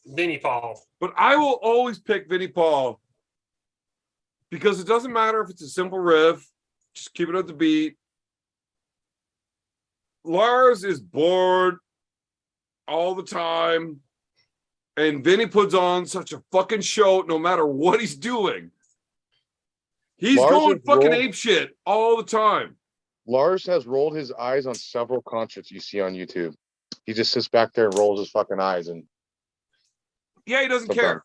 Vinnie Paul. But I will always pick Vinnie Paul because it doesn't matter if it's a simple riff, just keep it at the beat. Lars is bored all the time, and Vinnie puts on such a fucking show no matter what he's doing. He's going fucking ape shit all the time. Lars has rolled his eyes on several concerts you see on YouTube. He just sits back there and rolls his fucking eyes, and he doesn't care.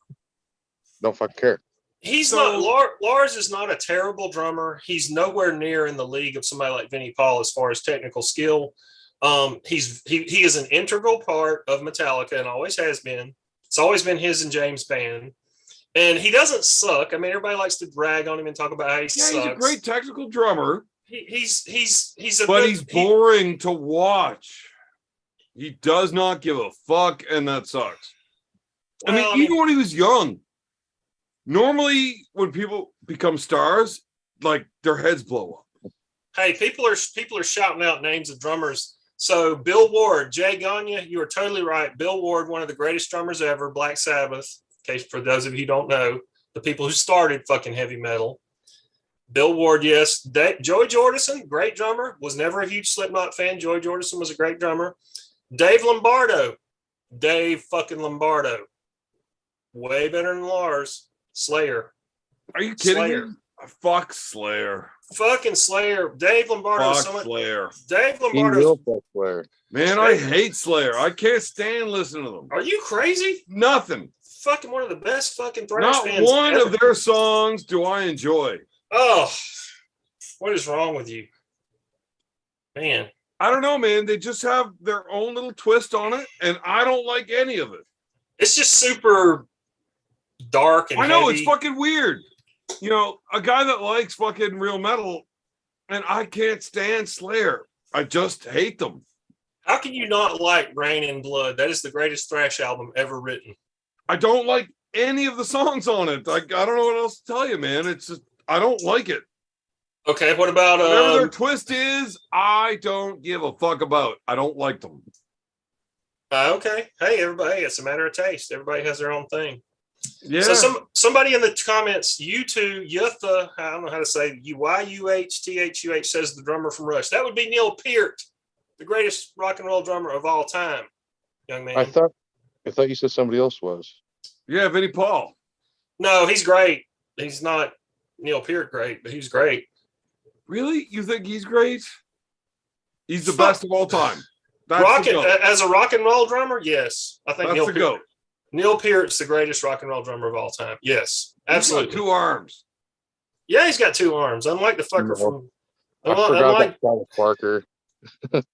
Don't fucking care. He's So- not Lars is not a terrible drummer. He's nowhere near in the league of somebody like Vinnie Paul as far as technical skill. He is an integral part of Metallica and always has been. It's always been his and James' band. And he doesn't suck. I mean, everybody likes to brag on him and talk about how he sucks. He's a great technical drummer, He's but he's boring to watch. He does not give a fuck, and that sucks. I mean, even when he was young, normally when people become stars, like their heads blow up. Hey, people are shouting out names of drummers. So Bill Ward, Jay Gagne, you are totally right. Bill Ward, one of the greatest drummers ever, Black Sabbath. In case for those of you who don't know, the people who started fucking heavy metal. Bill Ward, yes. Joey Jordison, great drummer. Was never a huge Slipknot fan. Joey Jordison was a great drummer. Dave Lombardo. Dave fucking Lombardo. Way better than Lars. Slayer. Are you kidding Slayer. me? Fuck Slayer. Fucking Slayer. Dave Lombardo. Fuck Slayer. Dave He Lombardo. will fuck Slayer. Man, I hate Slayer. I can't stand listening to them. Are you crazy? Nothing. Fucking one of the best fucking thrash Not bands one ever. of their songs do I enjoy. Oh, what is wrong with you? Man. I don't know, man. They just have their own little twist on it, and I don't like any of it. It's just super dark and I know heavy. it's fucking weird. You know, a guy that likes fucking real metal, and I can't stand Slayer. I just hate them. How can you not like Rain in Blood? That is the greatest thrash album ever written. I don't like any of the songs on it. I don't know what else to tell you, man. It's just I don't like it. Okay, what about Whatever their twist is, I don't give a fuck about. I don't like them. okay. Hey, everybody, it's a matter of taste. Everybody has their own thing. Yeah. So somebody in the comments, Yutha, I don't know how to say YUHTHUH says the drummer from Rush. That would be Neil Peart, the greatest rock and roll drummer of all time, young man. I thought you said somebody else was. Yeah, Vinnie Paul. No, he's great. He's not Neil Peart great, but he's great. Really? You think he's great? He's the Fuck. best of all time. That's the goat. As a rock and roll drummer, yes. I think That's the goat. Neil Peart's the greatest rock and roll drummer of all time. Yes, He's got absolutely. 2 arms. Yeah, he's got 2 arms. Unlike the fucker No. from I forgot that Travis Barker.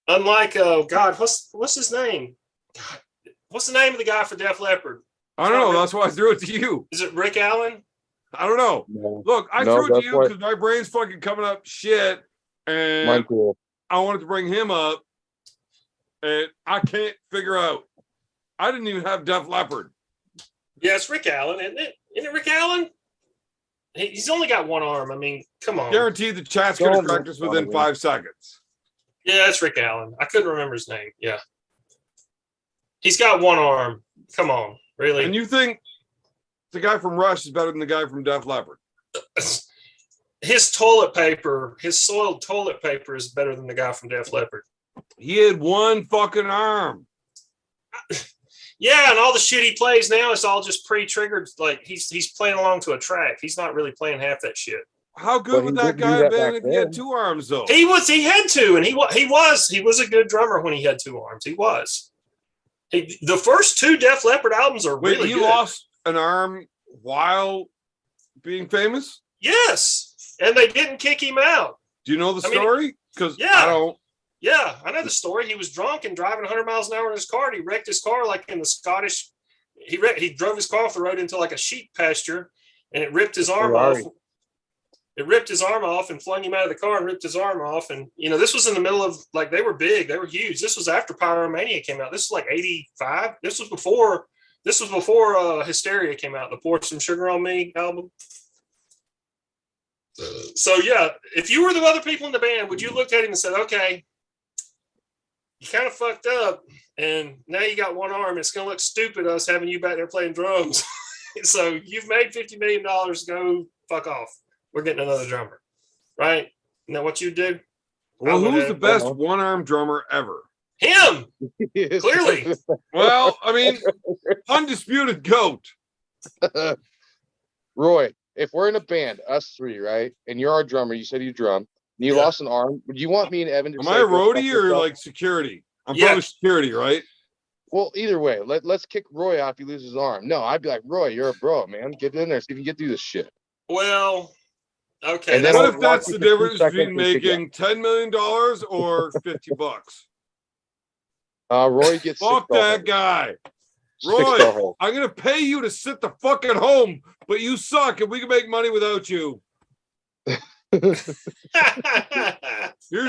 unlike God, what's his name? God, what's the name of the guy for Def Leppard? I don't know. That's why I threw it to you. Is it Rick Allen? I don't know. No, Look, I No, threw it to that's you why- because my brain's fucking coming up shit, and mine too. I wanted to bring him up, and I can't figure out. I didn't even have Def Leppard. Yeah, it's Rick Allen, isn't it? Isn't it Rick Allen? He's only got 1 arm. I mean, come on. Guaranteed the chat's going to Don't correct us within bother me. 5 seconds. Yeah, that's Rick Allen. I couldn't remember his name. Yeah. He's got 1 arm. Come on. Really? And you think the guy from Rush is better than the guy from Def Leppard? His toilet paper, his soiled toilet paper is better than the guy from Def Leppard. He had 1 fucking arm. Yeah, and all the shit he plays now is all just pre-triggered. Like he's playing along to a track. He's not really playing half that shit. How good But would he that didn't do guy have that been back if he had then. 2 arms, though? He had to, and he was a good drummer when he had 2 arms. He was. The first 2 Def Leppard albums are Wait, really he good. lost an arm while being famous? Yes, and they didn't kick him out. Do you know the I mean, story? Because yeah. I don't. Yeah, I know the story. He was drunk and driving 100 miles an hour in his car. And he wrecked his car like in the Scottish. He drove his car off the road into like a sheep pasture, and it ripped his arm Ferrari. off. It ripped his arm off and flung him out of the car and ripped his arm off. And this was in the middle of like they were big, they were huge. This was after Pyromania came out. This was like '85. This was before Hysteria came out, the Pour Some Sugar on Me album. So yeah, if you were the other people in the band, would you look at him and said, "Okay, you kind of fucked up, and now you got 1 arm. It's gonna look stupid us having you back there playing drums. So you've made $50 million. Go fuck off. We're getting another drummer, right? Isn't that what you did? Well, would who's have- the best 1-arm drummer ever? Him, clearly. Well, I mean, undisputed GOAT. Roy, if we're in a band, us 3, right, and you're our drummer, you said you drum, and you Yeah. lost an arm, would you want me and Evan to Am say, I a "Go fuck roadie or yourself"? like security? I'm Yeah. probably security, right? Well, either way, let's kick Roy out if he loses his arm. No, I'd be like, Roy, you're a bro, man. Get in there, see if you can get through this shit. Well, okay. And then What I'll if that's watch the you for 2 difference seconds between and kick you out. making $10 million or $50? Roy gets Fuck $6. that guy. $6 Roy, hold. I'm gonna pay you to sit the fuck at home, but you suck and we can make money without you. Here's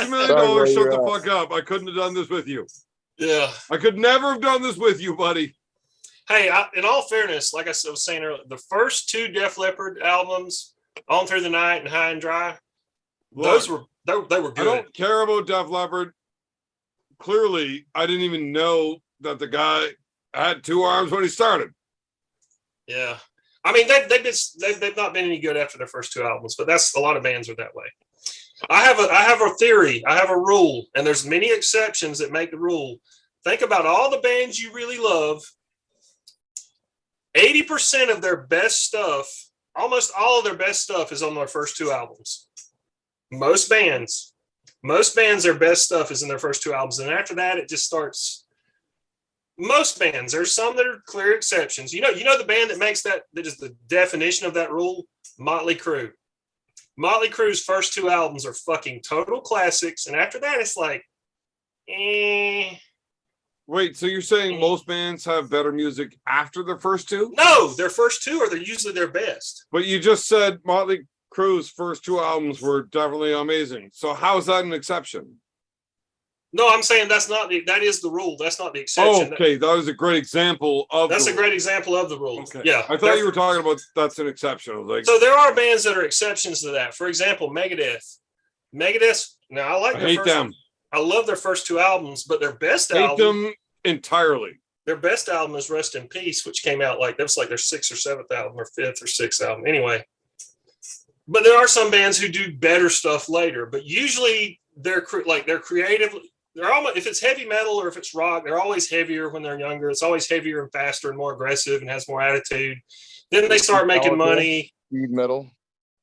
$1 million. Sorry, Roy, Shut you're the out. fuck up. I couldn't have done this with you. Yeah. I could never have done this with you, buddy. Hey, in all fairness, like I was saying earlier, the first 2 Def Leppard albums, On Through the Night and High and Dry, those Look, were they were I good. don't care about Def Leppard. Clearly, I didn't even know that the guy had 2 arms when he started. Yeah. I mean, they've not been any good after their first 2 albums, but that's a lot of bands are that way. I have a theory. I have a rule, and there's many exceptions that make the rule. Think about all the bands you really love. 80% of their best stuff, almost all of their best stuff, is on their first 2 albums. Most bands, their best stuff is in their first 2 albums, and after that, it just starts. Most bands, there's some that are clear exceptions. You know the band that makes that is the definition of that rule? Motley Crue. Motley Crue's first 2 albums are fucking total classics, and after that, it's like, Wait, so you're saying most bands have better music after their first 2? No, their first 2 are usually their best. But you just said Motley Crue's first 2 albums were definitely amazing. So how is that an exception? No, I'm saying that is the rule. That's not the exception. Okay, that was a great example of That's the a great example of the rule. Okay. Yeah. I thought you were talking about that's an exception. I was like, So there are bands that are exceptions to that. For example, Megadeth. Now I like I their hate first, them. I love their first 2 albums, but their best Hate album, them entirely. their best album is Rest in Peace, which came out like their 6th or 7th album or 5th or 6th album. Anyway, but there are some bands who do better stuff later. But usually they're creative. They're almost, if it's heavy metal or if it's rock, they're always heavier when they're younger. It's always heavier and faster and more aggressive and has more attitude. Then they start making money. Speed metal.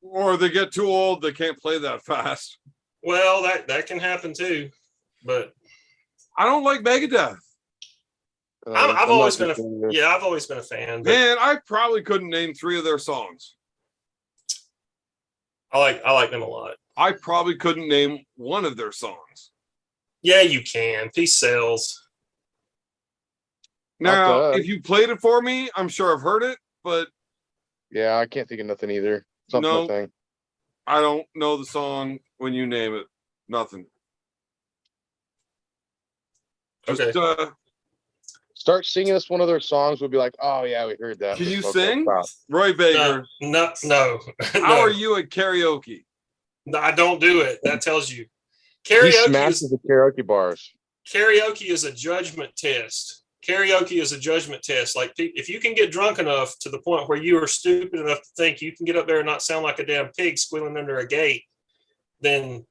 Or they get too old, they can't play that fast. Well, that can happen too. But I don't like Megadeth. I've I'm always not been a fan. I've always been a fan. But Man, I probably couldn't name 3 of their songs. I like them a lot. I probably couldn't name 1 of their songs. Yeah, you can. Peace sells. Now, duh. if you played it for me, I'm sure I've heard it, but Yeah, I can't think of nothing either. Something No. thing. I don't know the song when you name it. Nothing. Just, Okay. Start singing us one of their songs. We'll be like, oh yeah, we heard that. Can you Okay, sing? stop. Roy Baker, No. how No. are you at karaoke? No, I don't do it. That tells you. He Karaoke smashes is the karaoke bars. karaoke is a judgment test. Karaoke is a judgment test. Like if you can get drunk enough to the point where you are stupid enough to think you can get up there and not sound like a damn pig squealing under a gate, then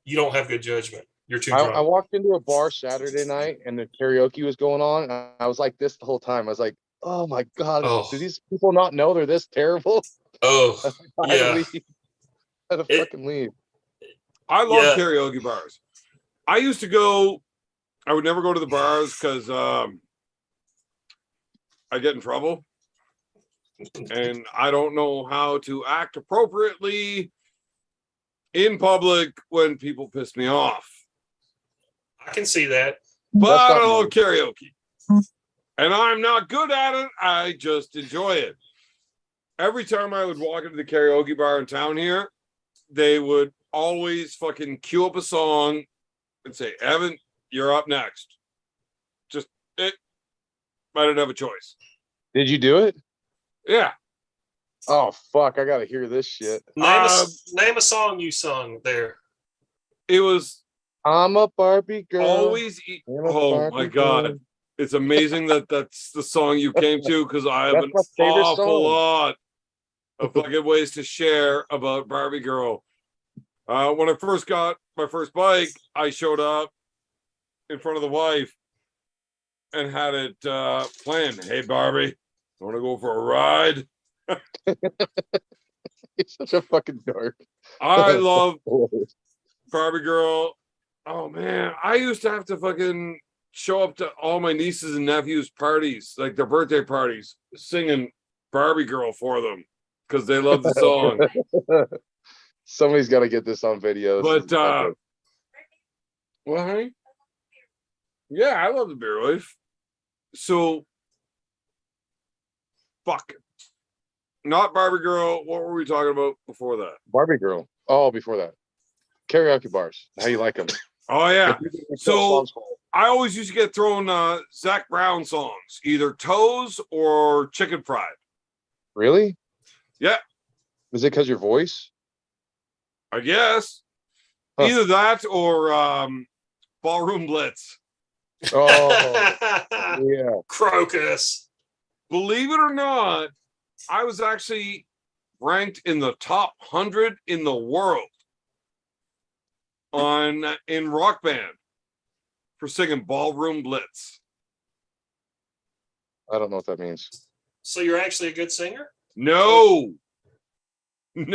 you don't have good judgment. You're too drunk. I walked into a bar Saturday night and the karaoke was going on. And I was like this the whole time. I was like, oh my God, Oh. do these people not know they're this terrible? Oh, I had to yeah. leave. I had to fucking leave. I love Yeah. karaoke bars. I used to go, I would never go to the bars because I get in trouble. And I don't know how to act appropriately in public when people piss me off. I can see that. But That's I not love me. karaoke. And I'm not good at it. I just enjoy it. Every time I would walk into the karaoke bar in town here, they would always fucking cue up a song and say, Evan, you're up next. Just it. I didn't have a choice. Did you do it? Yeah. Oh fuck! I gotta hear this shit. Name a song you sung there. It was I'm a Barbie girl. always. I'm a Oh Barbie my God. girl. It's amazing that that's the song you came to because I have That's an my favorite awful song. lot of fucking ways to share about Barbie Girl. When I first got my first bike, I showed up in front of the wife and had it planned. Hey, Barbie, want to go for a ride? It's such a fucking dark. I love Barbie Girl. Oh man, I used to have to fucking show up to all my nieces and nephews' parties, like their birthday parties, singing Barbie Girl for them because they love the song. Somebody's got to get this on video. This But is epic. well, honey, yeah, I love the Beer Wife. So, fuck, not Barbie Girl. What were we talking about before that? Barbie Girl. Oh, before that, karaoke bars. How you like them? Oh yeah. So I always used to get thrown Zach Brown songs, either Toes or Chicken Fried. Really? Yeah. Is it because your voice? I guess. Huh. Either that or Ballroom Blitz. Oh, yeah. Crocus. Believe it or not, I was actually ranked in the top 100 in the world in Rock Band for singing Ballroom Blitz. I don't know what that means. So you're actually a good singer? No.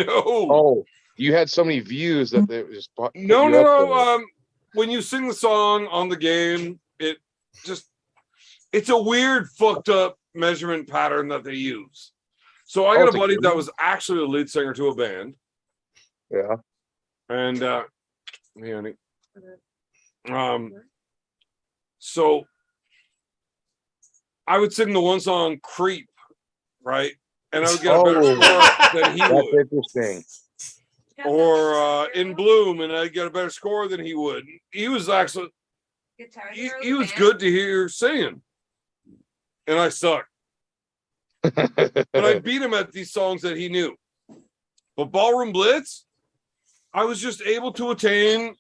Oh, you had so many views that it just put No. you up there. When you sing the song on the game, it's a weird fucked up measurement pattern that they use. So I got a it's a buddy game? that was actually the lead singer to a band. Yeah. And so I would sing the one song Creep, right? And I would get a better score than he That's would. interesting. Or In Bloom, and I'd get a better score than he would. He was actually he was good to hear singing. And I sucked. But I beat him at these songs that he knew. But Ballroom Blitz, I was just able to attain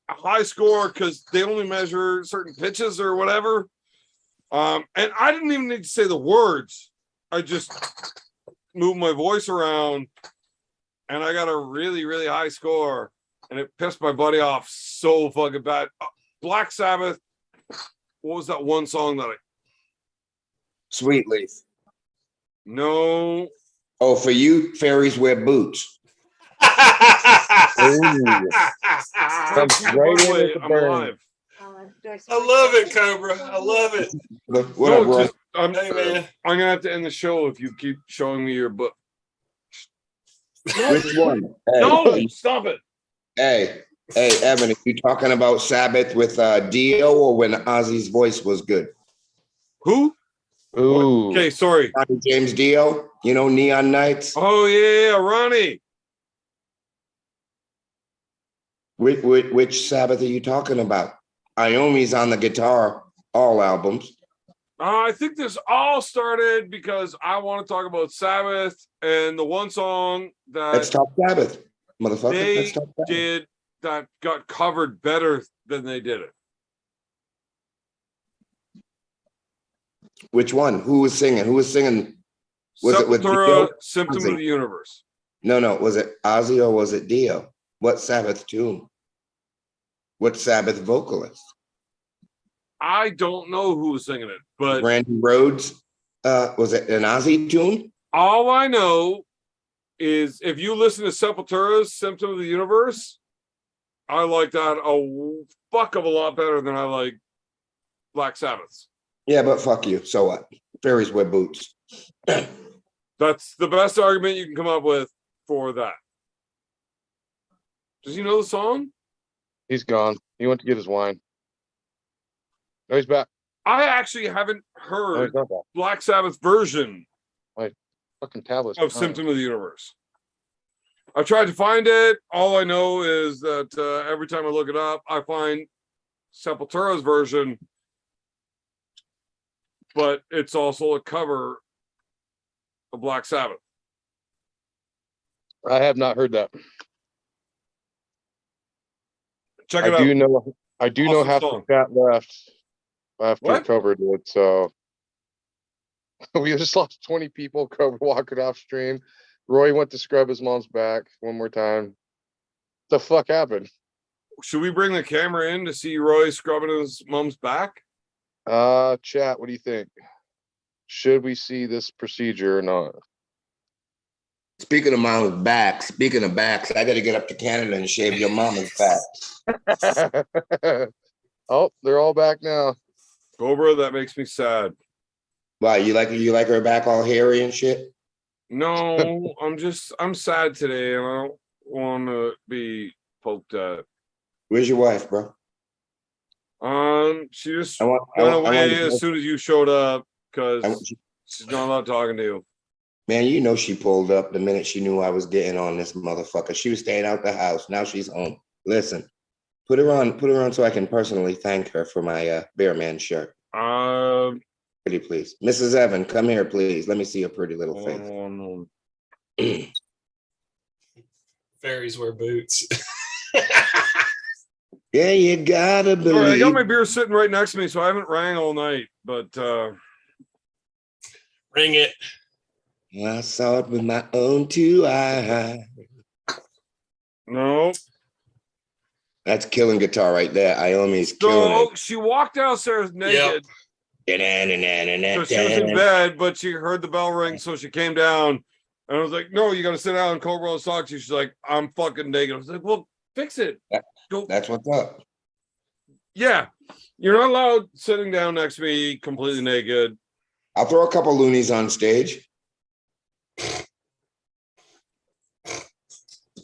a high score because they only measure certain pitches or whatever. And I didn't even need to say the words. I just moved my voice around and I got a really, really high score. And it pissed my buddy off so fucking bad. Black Sabbath, what was that one song that Sweet Leaf. No. Oh, for you, fairies wear boots. Comes right in at the I'm burn. alive. I love it, Cobra. I love it. What up, bro? Hey, man. I'm gonna have to end the show if you keep showing me your book. Which one? Hey, No, stop it. hey, Evan, are you talking about Sabbath with Dio or when Ozzy's voice was good? Who? Ooh. Okay, sorry. Ronnie James Dio, you know, Neon Nights. Oh yeah, Ronnie. Which Sabbath are you talking about? Iommi's on the guitar, all albums. I think this all started because I want to talk about Sabbath and the one song That's that Top Sabbath, motherfucker. they That's Top Sabbath. did that got covered better than they did it. Which one? Who was singing? Who was singing? Was it with Sepultura, Dio? Symptom Ozzy. of the Universe. No. Was it Ozzy or was it Dio? What Sabbath tune? What Sabbath vocalist? I don't know who was singing it, but Randy Rhoads. Was it an Ozzy tune? all I know is if you listen to Sepultura's Symptom of the Universe, I like that a fuck of a lot better than I like Black Sabbath's. Yeah, but fuck you. So what? Fairies wear boots. That's the best argument you can come up with for that. Does he know the song? He's gone. He went to get his wine. No, he's back. I actually haven't No, heard he's not back. Black Sabbath's version Fucking tablets. of Symptom of the Universe. I tried to find it. All I know is that every time I look it up, I find Sepultura's version, but it's also a cover of Black Sabbath. I have not heard that. Check I it out. do know. I do know Awesome half song. the chat left after What? Cobra did. So we just lost 20 people. Cobra walking off stream. Roy went to scrub his mom's back one more time. The fuck happened? Should we bring the camera in to see Roy scrubbing his mom's back? Chat. What do you think? Should we see this procedure or not? Speaking of mama's backs, I got to get up to Canada and shave your mama's back. Oh, they're all back now. Cobra, that makes me sad. Why you like her back all hairy and shit? No, I'm sad today, and I don't want to be poked at. Where's your wife, bro? She just I went want away to as soon as you showed up because I want you- she's not allowed talking to you. Man, you know she pulled up the minute she knew I was getting on this motherfucker. She was staying out the house. Now she's home. Listen, put her on so I can personally thank her for my Bear Man shirt. Pretty please. Mrs. Evan, come here, please. Let me see your pretty little face. Fairies wear boots. Yeah, you gotta All right, I got believe. my beer sitting right next to me, so I haven't rang all night. But Ring it. I saw it with my own two eyes. no. That's killing guitar right there. Iomi's killing So she walked downstairs naked. it. So she was in bed, but she heard the bell ring, so she came down. And I was like, "No, you got to sit down." And Cobra was talking to you. She's like, "I'm fucking naked." I was like, "Well, fix it." Go. That's what's up. Yeah, you're not allowed sitting down next to me completely naked. I'll throw a couple loonies on stage.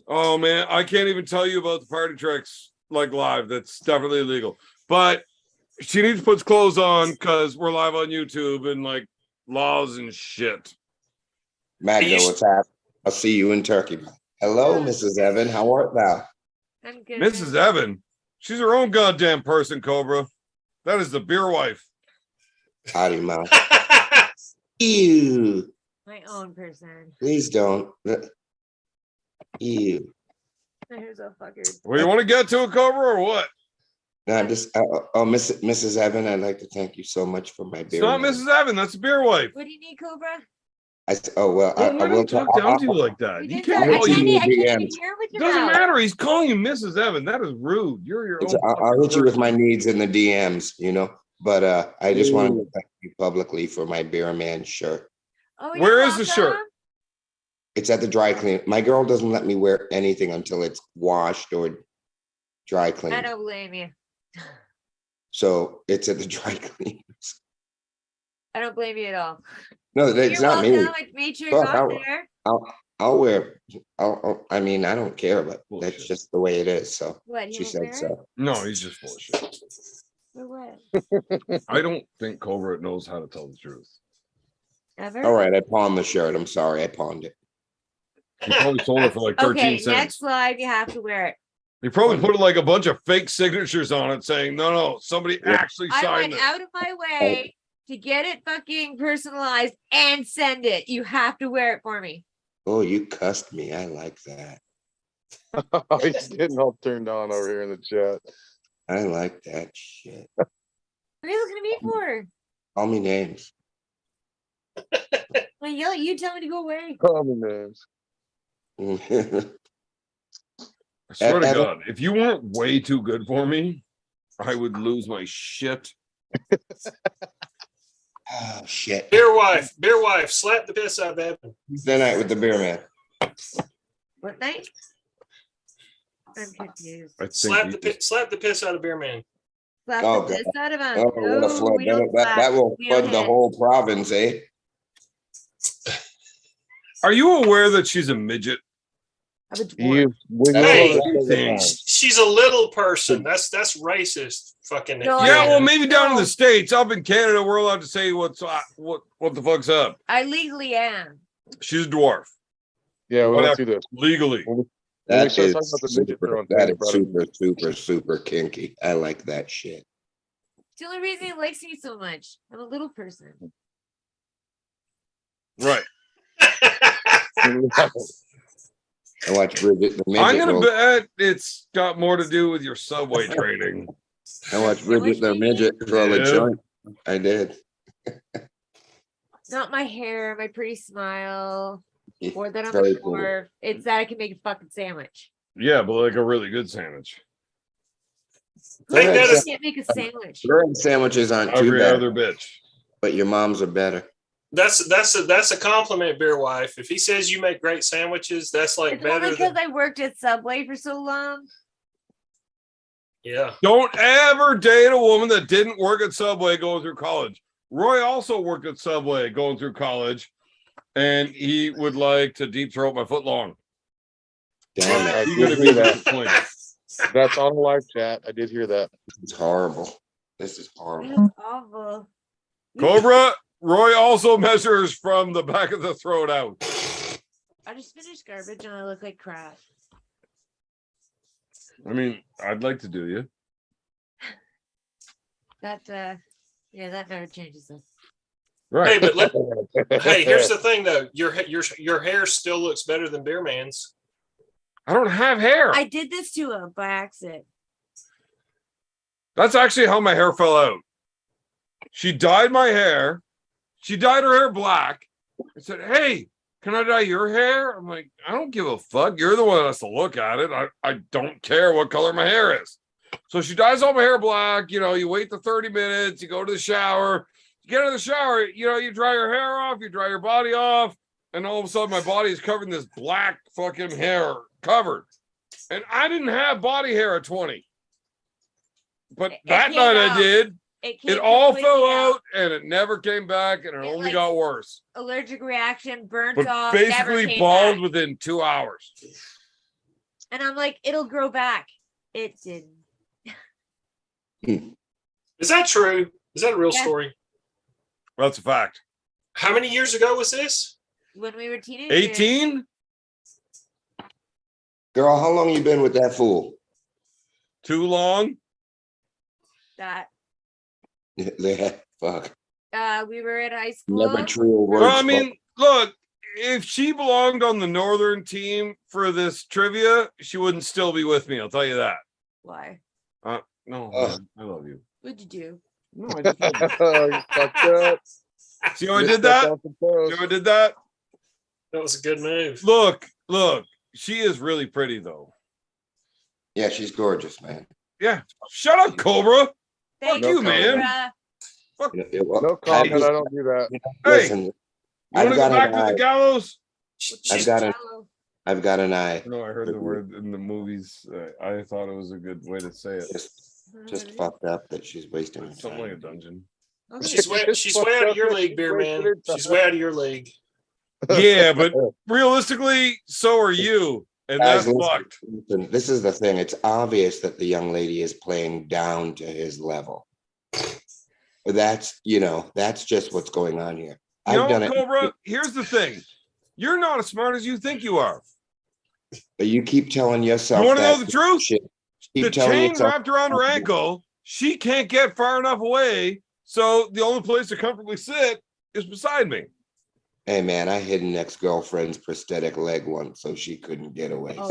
Oh man, I can't even tell you about the party tricks like live. That's definitely illegal. But she needs to put clothes on because we're live on YouTube and like laws and shit. Magda, You- what's happening? I'll see you in Turkey. Hello, Mrs. Evan. How art thou? I'm good. Mrs. Evan, she's her own goddamn person, Cobra. That is the beer wife. Potty mouth. Ew. My own person. Please don't. Ew. My hair's all fuckered. Well, you want to get to it, Cobra, or what? No, I'm just, Mrs. Evan, I'd like to thank you so much for my It's beer. not man. Mrs. Evan. That's the beer wife. What do you need, Cobra? Oh, well, I Don't let will him talk talk. down to you like that. You He did can't that. I call can't, you. I can't even DMs. hear with your Doesn't mouth. matter. He's calling you Mrs. Evan. That is rude. You're your own. I'll fucking hit you with person. my needs in the DMs, but I just wanted to thank you publicly for my Beer Man shirt. Oh, Where you're is the shirt? welcome. It's at the dry clean. My girl doesn't let me wear anything until it's washed or dry I cleaned. don't blame you. So it's at the dry clean. I don't blame you at all. No, it's You're not welcome. me. I made sure Fuck, it got there. I'll wear. I mean, I don't care, but Bullshit. that's just the way it is. So What? He she won't said wear it? so. No, he's just full of shit. For what? I don't think Cobra knows how to tell the truth. Ever? All right, I pawned the shirt. I'm sorry, I pawned it. He probably sold it for like 13 Okay, cents. next live you have to wear it. He probably put like a bunch of fake signatures on it saying, no, somebody Yeah. actually I signed went it. out of my way to get it fucking personalized and send it. You have to wear it for me. Oh, you cussed me. I like that. He's getting all turned on over here in the chat. I like that shit. What are you looking at me for? Call me names. Well, you tell me to go away. Call me names. I swear to Evan- God, if you weren't way too good for me, I would lose my shit. Oh shit. Beer wife, slap the piss out of Evan. Tuesday night with the beer man. What night? I'm confused. I think Slap the piss out of Beer Man. Slap Oh, the piss out of him. Oh, what a No, flood. we don't That slap. will We don't flood the hit. whole province, eh? Are you aware that she's a midget? I'm a dwarf. You wiggle Hey. all the time. She's a little person. That's racist. Fucking No, Yeah, I well, am. maybe down in No. the States, up in Canada, we're allowed to say what the fuck's up. I legally am. She's a dwarf, Yeah, we Whatever. went through this. legally. When we That started is talking about the midget super, throwing that thing, is brought it- super kinky. I like that shit. It's the only reason he likes me so much. I'm a little person. Right. I watch Bridget the midget. I'm gonna roll- bet it's got more to do with your subway training. I watched You Bridget the wish me midget roll a Yeah. joint. I did. Not my hair, my pretty smile, or that I'm a Very cool. dwarf. It's that I can make a fucking sandwich. Yeah, but like a really good sandwich. Hey, Bread that I is- can't make a sandwich. sandwiches aren't too Every bad, other bitch. but your mom's are better. That's a compliment, Beer Wife. If he says you make great sandwiches, that's like It's only better because than I worked at Subway for so long. Yeah. Don't ever date a woman that didn't work at Subway going through college. Roy also worked at Subway going through college, and he would like to deep throat my foot long. Damn I it. He's did gonna hear be that. disappointed. That's on the live chat. I did hear that. It's horrible. This is horrible. That's awful. Cobra, Roy also measures from the back of the throat out. I just finished garbage and I look like crap. I mean, I'd like to do you. That yeah, that never changes us. Right. Hey, but hey, here's the thing though. Your hair still looks better than Beer Man's. I don't have hair. I did this to him by accident. That's actually how my hair fell out. She dyed my hair. She dyed her hair black. I said, hey, can I dye your hair? I'm like, I don't give a fuck. You're the one that has to look at it. I don't care what color my hair is. So she dyes all my hair black. You know, you wait the 30 minutes, you go to the shower, you get out of the shower, you know, you dry your hair off, you dry your body off, and all of a sudden my body is covered in this black fucking hair covered. And I didn't have body hair at 20. But It that came night I out. did. It, came It all completely fell out and it never came back and it It, only like, got worse. Allergic reaction, burnt But off, never basically came bald back. within 2 hours. And I'm like, it'll grow back. It didn't. Is that true? Is that a real Yeah. story? That's a fact. How many years ago was this? When we were teenagers. 18? Girl, how long you been with that fool? Too long? That Yeah, fuck. we were in high school. Never true words. Well, I mean, look, if she belonged on the Northern team for this trivia, she wouldn't still be with me. I'll tell you that. Why? No, Ugh. man, I love you. What'd you do? No, I just love you. Oh, you fucked up. See how I You did stepped that? off the toes. See how I did that? That was a good move. Look, she is really pretty though. Yeah, she's gorgeous, man. Yeah. Shut up, Cobra. Thank you, you, man. Cobra. Fuck. No comment. I don't do that. Hey, Listen, you want I've to go got back an to the eye. gallows? She's got it. Shallow. I've got an eye. No, I heard the word in the movies. I thought it was a good way to say it. Just fucked up that she's wasting her Something like a time. dungeon. Okay. she's way out of your league, Beer Man. She's way out of your league. Yeah, but realistically, so are you, and Guys, that's listen. fucked. Listen, this is the thing. It's obvious that the young lady is playing down to his level. That's, that's just what's going on here. You I've know, done it. Cobra. Here's the thing: you're not as smart as you think you are. But you keep telling yourself. You want to know that the truth? shit. Keep The telling chain yourself. wrapped around her ankle. She can't get far enough away, so the only place to comfortably sit is beside me. Hey man, I hid an ex-girlfriend's prosthetic leg once, so she couldn't get away. Oh.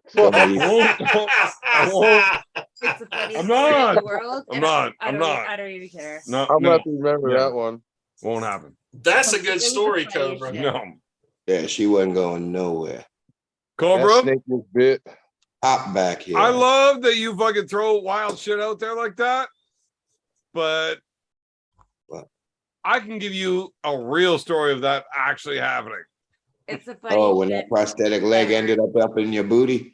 So. I won't. It's the funniest I'm story in not. the world. I'm and not. I I'm don't, not. I don't even care. No, I'm gonna no, have to remember no. that one. won't happen. That's a It good was the story, funniest Cobra. shit. No, Yeah, she wasn't going nowhere. That Cobra. snake was bit. Hop back here. I love that you fucking throw wild shit out there like that, but What? I can give you a real story of that actually happening. It's the funniest Oh, when shit. that prosthetic leg ever. ended up in your booty.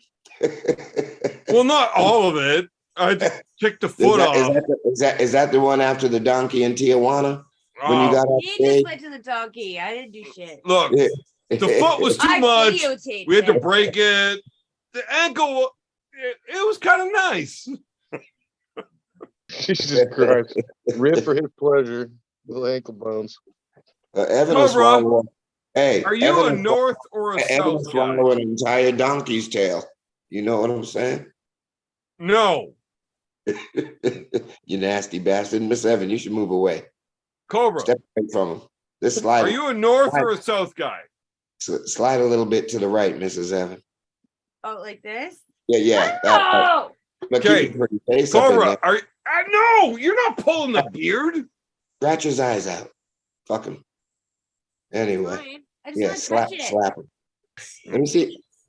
Well, not all of it. I just kicked the foot off. Is that the one after the donkey in Tijuana when you Oh, got off He just stage? went to the donkey. I didn't do shit. look, Yeah. the foot was too I much. videotaped We had to it. break it. The ankle, it was kind of nice. Jesus Christ. Rip for his pleasure. Little ankle bones. Evan No, will bro. swallow. Hey, Are you Evan a will- north or a Evan will south guy? swallow an entire donkey's tail. You know what I'm saying? No, You nasty bastard, Miss Evan. You should move away. Cobra. Step away from him. This Are slide. you a north or a south guy? Slide a little bit to the right, Mrs. Evan. Oh, like this? Yeah. Oh! But keep Okay. your pretty face up in Cobra, there. are no, you're not pulling the beard. Scratch his eyes out. Fuck him. Anyway, Fine. I just yeah, want to slap touch it. him.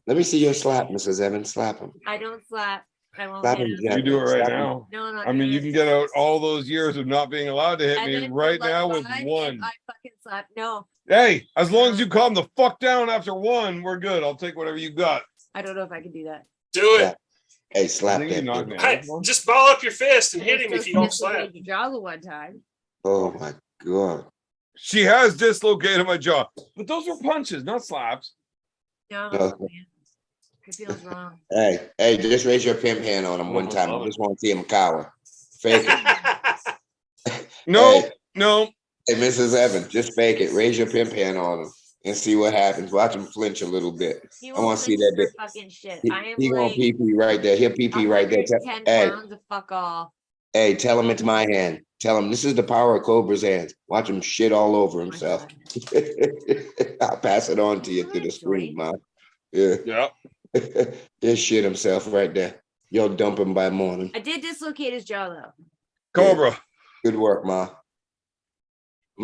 Let me see your slap, Mrs. Evan. Slap him. I don't slap. I won't Slap hit him him. gently. You do it right Slap him. now. No, I'm not I mean, doing you it. can get out all those years of not being allowed to hit And me then right the now with line, one. I fucking slap. No, Hey, as long as you calm the fuck down after one, we're good. I'll take whatever you got. I don't know if I can do that. Do it. Yeah. Hey, I slap think you that. knocked me bitch. out. Hey, just ball up your fist and I hit him just if you don't dislocated slap. your jaw the one time. Oh my god. She has dislocated my jaw, but those were punches, not slaps. No, No. man. It feels wrong. Hey, just raise your pimp hand on him Oh, one I time. I love just want to see him cower. Fake it. No, Hey. no. Hey, Mrs. Evans, just fake it. Raise your pimp hand on him and see what happens. Watch him flinch a little bit. He I won't want to see flinch that for bit. fucking shit. He, I am he gonna like pee pee right there. He'll pee pee right there. 110 Hey, pounds of fuck all. hey, tell him it's my hand. Tell him this is the power of Cobra's hands. Watch him shit all over Oh my himself. God. I'll pass it on to you You through the like screen, joints? man. Yeah. Yeah. He'll shit himself right there. You'll dump him by morning. I did dislocate his jaw though. Cobra. Good work, Ma. I'm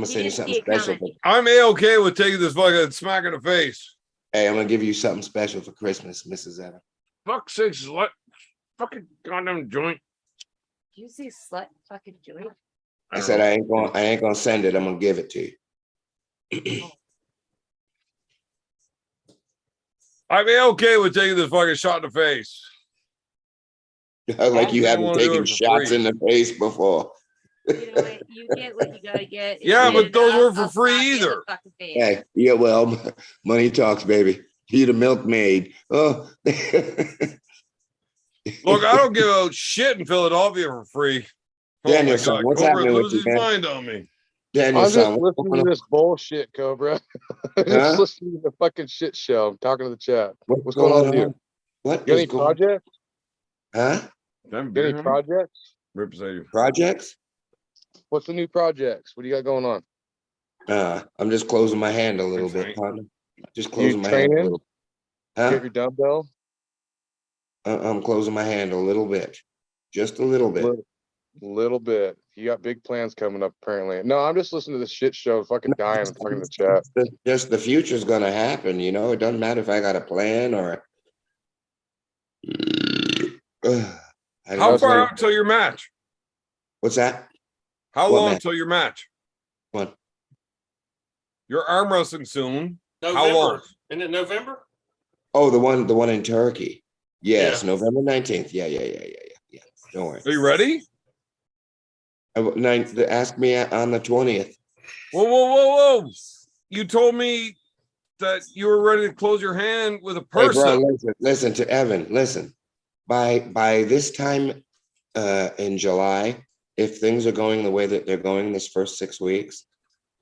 gonna He send you didn't something see it special. coming. I'm A-okay with taking this fucking smack in the face. Hey, I'm gonna give you something special for Christmas, Mrs. Evans. Fuck sakes, what? Fucking goddamn joint. Did you say slut fucking joint? I said I ain't gonna send it. I'm gonna give it to you. I'm A-okay with taking this fucking shot in the face. Like you I haven't wanna do taken it for shots free. in the face before. You know what? You get what you gotta get. If Yeah, you but get those enough, weren't for I'll free slap you in the either. fucking face. Hey, yeah, well, money talks, baby. You the milkmaid. Oh. Look, I don't give a shit in Philadelphia for free. Oh my Danielson, God, what's Cobra happening with loses you, his man? mind on me. I'm Danielson, just what's listening going to on? this bullshit, Cobra. Huh? Just listening to the fucking shit show. I'm talking to the chat. What's going on with you? What You got is any going? projects? Huh? Damn You got beer, any huh? projects? Rip beside you. Projects? What's the new projects? What do you got going on? I'm just closing my hand a little Thanks, bit, partner. Just You closing my hand a training? little. Get Huh? your dumbbell? I'm closing my hand a little bit. Just a little bit. Little bit. You got big plans coming up, apparently. No, I'm just listening to this shit show, fucking dying and talking to the chat. Just the future's gonna happen, you know. It doesn't matter if I got a plan or I How don't far know. out till your match? What's that? How What long match? till your match? What? You're arm wrestling soon. How November. long? Isn't it November? Oh, the one in Turkey. Yes, Yeah. November 19th. Yeah. Don't worry. Are you ready? Ask me on the 20th. Whoa. You told me that you were ready to close your hand with a Hey, bro, person. listen to Evan. Listen, by this time in July, if things are going the way that they're going this first 6 weeks,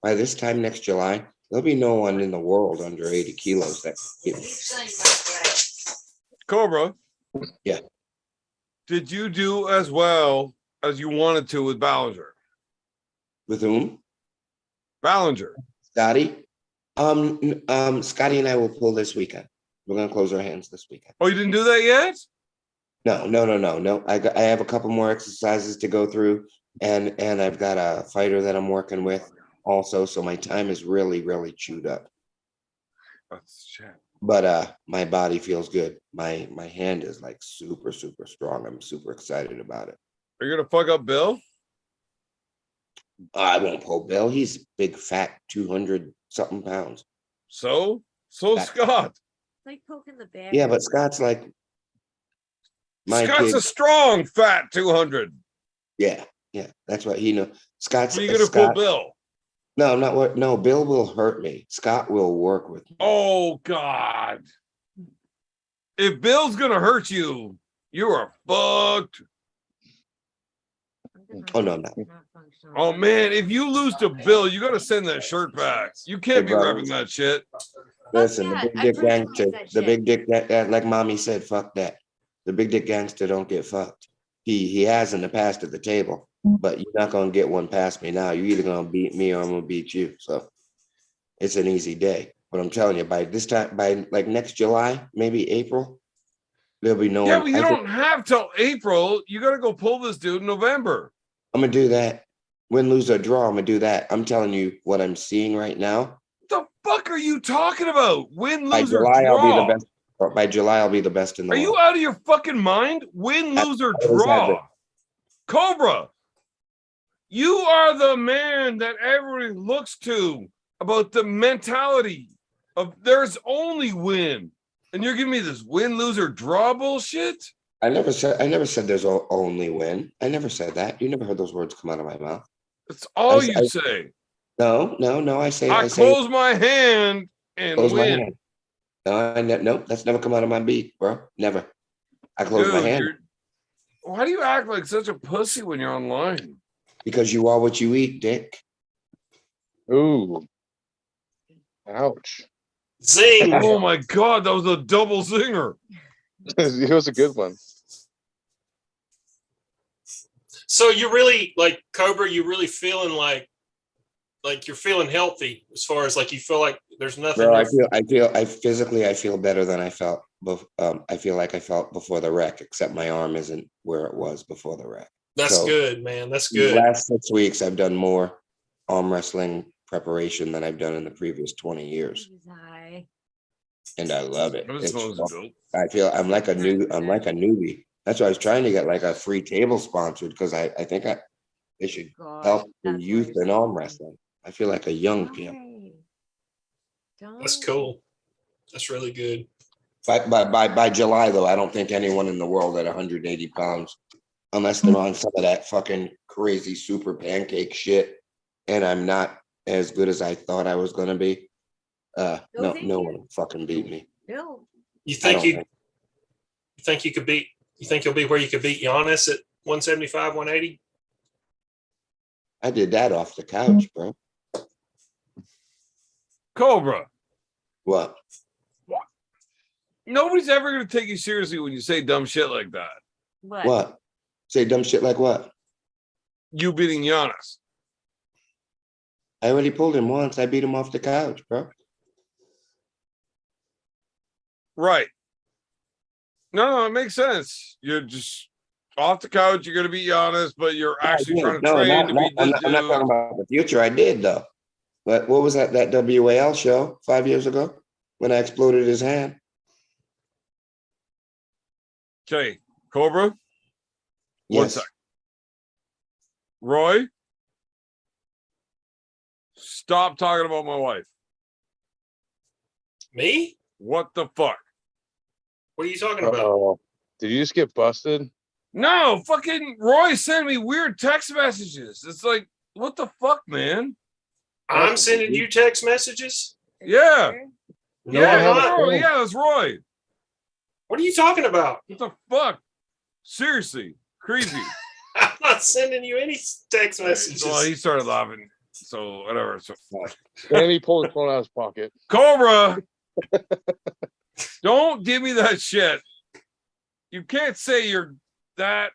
by this time next July, there'll be no one in the world under 80 kilos that can get me. Cobra. Yeah. Did you do as well as you wanted to with Ballinger? With whom? Ballinger. Scotty. Scotty and I will pull this weekend. We're gonna close our hands this weekend. Oh, you didn't do that yet? No. I have a couple more exercises to go through, and I've got a fighter that I'm working with also. So my time is really chewed up. That's shit. But my body feels good. My hand is like super strong. I'm super excited about it. Are you gonna fuck up Bill? I won't pull Bill. He's big, fat, 200 something pounds. So That- Scott. It's like poking the bear. Yeah, but Scott's like my Scott's kid. a strong fat 200. Yeah. That's what he knows. Scott's. Are you gonna Scott, pull Bill? No, I'm not. What? No, Bill will hurt me. Scott will work with me. Oh God. If Bill's gonna hurt you, you are fucked. Oh, no, I'm not. Oh man, if you lose to Bill, you gotta send that shirt back. You can't Hey, be brother. repping that shit. Listen, yeah, the I big dick personalize gangster, that the shit. big dick that like mommy said, fuck that. The big dick gangster don't get fucked. He has in the past at the table, but you're not gonna get one past me now. You're either gonna beat me or I'm gonna beat you. So it's an easy day. But I'm telling you, by this time, by like next July, maybe April, there'll be no Yeah, one. but you don't have till April. You gotta go pull this dude in November. I'm gonna do that. Win, lose, or draw. I'm gonna do that. I'm telling you what I'm seeing right now. What the fuck are you talking about? Win, By lose, or July, I'll be the draw. best. By July, I'll be the best in the Are world. you out of your fucking mind? Win, I lose, or always have been. draw. Cobra, you are the man that everybody looks to about the mentality of there's only win. And you're giving me this win, lose, or draw bullshit? I never said there's only win. I never said that. You never heard those words come out of my mouth. That's all I- you I- say. No. I I say close my hand and close my win. hand. No, that's never come out of my beak, bro. Never. I close my Dude, hand why do you act like such a pussy when you're online? because you are what you eat, Dick. Ooh. Ouch. Zing. Oh my god, that was a double zinger. It was a good one. So you're really like Cobra, you're really feeling like you're feeling healthy as far as like you feel like there's nothing. Bro, I feel better than I felt. I feel like I felt before the wreck, except my arm isn't where it was before the wreck. That's So, good, man. That's The good. last 6 weeks, I've done more arm wrestling preparation than I've done in the previous 20 years, and I love it. Those It's phones are dope. I feel I'm like a newbie. That's why I was trying to get like a free table sponsored because I think they should help the youth in arm wrestling. I feel like a young pimp. That's cool. That's really good. By July though, I don't think anyone in the world at 180 pounds, unless they're on some of that fucking crazy super pancake shit, and I'm not as good as I thought I was gonna be. No one fucking beat me. No. You I think don't you think you could beat? You think you'll be where you could beat Giannis at 175, 180? I did that off the couch, bro. Cobra, What? nobody's ever gonna take you seriously when you say dumb shit like that. What? Say dumb shit like what? You beating Giannis. I already pulled him once. I beat him off the couch, bro. Right. No, it makes sense. You're just off the couch, you're gonna beat Giannis, but you're actually trying to train to beat this I'm not talking dude. about the future. I did though. But what was that WAL show 5 years ago when I exploded his hand? Okay, Cobra, one Yes. sec. Roy, stop talking about my wife. Me? What the fuck? What are you talking about? Oh, did you just get busted? No, fucking Roy sent me weird text messages. It's like, what the fuck, man? I'm sending you text messages. Yeah. No, Yeah, I'm have a not. phone. yeah, that's Roy. What are you talking about? What the fuck? Seriously, creepy. I'm not sending you any text messages. Well, he started laughing. So whatever. So And he pulled his phone out of his pocket. Cobra, don't give me that shit. You can't say you're that.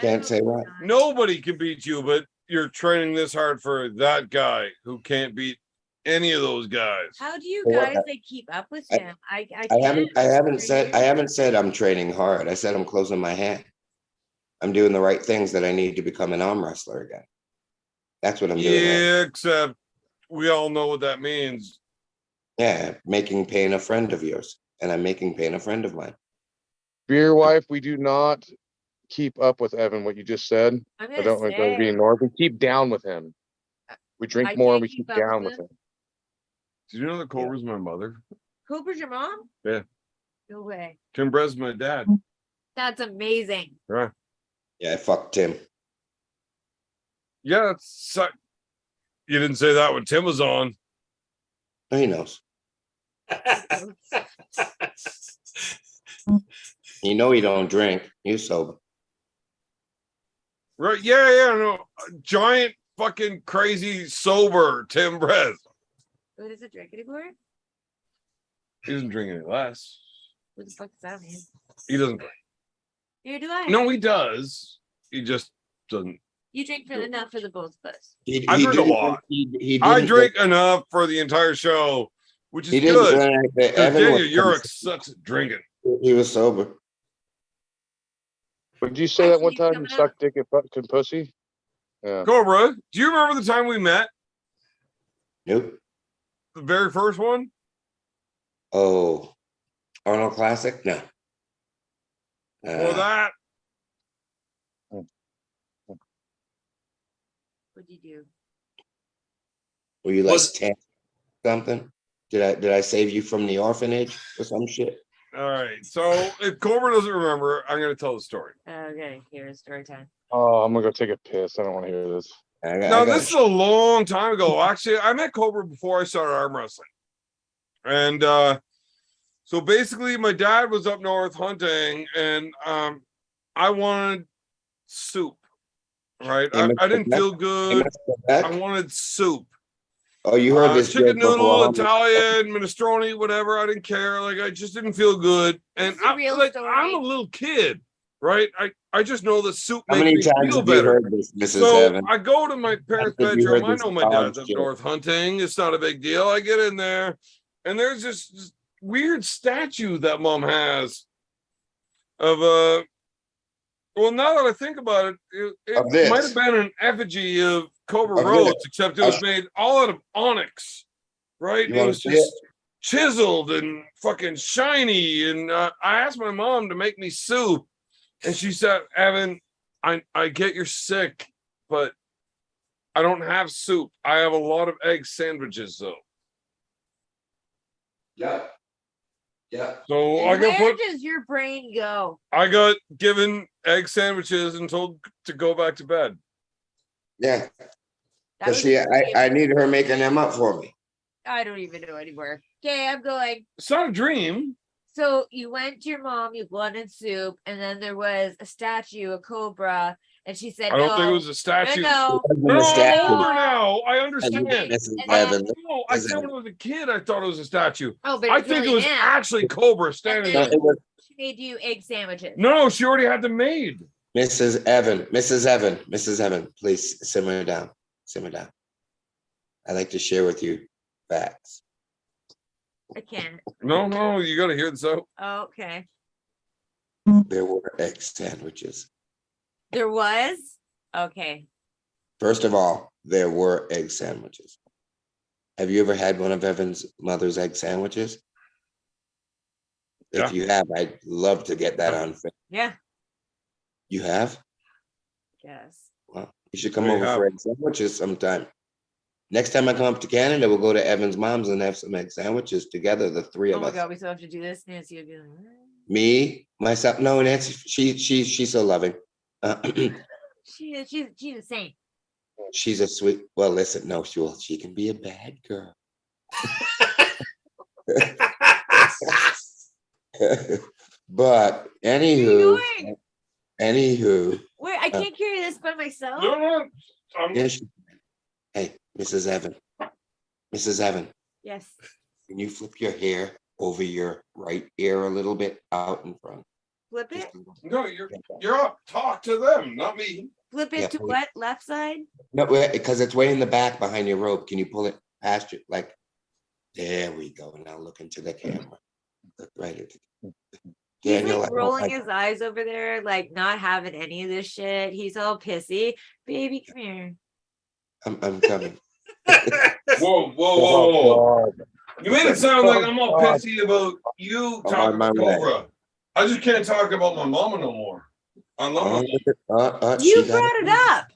Can't say what? Nobody can beat you, but you're training this hard for that guy who can't beat any of those guys. How do you Well, guys like keep up with him? I haven't said I'm training hard. I said I'm closing my hand. I'm doing the right things that I need to become an arm wrestler again. That's what I'm doing. Right. Yeah, except we all know what that means. Yeah, making pain a friend of yours, and I'm making pain a friend of mine. Beer wife, we do not keep up with Evan, what you just said. I'm I gonna don't want to say, be ignored. We keep down with him. We drink I more and can't we keep keep up down with with him. Did you know that Cobra's my mother? Cooper's your mom? Yeah. No way. Tim Brez's my dad. That's amazing. Right. Yeah, I fucked Tim. Yeah, that's you didn't say that when Tim was on. Oh, he knows. You know he don't drink. He's sober. Right? Yeah, no. Giant fucking crazy sober Tim Brez. Who doesn't drink anymore? He doesn't drink any less. What the fuck does that mean? He doesn't drink. Neither do I. No, he does. He just doesn't. You drink for enough for the both of us. I drink a didn't- lot. He I didn't- drink enough for the entire show, which is He didn't. good. Evan Daniel was- Urich sucks at drinking. He was sober. But did you say that Actually, one he's time you coming sucked dick at fucking pussy? Yeah. Cobra, do you remember the time we met? Nope. The very first one? Oh, Arnold Classic? No. Or that? What'd you do? Were you like Was- 10 something? Did I save you from the orphanage or some shit? All right. So if Cobra doesn't remember, I'm gonna tell the story. Okay, here's story time. Oh, I'm gonna go take a piss. I don't want to hear this. Now, this is a long time ago. Actually, I met Cobra before I started arm wrestling. And so basically my dad was up north hunting and I wanted soup. Right. I didn't feel good. I wanted soup. Oh, you heard this chicken joke noodle, before. Italian, minestrone, whatever. I didn't care. Like I just didn't feel good. And This is a real I'm story. a little kid, right? I just know that soup How makes many me times feel have you better. heard this, Mrs. So Evans? I go to my parents' Have you bedroom. heard I this know my college dad's up joke? north hunting. It's not a big deal. I get in there, and there's this weird statue that mom has of a. Well, now that I think about it, Of it this. might have been an effigy of Cobra Of Rhodes, this. except it was Of- made all out of onyx, right? You It wanna was see just chiseled and fucking shiny. And I asked my mom to make me soup, and she said, "Evan, I get you're sick, but I don't have soup. I have a lot of egg sandwiches, though." Yeah. Yeah. So I got Where put. does your brain go? I got given egg sandwiches and told to go back to bed. Yeah. That Because was see, a dream. I need her making them up for me. I don't even know anymore. Okay, I'm going. It's not a dream. So you went to your mom, you wanted soup, and then there was a statue, a cobra, and she said, I don't no, think it was a statue. no, No, I'm Statue. older now. I understand. Mrs. And Evans. No, I said when I was a kid, I thought it was a statue. Oh, but I it's think it really was him. actually Cobra And standing then there. it was she made you egg sandwiches. No, she already had them made. Mrs. Evan. Mrs. Evan. Mrs. Evan, please simmer down. Simmer down. I'd like to share with you facts. I can't. No, you got to hear this out. Oh, okay. There were egg sandwiches. There was? Okay. First of all, there were egg sandwiches. Have you ever had one of Evan's mother's egg sandwiches? Yeah. If you have, I'd love to get that on film. Yeah. You have? Yes. Well, you should come We over have. for egg sandwiches sometime. Next time I come up to Canada, we'll go to Evan's mom's and have some egg sandwiches together, the three Oh of my us. god, we still have to do this. Nancy will be like, Me, myself. No, Nancy. She's so loving. she's a saint. She's a sweet. Well, listen. No, she can be a bad girl. But anywho, doing? anywho. Wait, I can't carry this by myself. No, Yes. Hey, Mrs. Evan. Mrs. Evan, Yes. can you flip your hair over your right ear a little bit out in front? Flip Just it. a little. no, you're up. Talk to them, not me. Flip Yeah, it to please. what? Left side? No, because it's way in the back behind your robe. Can you pull it past you? Like, there we go. Now look into the camera. Look right at He's Daniel. like I don't rolling like- his eyes over there, like not having any of this shit. He's all pissy. Baby, come here. I'm coming. Whoa. Oh, God. You made it sound like I'm all Oh, God. pissy about you I'm talking on my about way. Cobra. I just can't talk about my mama no more. I love my, You She got brought it up.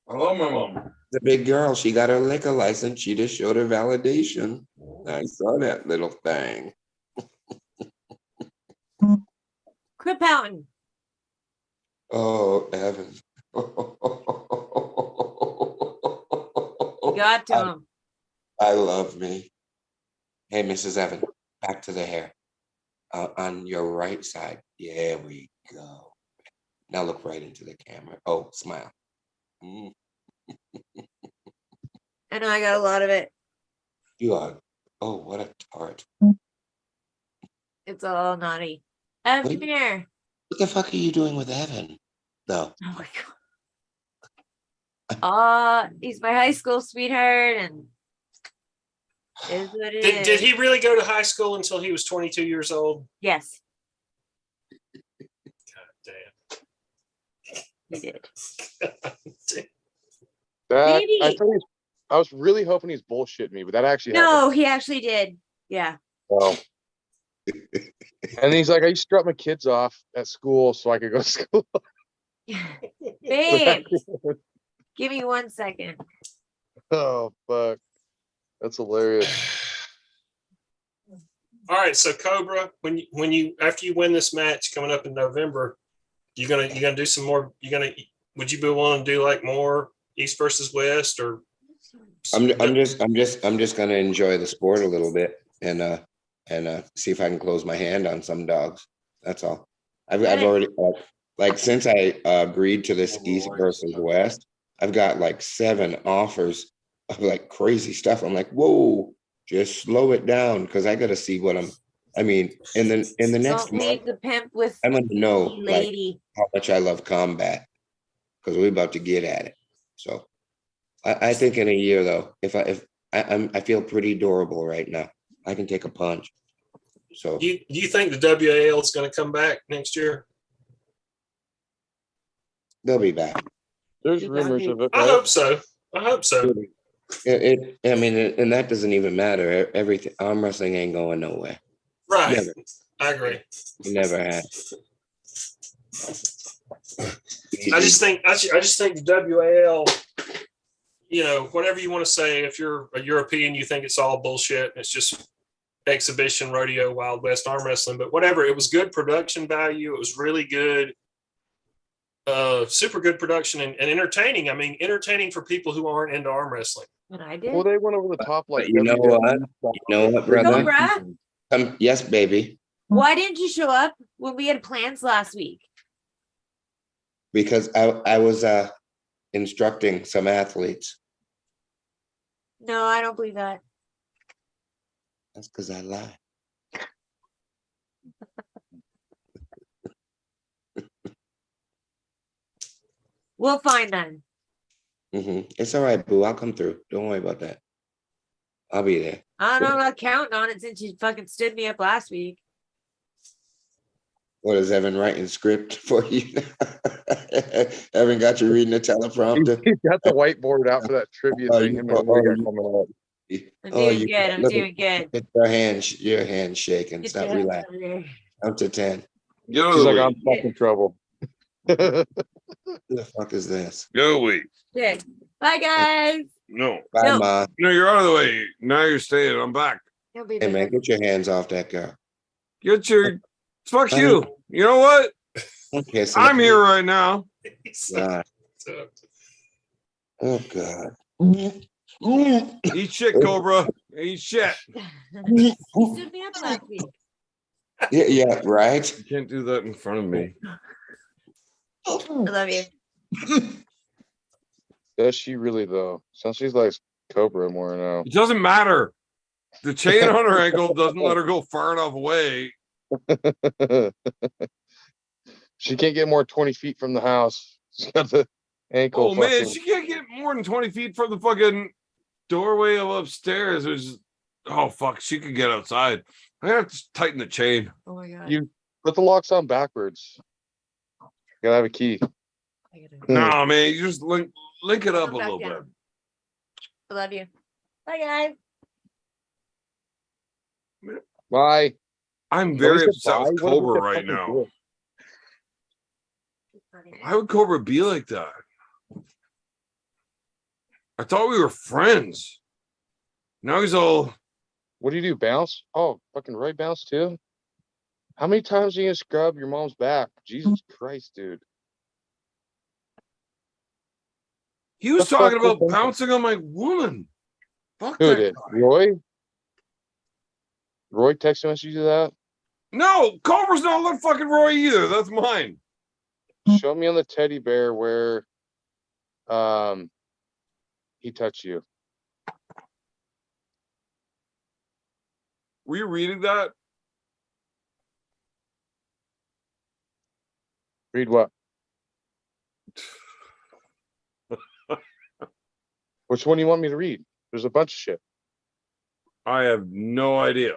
I love my mama. the big girl. She got her liquor license. She just showed her validation. I saw that little thing. Quit pouting. Oh, Evan. You got to him. I love me. Hey, Mrs. Evan, back to the hair. On your right side. There we go. Now look right into the camera. Oh, smile. Mm, I know I got a lot of it. you are. Oh, what a tart. It's all naughty. Ev, What do come here. What the fuck are you doing with Evan? Though. Oh my god. He's my high school sweetheart, and is what it is. Did he really go to high school until he was 22 years old? Yes, God he did. damn. That, Maybe. I was really hoping he's bullshitting me, but that actually No, he actually did. Yeah. happened. Oh. And he's like, I used to drop my kids off at school so I could go to school. Babe, give me 1 second. Oh, fuck. That's hilarious. All right, so Cobra, when you after you win this match coming up in November, you gonna do some more. Would you be willing to do like more East versus West or? I'm just gonna enjoy the sport a little bit and see if I can close my hand on some dogs. That's all. I've already like since I agreed to this East versus West, I've got like 7 offers of like crazy stuff. I'm like, whoa, just slow it down because I gotta see what I mean, in the next Don't leave month, the pimp with I'm gonna know the like lady. how much I love combat because we're about to get at it. So I think in a year though, if I feel pretty durable right now. I can take a punch. So Do you think the WAL is going to come back next year? they'll be back. There's You rumors got of it, I right? hope so. I hope so. I mean, and that doesn't even matter. Everything arm wrestling ain't going nowhere. Right. Never. I agree. It never has. I just think the WAL, whatever you want to say, if you're a European, you think it's all bullshit and it's just exhibition rodeo Wild West arm wrestling, but whatever, it was good production value. It was really good, super good production and entertaining. I mean, entertaining for people who aren't into arm wrestling. And I did. Well, they went over the top like But you know what? WWE. You know what, brother? Cobra, Yes, baby. why didn't you show up when we had plans last week? Because I was instructing some athletes. No, I don't believe that. That's because I lie. We'll find them. It's all right, boo. I'll come through. Don't worry about that. I'll be there. I don't know about counting on it since you fucking stood me up last week. What is Evan writing script for you? Evan got you reading the teleprompter. He's got the whiteboard out for that trivia Oh, thing. you- Him and oh, Omega you- coming up. I'm Oh, doing good. I'm look doing good. at your hand shaking. Get Stop, your relax. hands over here. Up to 10. Get out of She's the like, way. I'm fucking trouble. Who the fuck is this? Go away. Okay. Bye, guys. No. Bye, No. Ma. No, you're out of the way. Now you're staying. I'm back. He'll be Hey, man, there. get your hands off that girl. Get your fuck you. You know what? Okay, so I'm here right now. God. Oh, God. Eat shit, Cobra. Eat shit. He stood me up last week. Yeah, right. You can't do that in front of me. I love you. Does she really though? Sounds she's like Cobra more now. It doesn't matter. The chain on her ankle doesn't let her go far enough away. She can't get more 20 feet from the house. She's got the ankle. Oh man, fucking- she can't get more than 20 feet from the fucking doorway of upstairs. Which is, oh fuck, she could get outside. I have to tighten the chain. Oh my god. You put the locks on backwards. You gotta have a key. I gotta- No, man, you just link it up Come a back little down. bit. I love you. Bye, guys. Bye. I'm very Always upset goodbye. with What is Cobra the right fucking now. deal? Why would Cobra be like that? I thought we were friends. Now he's all, What do you do? Bounce? Oh, fucking right bounce too? How many times are you gonna scrub your mom's back? Jesus Christ, dude. he was The fuck talking was about that? pouncing on my woman. Fuck Who that did? guy. Roy? Roy text messaged you that? No, Cobra's not like fucking Roy either. That's mine. Show me on the teddy bear where he touched you. Were you reading that? Read what? Which one do you want me to read? There's a bunch of shit. I have no idea.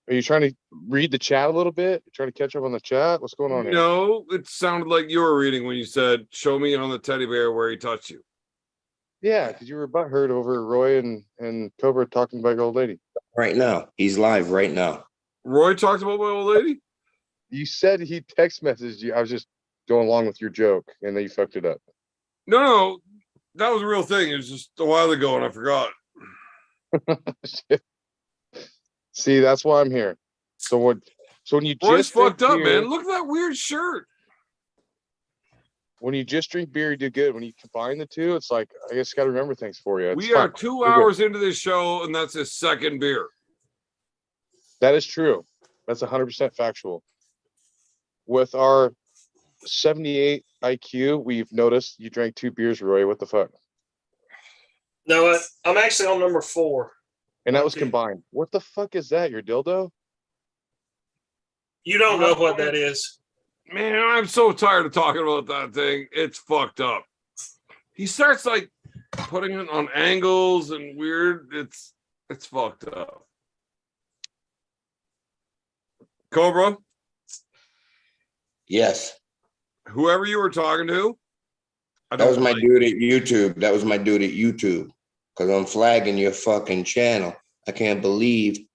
Are you trying to read the chat a little bit? You trying to catch up on the chat? What's going on here? No, it sounded like you were reading when you said, "Show me on the teddy bear where he touched you." Yeah, because you were butthurt over Roy and Cobra talking about your old lady. Right now. He's live right now. Roy talked about my old lady. You said he text messaged you. I was just going along with your joke, and then you fucked it up. No, that was a real thing. It was just a while ago, and I forgot. See, that's why I'm here. So when you Roy's just drink fucked up, beer, man. Look at that weird shirt. when you just drink beer, you do good. When you combine the two, it's like I just got to remember things for you. It's We are fine. 2 You're good. hours into this show, and that's his second beer. That is true. That's 100% factual. With our 78 IQ, we've noticed you drank 2 beers, Roy. What the fuck? No, I'm actually on number 4. And that was Okay. combined. What the fuck is that? Your dildo? You don't know what that is. Man, I'm so tired of talking about that thing. It's fucked up. He starts like putting it on angles and weird. It's fucked up. Cobra, Yes. whoever you were talking to, That was my dude at YouTube. That was my dude at YouTube. Because I'm flagging your fucking channel. I can't believe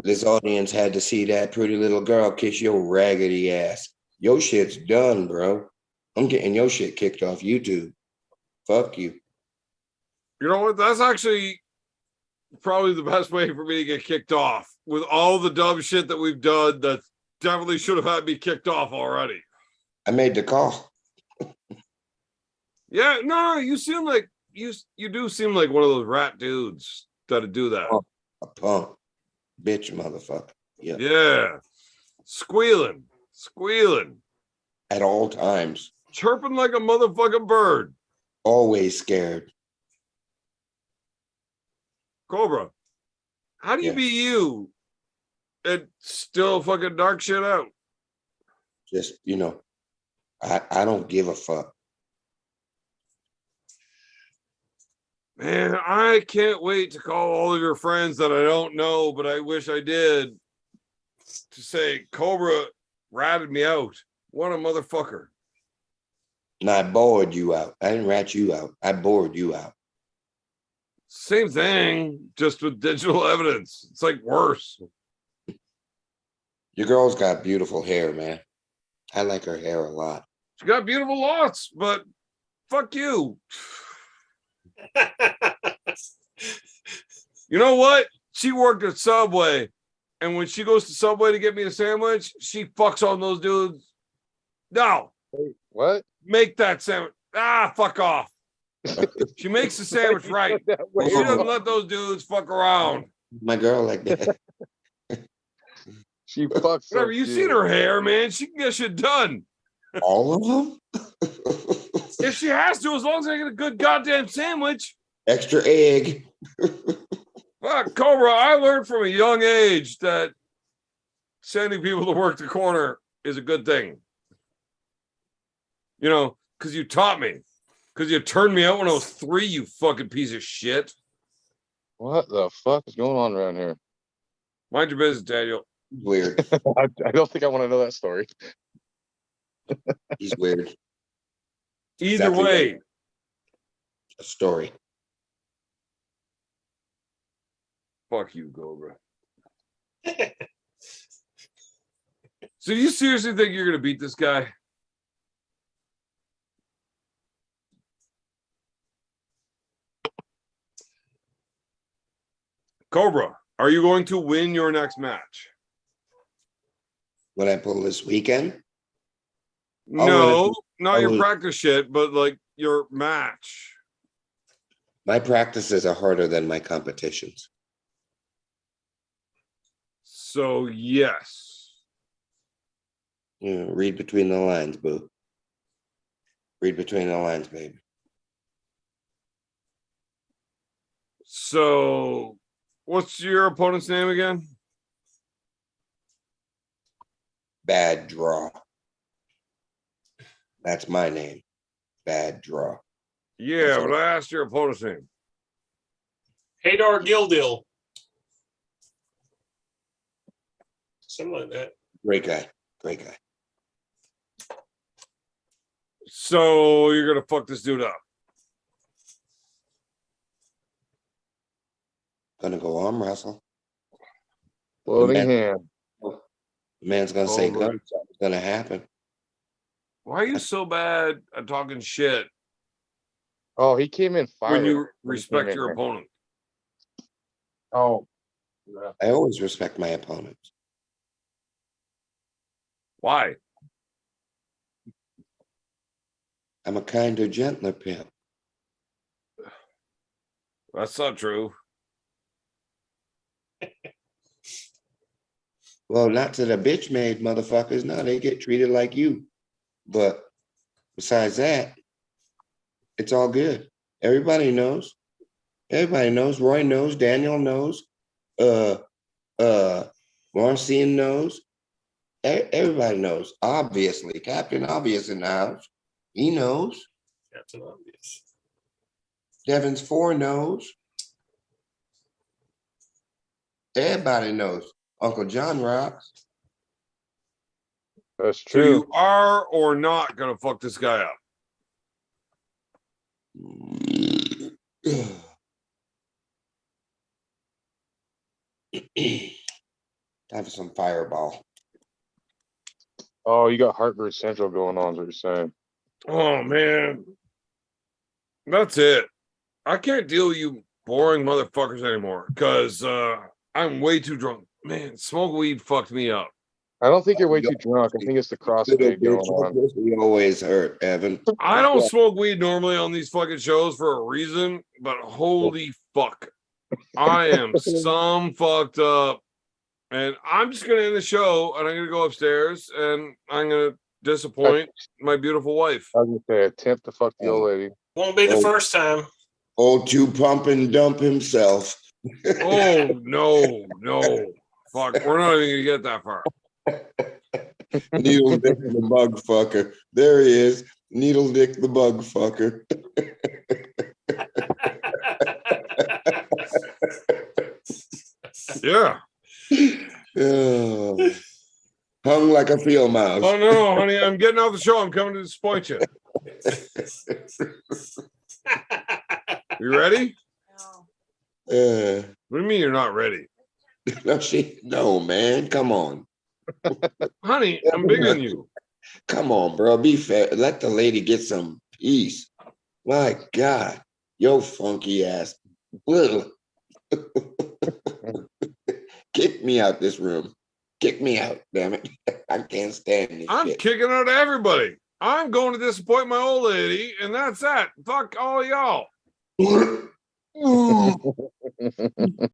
this audience had to see that pretty little girl kiss your raggedy ass. Your shit's done, bro. I'm getting your shit kicked off YouTube. Fuck you. You know what? That's actually probably the best way for me to get kicked off. With all the dumb shit that we've done, that definitely should have had me kicked off already. I made the call. Yeah, no, you seem like you do seem like one of those rat dudes that'd do that. Oh. A punk. Bitch, motherfucker. Yeah. Yeah. Squealing. At all times. Chirping like a motherfucking bird. Always scared. Cobra, how do you Yeah. be you and still fucking dark shit out? Just, I don't give a fuck. Man, I can't wait to call all of your friends that I don't know, but I wish I did, to say Cobra ratted me out. What a motherfucker. And I bored you out. I didn't rat you out. I bored you out. Same thing, just with digital evidence. It's like worse. Your girl's got beautiful hair, man. I like her hair a lot. She got beautiful lots, but fuck you. You know what? She worked at Subway, and when she goes to Subway to get me a sandwich, she fucks on those dudes. No, What? make that sandwich. Fuck off. She makes the sandwich right. She doesn't let those dudes fuck around. My girl like that. She fucks. Whatever, you seen her hair, man. She can get shit done. All of them? If she has to, as long as I get a good goddamn sandwich. Extra egg. Fuck, Cobra, I learned from a young age that sending people to work the corner is a good thing. You know, because you taught me. Because you turned me out when I was 3, you fucking piece of shit. What the fuck is going on around here? Mind your business, Daniel. Weird. I don't think I want to know that story. He's weird. Either Exactly way, right. A story. fuck you, Cobra. So you seriously think you're going to beat this guy? Cobra, are you going to win your next match? When I pull this weekend, No, not I'll your lose. practice shit, but like your match. my practices are harder than my competitions. So yes. Read between the lines, boo. Read between the lines, baby. So what's your opponent's name again? Bad draw. That's my name. Bad draw. Yeah, but I asked your opponent's name. Hadar Gildil. Something like that. Great guy. Great guy. So you're gonna fuck this dude up. Gonna go arm wrestle. Floating Man. hand. The man's gonna say Oh, gun. Something's gonna happen. Why are you so bad at talking shit Oh, he came in fire. when you respect your opponent? Oh. I always respect my opponents. Why? I'm a kinder, gentler pimp. That's not true. Well, not to the bitch made motherfuckers. No, they get treated like you. But besides that, it's all good. Everybody knows. Everybody knows. Roy knows. Daniel knows. Uh, Marcin knows. Everybody knows. Obviously, Captain Obvious in the house. He knows. Captain Obvious. Devin's 4 knows. Everybody knows. Uncle John rocks. That's So true. you are or not gonna fuck this guy up? Have some fireball. Oh, you got Heartbreak Central going on, is what you're saying. Oh man. That's it. I can't deal with you boring motherfuckers anymore because I'm way too drunk. Man, smoke weed fucked me up. I don't think you're way too drunk. I think it's the crossfade going on. We always hurt, Evan. I don't smoke weed normally on these fucking shows for a reason, but holy fuck. I am some fucked up. And I'm just gonna end the show and I'm gonna go upstairs and I'm gonna disappoint my beautiful wife. I was gonna say, attempt to fuck the old lady. Won't be the Oh. first time. Old two pump and dump himself. Oh no. Fuck, we're not even gonna get that far. Needle Dick the bug fucker. There he is. Needle Dick the bug fucker. Yeah. Oh. Hung like a field mouse. Oh no, honey, I'm getting off the show. I'm coming to disappoint you. You ready? No. What do you mean you're not ready? No, man. Come on. Honey, I'm bigger than you. Come on, bro. Be fair. Let the lady get some peace. My God. Yo, funky ass. Ugh. Kick me out this room. Kick me out, damn it. I can't stand this I'm shit. kicking out everybody. I'm going to disappoint my old lady, and that's that. Fuck all y'all.